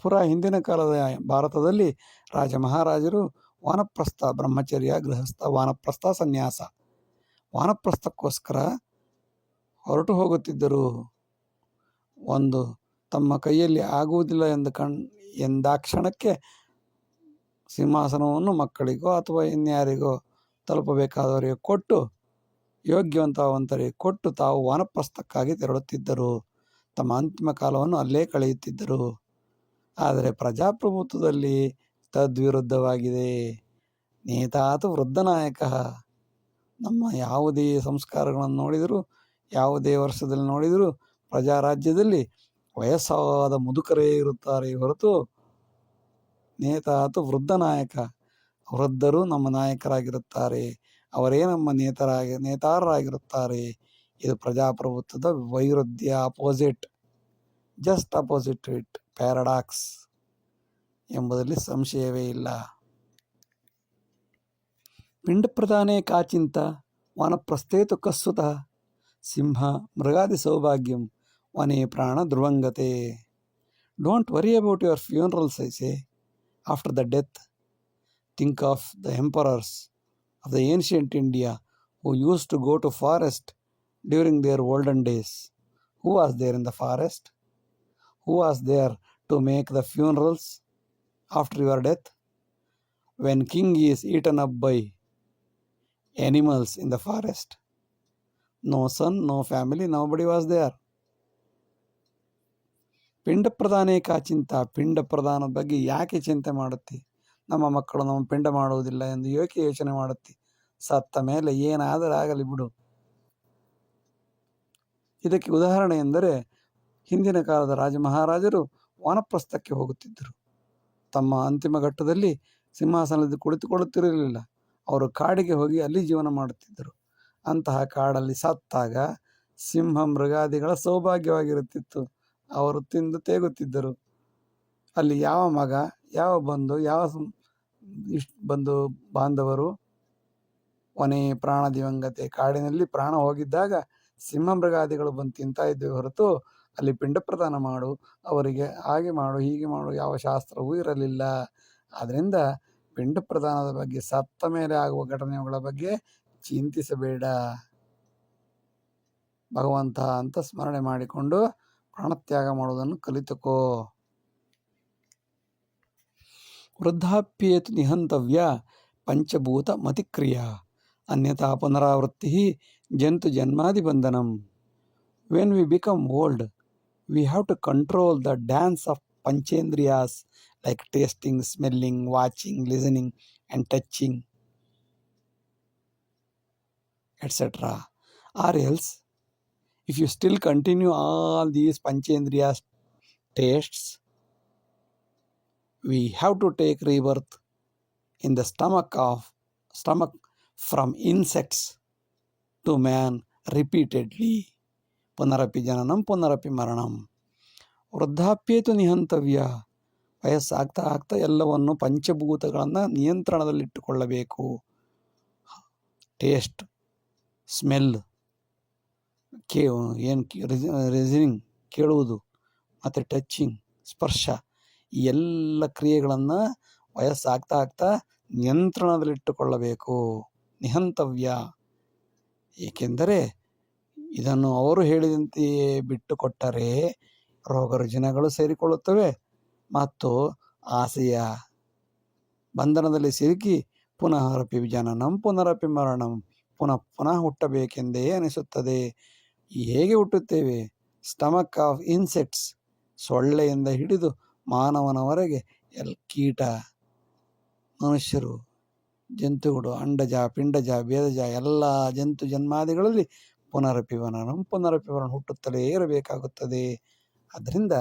ಪುರಾ ಹಿಂದಿನ ಕಾಲದ ಭಾರತದಲ್ಲಿ ರಾಜ ಮಹಾರಾಜರು ವಾನಪ್ರಸ್ಥ, ಬ್ರಹ್ಮಚರ್ಯ, ಗೃಹಸ್ಥ, ವಾನಪ್ರಸ್ಥ, ಸನ್ಯಾಸ, ವಾನಪ್ರಸ್ಥಕ್ಕೋಸ್ಕರ ಹೊರಟು ಹೋಗುತ್ತಿದ್ದರು. ಒಂದು ತಮ್ಮ ಕೈಯಲ್ಲಿ ಆಗುವುದಿಲ್ಲ ಎಂದಾಕ್ಷಣಕ್ಕೆ ಸಿಂಹಾಸನವನ್ನು ಮಕ್ಕಳಿಗೋ ಅಥವಾ ಇನ್ಯಾರಿಗೋ ತಲುಪಬೇಕಾದವರಿಗೆ ಕೊಟ್ಟು, ಯೋಗ್ಯವಂತರಿಗೆ ಕೊಟ್ಟು ತಾವು ವಾನಪ್ರಸ್ಥಕ್ಕಾಗಿ ತೆರಳುತ್ತಿದ್ದರು. ತಮ್ಮ ಅಂತಿಮ ಕಾಲವನ್ನು ಅಲ್ಲೇ ಕಳೆಯುತ್ತಿದ್ದರು. ಆದರೆ ಪ್ರಜಾಪ್ರಭುತ್ವದಲ್ಲಿ ತದ್ವಿರುದ್ಧವಾಗಿದೆ. ನೇತಾತು ವೃದ್ಧನಾಯಕ. ನಮ್ಮ ಯಾವುದೇ ಸಂಸ್ಕಾರಗಳನ್ನು ನೋಡಿದರೂ, ಯಾವುದೇ ವರ್ಷದಲ್ಲಿ ನೋಡಿದರೂ ಪ್ರಜಾರಾಜ್ಯದಲ್ಲಿ ವಯಸ್ಸಾದ ಮುದುಕರೇ ಇರುತ್ತಾರೆ ಹೊರತು ನೇತಾತು ವೃದ್ಧನಾಯಕ. ವೃದ್ಧರು ನಮ್ಮ ನಾಯಕರಾಗಿರುತ್ತಾರೆ, ಅವರೇ ನಮ್ಮ ನೇತಾರರಾಗಿರುತ್ತಾರೆ. ಇದು ಪ್ರಜಾಪ್ರಭುತ್ವದ ವೈರುಧ್ಯ, opposite, just opposite to it, paradox ಎಂಬುದರಲ್ಲಿ ಸಂಶಯವೇ ಇಲ್ಲ. ಪಿಂಡ ಪ್ರಧಾನೇ ಕಾಚಿಂತ ವಾನಪ್ರಸ್ಥೇ ತು ಕಸ್ಸುತಃ ಸಿಂಹ ಮೃಗಾದಿ ಸೌಭಾಗ್ಯಂ ವನೇ ಪ್ರಾಣ ಧ್ರುವಂಗತೆ. Don't worry about your funerals, I say. After the death, think of the emperors of the ancient India who use to go to forest during their olden days. Who was there in the forest? Who was there to make the funerals after your death? When king is eaten up by animals in the forest, no son, no family, nobody was there. ಪಿಂಡ ಪ್ರಧಾನೇ ಕಾಚಿಂತ. ಪಿಂಡ ಪ್ರಧಾನದ ಬಗ್ಗೆ ಯಾಕೆ ಚಿಂತೆ ಮಾಡುತ್ತಿ? ನಮ್ಮ ಮಕ್ಕಳು ನಮ್ಮ ಪಿಂಡ ಮಾಡುವುದಿಲ್ಲ ಎಂದು ಯೋಚನೆ ಮಾಡುತ್ತಿ? ಸತ್ತ ಮೇಲೆ ಏನಾದರೂ ಆಗಲಿ ಬಿಡು. ಇದಕ್ಕೆ ಉದಾಹರಣೆ ಎಂದರೆ, ಹಿಂದಿನ ಕಾಲದ ರಾಜ ಮಹಾರಾಜರು ವಾನಪ್ರಸ್ಥಕ್ಕೆ ಹೋಗುತ್ತಿದ್ದರು. ತಮ್ಮ ಅಂತಿಮ ಘಟ್ಟದಲ್ಲಿ ಸಿಂಹಾಸನದಲ್ಲಿ ಕುಳಿತುಕೊಳ್ಳುತ್ತಿರಲಿಲ್ಲ. ಅವರು ಕಾಡಿಗೆ ಹೋಗಿ ಅಲ್ಲಿ ಜೀವನ ಮಾಡುತ್ತಿದ್ದರು. ಅಂತಹ ಕಾಡಲ್ಲಿ ಸತ್ತಾಗ ಸಿಂಹ ಮೃಗಾದಿಗಳ ಸೌಭಾಗ್ಯವಾಗಿರುತ್ತಿತ್ತು. ಅವರು ತಿಂದು ತೇಗುತ್ತಿದ್ದರು. ಅಲ್ಲಿ ಯಾವ ಮಗ, ಯಾವ ಬಂಧು, ಬಂಧು ಬಾಂಧವರು ಕೊನೆ ಪ್ರಾಣ ದಿವಂಗತೆ. ಕಾಡಿನಲ್ಲಿ ಪ್ರಾಣ ಹೋಗಿದ್ದಾಗ ಸಿಂಹ ಮೃಗಾದಿಗಳು ಬಂದು ತಿಂತಾ ಇದ್ದೇವೆ ಹೊರತು ಅಲ್ಲಿ ಪಿಂಡ ಪ್ರದಾನ ಮಾಡು, ಅವರಿಗೆ ಹಾಗೆ ಮಾಡು, ಹೀಗೆ ಮಾಡು ಯಾವ ಶಾಸ್ತ್ರವೂ ಇರಲಿಲ್ಲ. ಆದ್ದರಿಂದ ಪಿಂಡ ಪ್ರದಾನದ ಬಗ್ಗೆ, ಸತ್ತ ಮೇಲೆ ಆಗುವ ಘಟನೆಗಳ ಬಗ್ಗೆ ಚಿಂತಿಸಬೇಡ. ಭಗವಂತ ಅಂತ ಸ್ಮರಣೆ ಮಾಡಿಕೊಂಡು ಪ್ರಾಣತ್ಯಾಗ ಮಾಡುವುದನ್ನು ಕಲಿತುಕೋ. ವೃದ್ಧಾಪ್ಯೇತು ನಿಹಂತವ್ಯ ಪಂಚಭೂತ ಮತಿಕ್ರಿಯಾ ಅನ್ಯಥಾ ಪುನರಾವೃತ್ತಿ ಜಂತು ಜನ್ಮಾದಿ ಬಂಧನಂ. When we become old, we have to control the dance of panchendriyas like tasting, smelling, watching, listening and touching, etc. Or else, if you still continue all these panchendriyas tastes, we have to take rebirth in the stomach from insects to man repeatedly. ಪುನರಪಿ ಜನನಂ ಪುನರಪಿ ಮರಣಂ. ವೃದ್ಧಾಪ್ಯೇತು ನಿಹಂತವ್ಯ. ವಯಸ್ಸಾಗ್ತಾ ಆಗ್ತಾ ಎಲ್ಲವನ್ನು ಪಂಚಭೂತಗಳನ್ನು ನಿಯಂತ್ರಣದಲ್ಲಿಟ್ಟುಕೊಳ್ಳಬೇಕು. ಟೇಸ್ಟ್, ಸ್ಮೆಲ್, ರಿಸನಿಂಗ್ ಕೇಳುವುದು, ಮತ್ತು ಟಚ್ಚಿಂಗ್ ಸ್ಪರ್ಶ, ಈ ಎಲ್ಲ ಕ್ರಿಯೆಗಳನ್ನು ವಯಸ್ಸಾಗ್ತಾ ಆಗ್ತಾ ನಿಯಂತ್ರಣದಲ್ಲಿಟ್ಟುಕೊಳ್ಳಬೇಕು. ನಿಹಂತವ್ಯ ಏಕೆಂದರೆ ಇದನ್ನು ಅವರು ಹೇಳಿದಂತೆಯೇ ಬಿಟ್ಟುಕೊಟ್ಟರೆ ರೋಗ ರುಜಿನಗಳು ಸೇರಿಕೊಳ್ಳುತ್ತವೆ ಮತ್ತು ಆಸೆಯ ಬಂಧನದಲ್ಲಿ ಸಿಲುಕಿ ಪುನರಪಿ ಜನನಂ ಪುನರಪಿ ಮರಣಂ ಪುನಃ ಪುನಃ ಹುಟ್ಟಬೇಕೆಂದೇ ಅನಿಸುತ್ತದೆ. ಹೇಗೆ ಹುಟ್ಟುತ್ತೇವೆ? ಸ್ಟಮಕ್ ಆಫ್ ಇನ್ಸೆಕ್ಟ್ಸ್, ಸೊಳ್ಳೆಯಿಂದ ಹಿಡಿದು ಮಾನವನವರೆಗೆ ಕೀಟ, ಮನುಷ್ಯರು, ಜಂತುಗಳು, ಅಂಡಜ, ಪಿಂಡಜ, ಭೇದಜ ಎಲ್ಲ ಜಂತು ಜನ್ಮಾದಿಗಳಲ್ಲಿ ಪುನರಪಿ ಮರಣ ಹುಟ್ಟುತ್ತಲೇ ಇರಬೇಕಾಗುತ್ತದೆ. ಅದರಿಂದ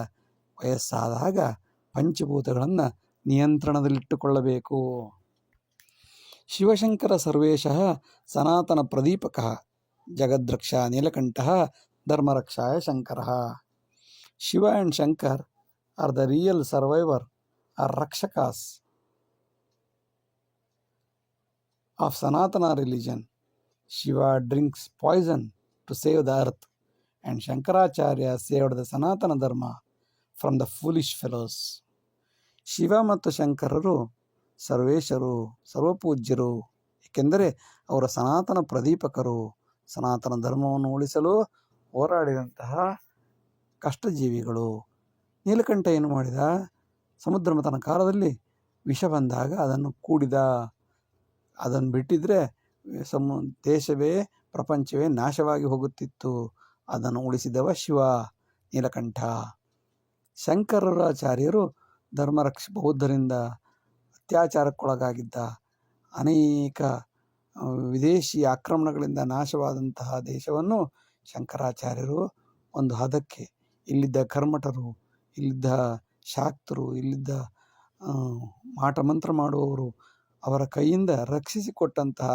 ವಯಸ್ಸಾದಾಗ ಪಂಚಭೂತಗಳನ್ನು ನಿಯಂತ್ರಣದಲ್ಲಿಟ್ಟುಕೊಳ್ಳಬೇಕು. ಶಿವಶಂಕರ ಸರ್ವೇಶಃ ಸನಾತನ ಪ್ರದೀಪಕಃ ಜಗದ್ರಕ್ಷ ನೀಲಕಂಠಃ ಧರ್ಮರಕ್ಷಾಯ ಶಂಕರಃ. Shiva and Shankar are the real survivor or ರಕ್ಷಕಾಸ್ of Sanatana religion. Shiva drinks poison to save the earth, and Shankaracharya saved the Sanatana Dharma from the foolish fellows. Shiva ಮತ್ತು ಶಂಕರರು ಸರ್ವೇಶರು, ಸರ್ವಪೂಜ್ಯರು, ಏಕೆಂದರೆ ಅವರ ಸನಾತನ ಪ್ರದೀಪಕರು. ಸನಾತನ ಧರ್ಮವನ್ನು ಉಳಿಸಲು ಹೋರಾಡಿದಂತಹ ಕಷ್ಟಜೀವಿಗಳು. ನೀಲಕಂಠ ಏನು ಮಾಡಿದ? ಸಮುದ್ರ ಮಥನ ಕಾಲದಲ್ಲಿ ವಿಷ ಬಂದಾಗ ಅದನ್ನು ಕೂಡಿದ. ಅದನ್ನು ಬಿಟ್ಟಿದ್ರೆ ದೇಶವೇ ಪ್ರಪಂಚವೇ ನಾಶವಾಗಿ ಹೋಗುತ್ತಿತ್ತು. ಅದನ್ನು ಉಳಿಸಿದವ ಶಿವ ನೀಲಕಂಠ. ಶಂಕರಾಚಾರ್ಯರು ಬೌದ್ಧರಿಂದ ಅತ್ಯಾಚಾರಕ್ಕೊಳಗಾಗಿದ್ದ ಅನೇಕ ವಿದೇಶಿ ಆಕ್ರಮಣಗಳಿಂದ ನಾಶವಾದಂತಹ ದೇಶವನ್ನು ಶಂಕರಾಚಾರ್ಯರು ಒಂದು ಹದಕ್ಕೆ, ಇಲ್ಲಿದ್ದ ಕರ್ಮಠರು, ಇಲ್ಲಿದ್ದ ಶಾಕ್ತರು, ಇಲ್ಲಿದ್ದ ಮಾಟಮಂತ್ರ ಮಾಡುವವರು ಅವರ ಕೈಯಿಂದ ರಕ್ಷಿಸಿಕೊಟ್ಟಂತಹ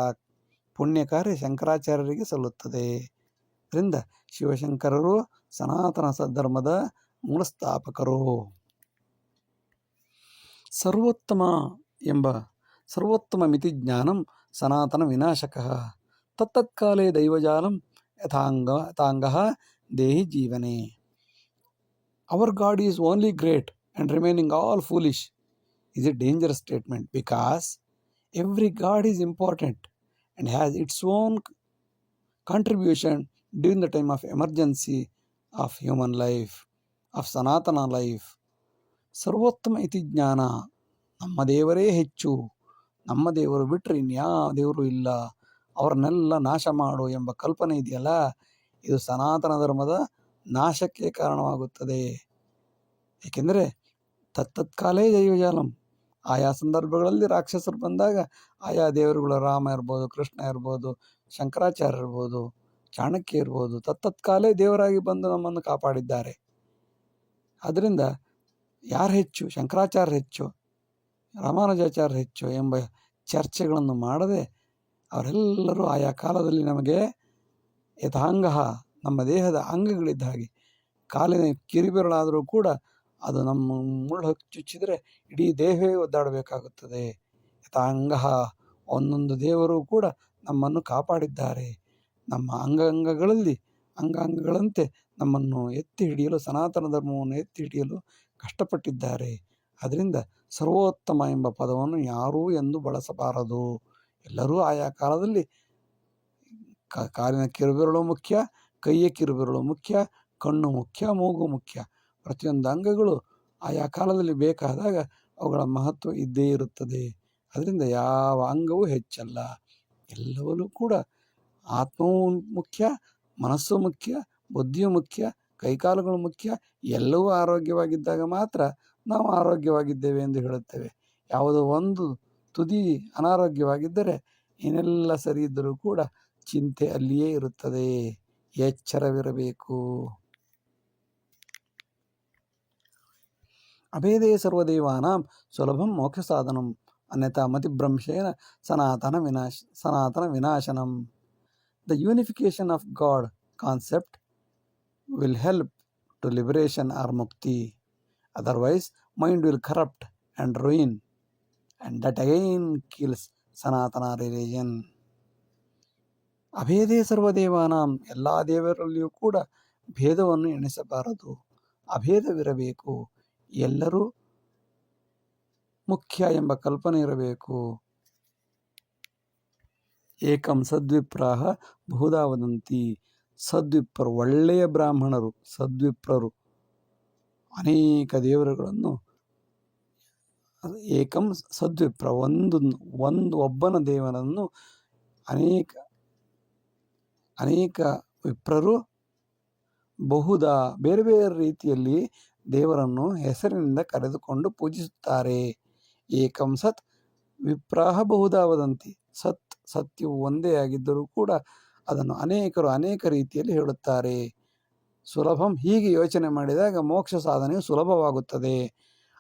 ಪುಣ್ಯ ಕಾರ್ಯ ಶಂಕರಾಚಾರ್ಯರಿಗೆ ಸಲ್ಲುತ್ತದೆ. ಇದರಿಂದ ಶಿವಶಂಕರರು ಸನಾತನ ಧರ್ಮದ ಮೂಲಸ್ಥಾಪಕರು. ಸರ್ವೋತ್ತಮ ಮಿತಿ ಜ್ಞಾನಂ ಸನಾತನ ವಿನಾಶಕಃ ತತ್ತತ್ಕಾಲೇ ದೈವಜಾಲಂ ಯಥಾಂಗಃ ದೇಹಿ ಜೀವನೆ. Our God is only great and remaining all foolish is a dangerous statement, because every god is important and has its own contribution during the time of emergency of human life, of Sanatana life. ಸರ್ವೋತ್ತಮ ಇತಿ ಜ್ಞಾನ, ನಮ್ಮ ದೇವರೇ ಹೆಚ್ಚು, ನಮ್ಮ ದೇವರು ಬಿಟ್ಟರೆ ಇನ್ಯಾವ ದೇವರು ಇಲ್ಲ, ಅವರನ್ನೆಲ್ಲ ನಾಶ ಮಾಡು ಎಂಬ ಕಲ್ಪನೆ ಇದೆಯಲ್ಲ, ಇದು ಸನಾತನ ಧರ್ಮದ ನಾಶಕ್ಕೆ ಕಾರಣವಾಗುತ್ತದೆ. ಏಕೆಂದರೆ ತತ್ತತ್ಕಾಲೇ ದೈವಜಾಲಂ, ಆಯಾ ಸಂದರ್ಭಗಳಲ್ಲಿ ರಾಕ್ಷಸರು ಬಂದಾಗ ಆಯಾ ದೇವರುಗಳು, ರಾಮ ಇರ್ಬೋದು, ಕೃಷ್ಣ ಇರ್ಬೋದು, ಶಂಕರಾಚಾರ್ಯ ಇರ್ಬೋದು, ಚಾಣಕ್ಯ ಇರ್ಬೋದು, ತತ್ತತ್ಕಾಲೇ ದೇವರಾಗಿ ಬಂದು ನಮ್ಮನ್ನು ಕಾಪಾಡಿದ್ದಾರೆ. ಅದರಿಂದ ಯಾರು ಹೆಚ್ಚು, ಶಂಕರಾಚಾರ್ಯ ಹೆಚ್ಚು, ರಾಮಾನುಜಾಚಾರ್ಯ ಹೆಚ್ಚು ಎಂಬ ಚರ್ಚೆಗಳನ್ನು ಮಾಡದೆ ಅವರೆಲ್ಲರೂ ಆಯಾ ಕಾಲದಲ್ಲಿ ನಮಗೆ ಯಥಾಂಗ, ನಮ್ಮ ದೇಹದ ಅಂಗಗಳಿದ್ದ ಹಾಗೆ, ಕಾಲಿನ ಕಿರಿಬೆರಳಾದರೂ ಕೂಡ ಅದು ನಮ್ಮ ಮುಳ್ಳು ಚುಚ್ಚಿದರೆ ಇಡೀ ದೇಹವೇ ಒದ್ದಾಡಬೇಕಾಗುತ್ತದೆ. ಯಥಾಂಗ, ಒಂದೊಂದು ದೇವರು ಕೂಡ ನಮ್ಮನ್ನು ಕಾಪಾಡಿದ್ದಾರೆ. ನಮ್ಮ ಅಂಗಾಂಗಗಳಂತೆ ನಮ್ಮನ್ನು ಎತ್ತಿ ಹಿಡಿಯಲು, ಸನಾತನ ಧರ್ಮವನ್ನು ಎತ್ತಿ ಹಿಡಿಯಲು ಕಷ್ಟಪಟ್ಟಿದ್ದಾರೆ. ಅದರಿಂದ ಸರ್ವೋತ್ತಮ ಎಂಬ ಪದವನ್ನು ಯಾರೂ ಎಂದು ಬಳಸಬಾರದು. ಎಲ್ಲರೂ ಆಯಾ ಕಾಲದಲ್ಲಿ ಕಾಲಿನ ಕಿರುಬೆರಳು ಮುಖ್ಯ, ಕೈಯ ಕಿರುಬೆರಳು ಮುಖ್ಯ, ಕಣ್ಣು ಮುಖ್ಯ, ಮೂಗು ಮುಖ್ಯ. ಪ್ರತಿಯೊಂದು ಅಂಗಗಳು ಆಯಾ ಕಾಲದಲ್ಲಿ ಬೇಕಾದಾಗ ಅವುಗಳ ಮಹತ್ವ ಇದ್ದೇ ಇರುತ್ತದೆ. ಅದರಿಂದ ಯಾವ ಅಂಗವೂ ಹೆಚ್ಚಲ್ಲ. ಎಲ್ಲವಲ್ಲೂ ಕೂಡ ಆತ್ಮವೂ ಮುಖ್ಯ, ಮನಸ್ಸು ಮುಖ್ಯ, ಬುದ್ಧಿಯೂ ಮುಖ್ಯ, ಕೈಕಾಲುಗಳು ಮುಖ್ಯ. ಎಲ್ಲವೂ ಆರೋಗ್ಯವಾಗಿದ್ದಾಗ ಮಾತ್ರ ನಾವು ಆರೋಗ್ಯವಾಗಿದ್ದೇವೆ ಎಂದು ಹೇಳುತ್ತೇವೆ. ಯಾವುದೋ ಒಂದು ತುದಿ ಅನಾರೋಗ್ಯವಾಗಿದ್ದರೆ ಏನೆಲ್ಲ ಸರಿ ಇದ್ದರೂ ಕೂಡ ಚಿಂತೆ ಅಲ್ಲಿಯೇ ಇರುತ್ತದೆ. ಎಚ್ಚರವಿರಬೇಕು. ಅಭೇದೇ ಸರ್ವದೇವಾನಾಂ ಸುಲಭಂ ಮೋಕ್ಷ ಸಾಧನಂ ಅನ್ಯಥಾ ಮತಿಭ್ರಂಶೇನ ಸನಾತನ ವಿನಾಶನಂ. The unification of God concept will help to liberation or mukti. Otherwise, mind will corrupt and ruin, and that again kills Sanatana religion. ಅಭೇದೇ ಸರ್ವದೇವಾನಾಂ, ಎಲ್ಲ ದೇವರಲ್ಲಿಯೂ ಕೂಡ ಭೇದವನ್ನು ಎಣಿಸಬಾರದು, ಅಭೇದವಿರಬೇಕು. ಎಲ್ಲರೂ ಮುಖ್ಯ ಎಂಬ ಕಲ್ಪನೆ ಇರಬೇಕು. ಏಕಂ ಸದ್ವಿಪ್ರಾಹ ಬಹುಧಾ ವದಂತಿ. ಸದ್ವಿಪ್ರರು, ಒಳ್ಳೆಯ ಬ್ರಾಹ್ಮಣರು, ಸದ್ವಿಪ್ರರು ಅನೇಕ ದೇವರುಗಳನ್ನು, ಏಕಂ ಸದ್ವಿಪ್ರ, ಒಬ್ಬನ ದೇವರನ್ನು ಅನೇಕ ವಿಪ್ರರು ಬಹುಧಾ ಬೇರೆ ಬೇರೆ ರೀತಿಯಲ್ಲಿ ದೇವರನ್ನು ಹೆಸರಿನಿಂದ ಕರೆದುಕೊಂಡು ಪೂಜಿಸುತ್ತಾರೆ. ಏಕಂ ಸತ್ ವಿಪ್ರಾಹ ಬಹುಧಾ ವದಂತಿ. ಸತ್ಯವು ಒಂದೇ ಆಗಿದ್ದರೂ ಕೂಡ ಅದನ್ನು ಅನೇಕರು ಅನೇಕ ರೀತಿಯಲ್ಲಿ ಹೇಳುತ್ತಾರೆ. ಸುಲಭಂ, ಹೀಗೆ ಯೋಚನೆ ಮಾಡಿದಾಗ ಮೋಕ್ಷ ಸಾಧನೆಯು ಸುಲಭವಾಗುತ್ತದೆ.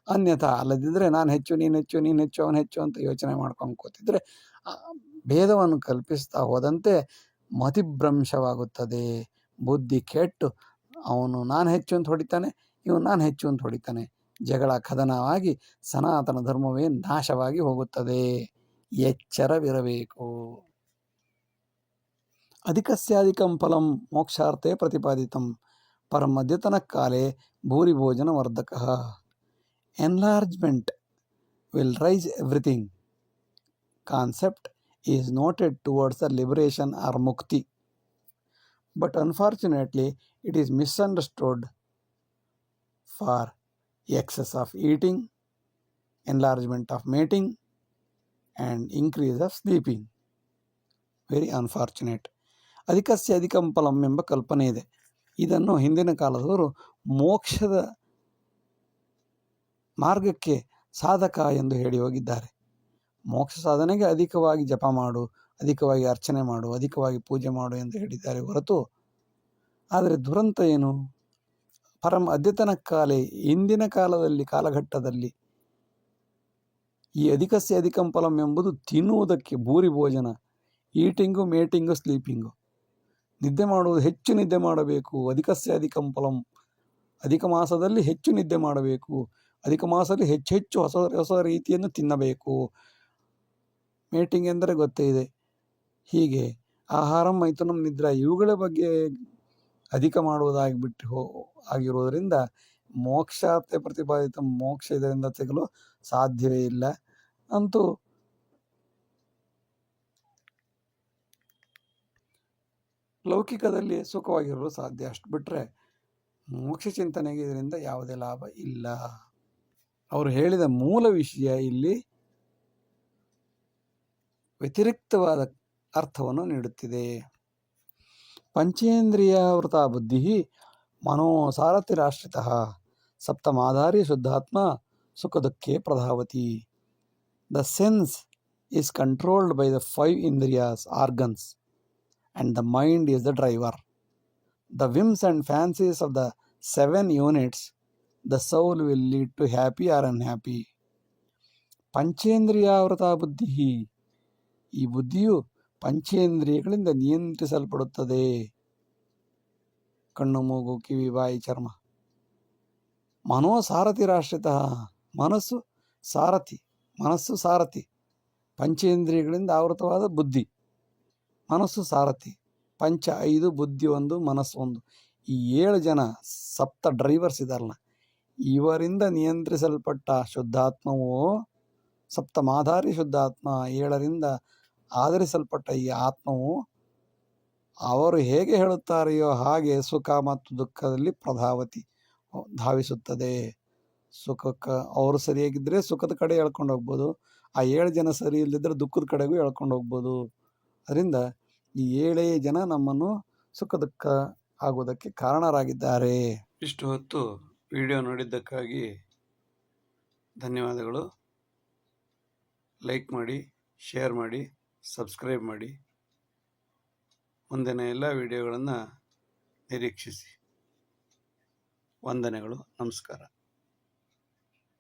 ಅನ್ಯಥಾ ಅಲ್ಲದಿದ್ದರೆ ನಾನು ಹೆಚ್ಚು, ನೀನು ಹೆಚ್ಚು, ನೀನು ಹೆಚ್ಚು, ಅವನು ಹೆಚ್ಚು ಅಂತ ಯೋಚನೆ ಮಾಡ್ಕೊಂಡು ಕೂತಿದ್ರೆ ಭೇದವನ್ನು ಕಲ್ಪಿಸ್ತಾ ಹೋದಂತೆ ಮತಿಭ್ರಂಶವಾಗುತ್ತದೆ. ಬುದ್ಧಿ ಕೆಟ್ಟು ಅವನು ನಾನು ಹೆಚ್ಚು ಅಂತ ಹೊಡಿತಾನೆ, ಇವನು ನಾನು ಹೆಚ್ಚು ಅಂತ ಹೊಡಿತಾನೆ. ಜಗಳ ಕದನವಾಗಿ ಸನಾತನ ಧರ್ಮವೇ ನಾಶವಾಗಿ ಹೋಗುತ್ತದೆ. ಎಚ್ಚರವಿರಬೇಕು. ಅಧಿಕಸ್ಯಾಧಿಕಂ ಫಲಂ ಮೋಕ್ಷಾರ್ಥೇ ಪ್ರತಿಪಾದಿತಂ ಪರಂ ಅದ್ಯತನ ಕಾಲೇ ಭೂರಿಭೋಜನ ವರ್ಧಕಃ. Enlargement will rise everything. Concept is noted towards the liberation or mukti, but unfortunately it is misunderstood for excess of eating, enlargement of mating, and increase of sleeping. Very unfortunate. ಅಧಿಕಸ್ಯ ಅಧಿಕಂ ಫಲಂ ಎಂಬ ಕಲ್ಪನೆ ಇದೆ. ಇದನ್ನು ಹಿಂದಿನ ಕಾಲದವರು ಮೋಕ್ಷದ ಮಾರ್ಗಕ್ಕೆ ಸಾಧಕ ಎಂದು ಹೇಳಿ ಹೋಗಿದ್ದಾರೆ. ಮೋಕ್ಷ ಸಾಧನೆಗೆ ಅಧಿಕವಾಗಿ ಜಪ ಮಾಡು, ಅಧಿಕವಾಗಿ ಅರ್ಚನೆ ಮಾಡು, ಅಧಿಕವಾಗಿ ಪೂಜೆ ಮಾಡು ಎಂದು ಹೇಳಿದ್ದಾರೆ ಹೊರತು, ಆದರೆ ದುರಂತ ಏನು? ಪರಂ ಅದ್ಯತನ ಕಾಲೇ, ಇಂದಿನ ಕಾಲಘಟ್ಟದಲ್ಲಿ ಈ ಅಧಿಕಸ್ಯ ಅಧಿಕಂ ಫಲಂ ಎಂಬುದು ತಿನ್ನುವುದಕ್ಕೆ, ಭೂರಿ ಭೋಜನ, ಈಟಿಂಗು, ಮೇಟಿಂಗು, ಸ್ಲೀಪಿಂಗು, ನಿದ್ದೆ ಮಾಡುವುದು, ಹೆಚ್ಚು ನಿದ್ದೆ ಮಾಡಬೇಕು. ಅಧಿಕಸ್ಯ ಅಧಿಕಂ ಫಲಂ, ಅಧಿಕ ಮಾಸದಲ್ಲಿ ಹೆಚ್ಚು ನಿದ್ದೆ ಮಾಡಬೇಕು, ಅಧಿಕ ಮಾಸದಲ್ಲಿ ಹೆಚ್ಚು ಹೊಸ ರೀತಿಯನ್ನು ತಿನ್ನಬೇಕು. ಮೇಟಿಂಗ್ ಎಂದರೆ ಗೊತ್ತೇ ಇದೆ. ಹೀಗೆ ಆಹಾರಂ ಮೈಥುನಂ ನಿದ್ರಾ ಇವುಗಳ ಬಗ್ಗೆ ಅಧಿಕ ಆಗಿರುವುದರಿಂದ ಮೋಕ್ಷಾರ್ಥೆ ಪ್ರತಿಪಾದಿತ, ಮೋಕ್ಷ ಇದರಿಂದ ಸಿಗಲು ಸಾಧ್ಯವೇ ಇಲ್ಲ. ಅಂತೂ ಲೌಕಿಕದಲ್ಲಿ ಸುಖವಾಗಿರಲು ಸಾಧ್ಯ, ಅಷ್ಟು ಬಿಟ್ಟರೆ ಮೋಕ್ಷ ಚಿಂತನೆಗೆ ಇದರಿಂದ ಯಾವುದೇ ಲಾಭ ಇಲ್ಲ. ಅವರು ಹೇಳಿದ ಮೂಲ ವಿಷಯ ಇಲ್ಲಿ ವ್ಯತಿರಿಕ್ತವಾದ ಅರ್ಥವನ್ನು ನೀಡುತ್ತಿದೆ. ಪಂಚೇಂದ್ರಿಯಾವೃತ ಬುದ್ಧಿ ಮನೋಸಾರಥಿರಾಶ್ರಿತಃ ಸಪ್ತಮಾಧಾರಿ ಶುದ್ಧಾತ್ಮ ಸುಖ ದುಃಖೇ ಪ್ರಧಾವತಿ. The sense is controlled by the 5 ಇಂದ್ರಿಯಾಸ್ organs and the mind is the driver. The whims and fancies of the 7 units, the soul will lead to happy or unhappy. ಪಂಚೇಂದ್ರಿಯಾವೃತ ಬುದ್ಧಿ, ಈ ಬುದ್ಧಿಯು ಪಂಚೇಂದ್ರಿಯಗಳಿಂದ ನಿಯಂತ್ರಿಸಲ್ಪಡುತ್ತದೆ. ಕಣ್ಣು, ಮೂಗು, ಕಿವಿ, ಬಾಯಿ, ಚರ್ಮ. ಮನೋಸಾರಥಿರಾಶ್ರಿತ, ಮನಸ್ಸು ಸಾರಥಿ. ಪಂಚೇಂದ್ರಿಯಗಳಿಂದ ಆವೃತವಾದ ಬುದ್ಧಿ, ಮನಸ್ಸು ಸಾರಥಿ. ಪಂಚ 5, ಬುದ್ಧಿ 1, ಮನಸ್ಸು 1. ಈ 7 ಜನ ಸಪ್ತ ಡ್ರೈವರ್ಸ್ ಇದಾರಲ್ಲ, ಇವರಿಂದ ನಿಯಂತ್ರಿಸಲ್ಪಟ್ಟ ಶುದ್ಧಾತ್ಮವು, ಸಪ್ತಮಾಧಾರಿ ಶುದ್ಧಾತ್ಮ, 7ರಿಂದ ಆಧರಿಸಲ್ಪಟ್ಟ ಈ ಆತ್ಮವು ಅವರು ಹೇಗೆ ಹೇಳುತ್ತಾರೆಯೋ ಹಾಗೆ ಸುಖ ಮತ್ತು ದುಃಖದಲ್ಲಿ ಧಾವಿಸುತ್ತದೆ. ಸುಖಕ್ಕೆ ಅವರು ಸರಿಯಾಗಿದ್ದರೆ ಸುಖದ ಕಡೆ ಎಳ್ಕೊಂಡು ಹೋಗ್ಬೋದು, ಆ 7 ಜನ ಸರಿ ಇಲ್ಲದಿದ್ದರೆ ದುಃಖದ ಕಡೆಗೂ ಎಳ್ಕೊಂಡು ಹೋಗ್ಬೋದು. ಅದರಿಂದ ಈ 7 ಜನ ನಮ್ಮನ್ನು ಸುಖ ದುಃಖ ಆಗುವುದಕ್ಕೆ ಕಾರಣರಾಗಿದ್ದಾರೆ. ಇಷ್ಟು ಹೊತ್ತು ವಿಡಿಯೋ ನೋಡಿದ್ದಕ್ಕಾಗಿ ಧನ್ಯವಾದಗಳು. ಲೈಕ್ ಮಾಡಿ, ಶೇರ್ ಮಾಡಿ, ಸಬ್ಸ್ಕ್ರೈಬ್ ಮಾಡಿ. ಮುಂದಿನ ಎಲ್ಲ ವಿಡಿಯೋಗಳನ್ನು ನಿರೀಕ್ಷಿಸಿ. ವಂದನೆಗಳು. ನಮಸ್ಕಾರ.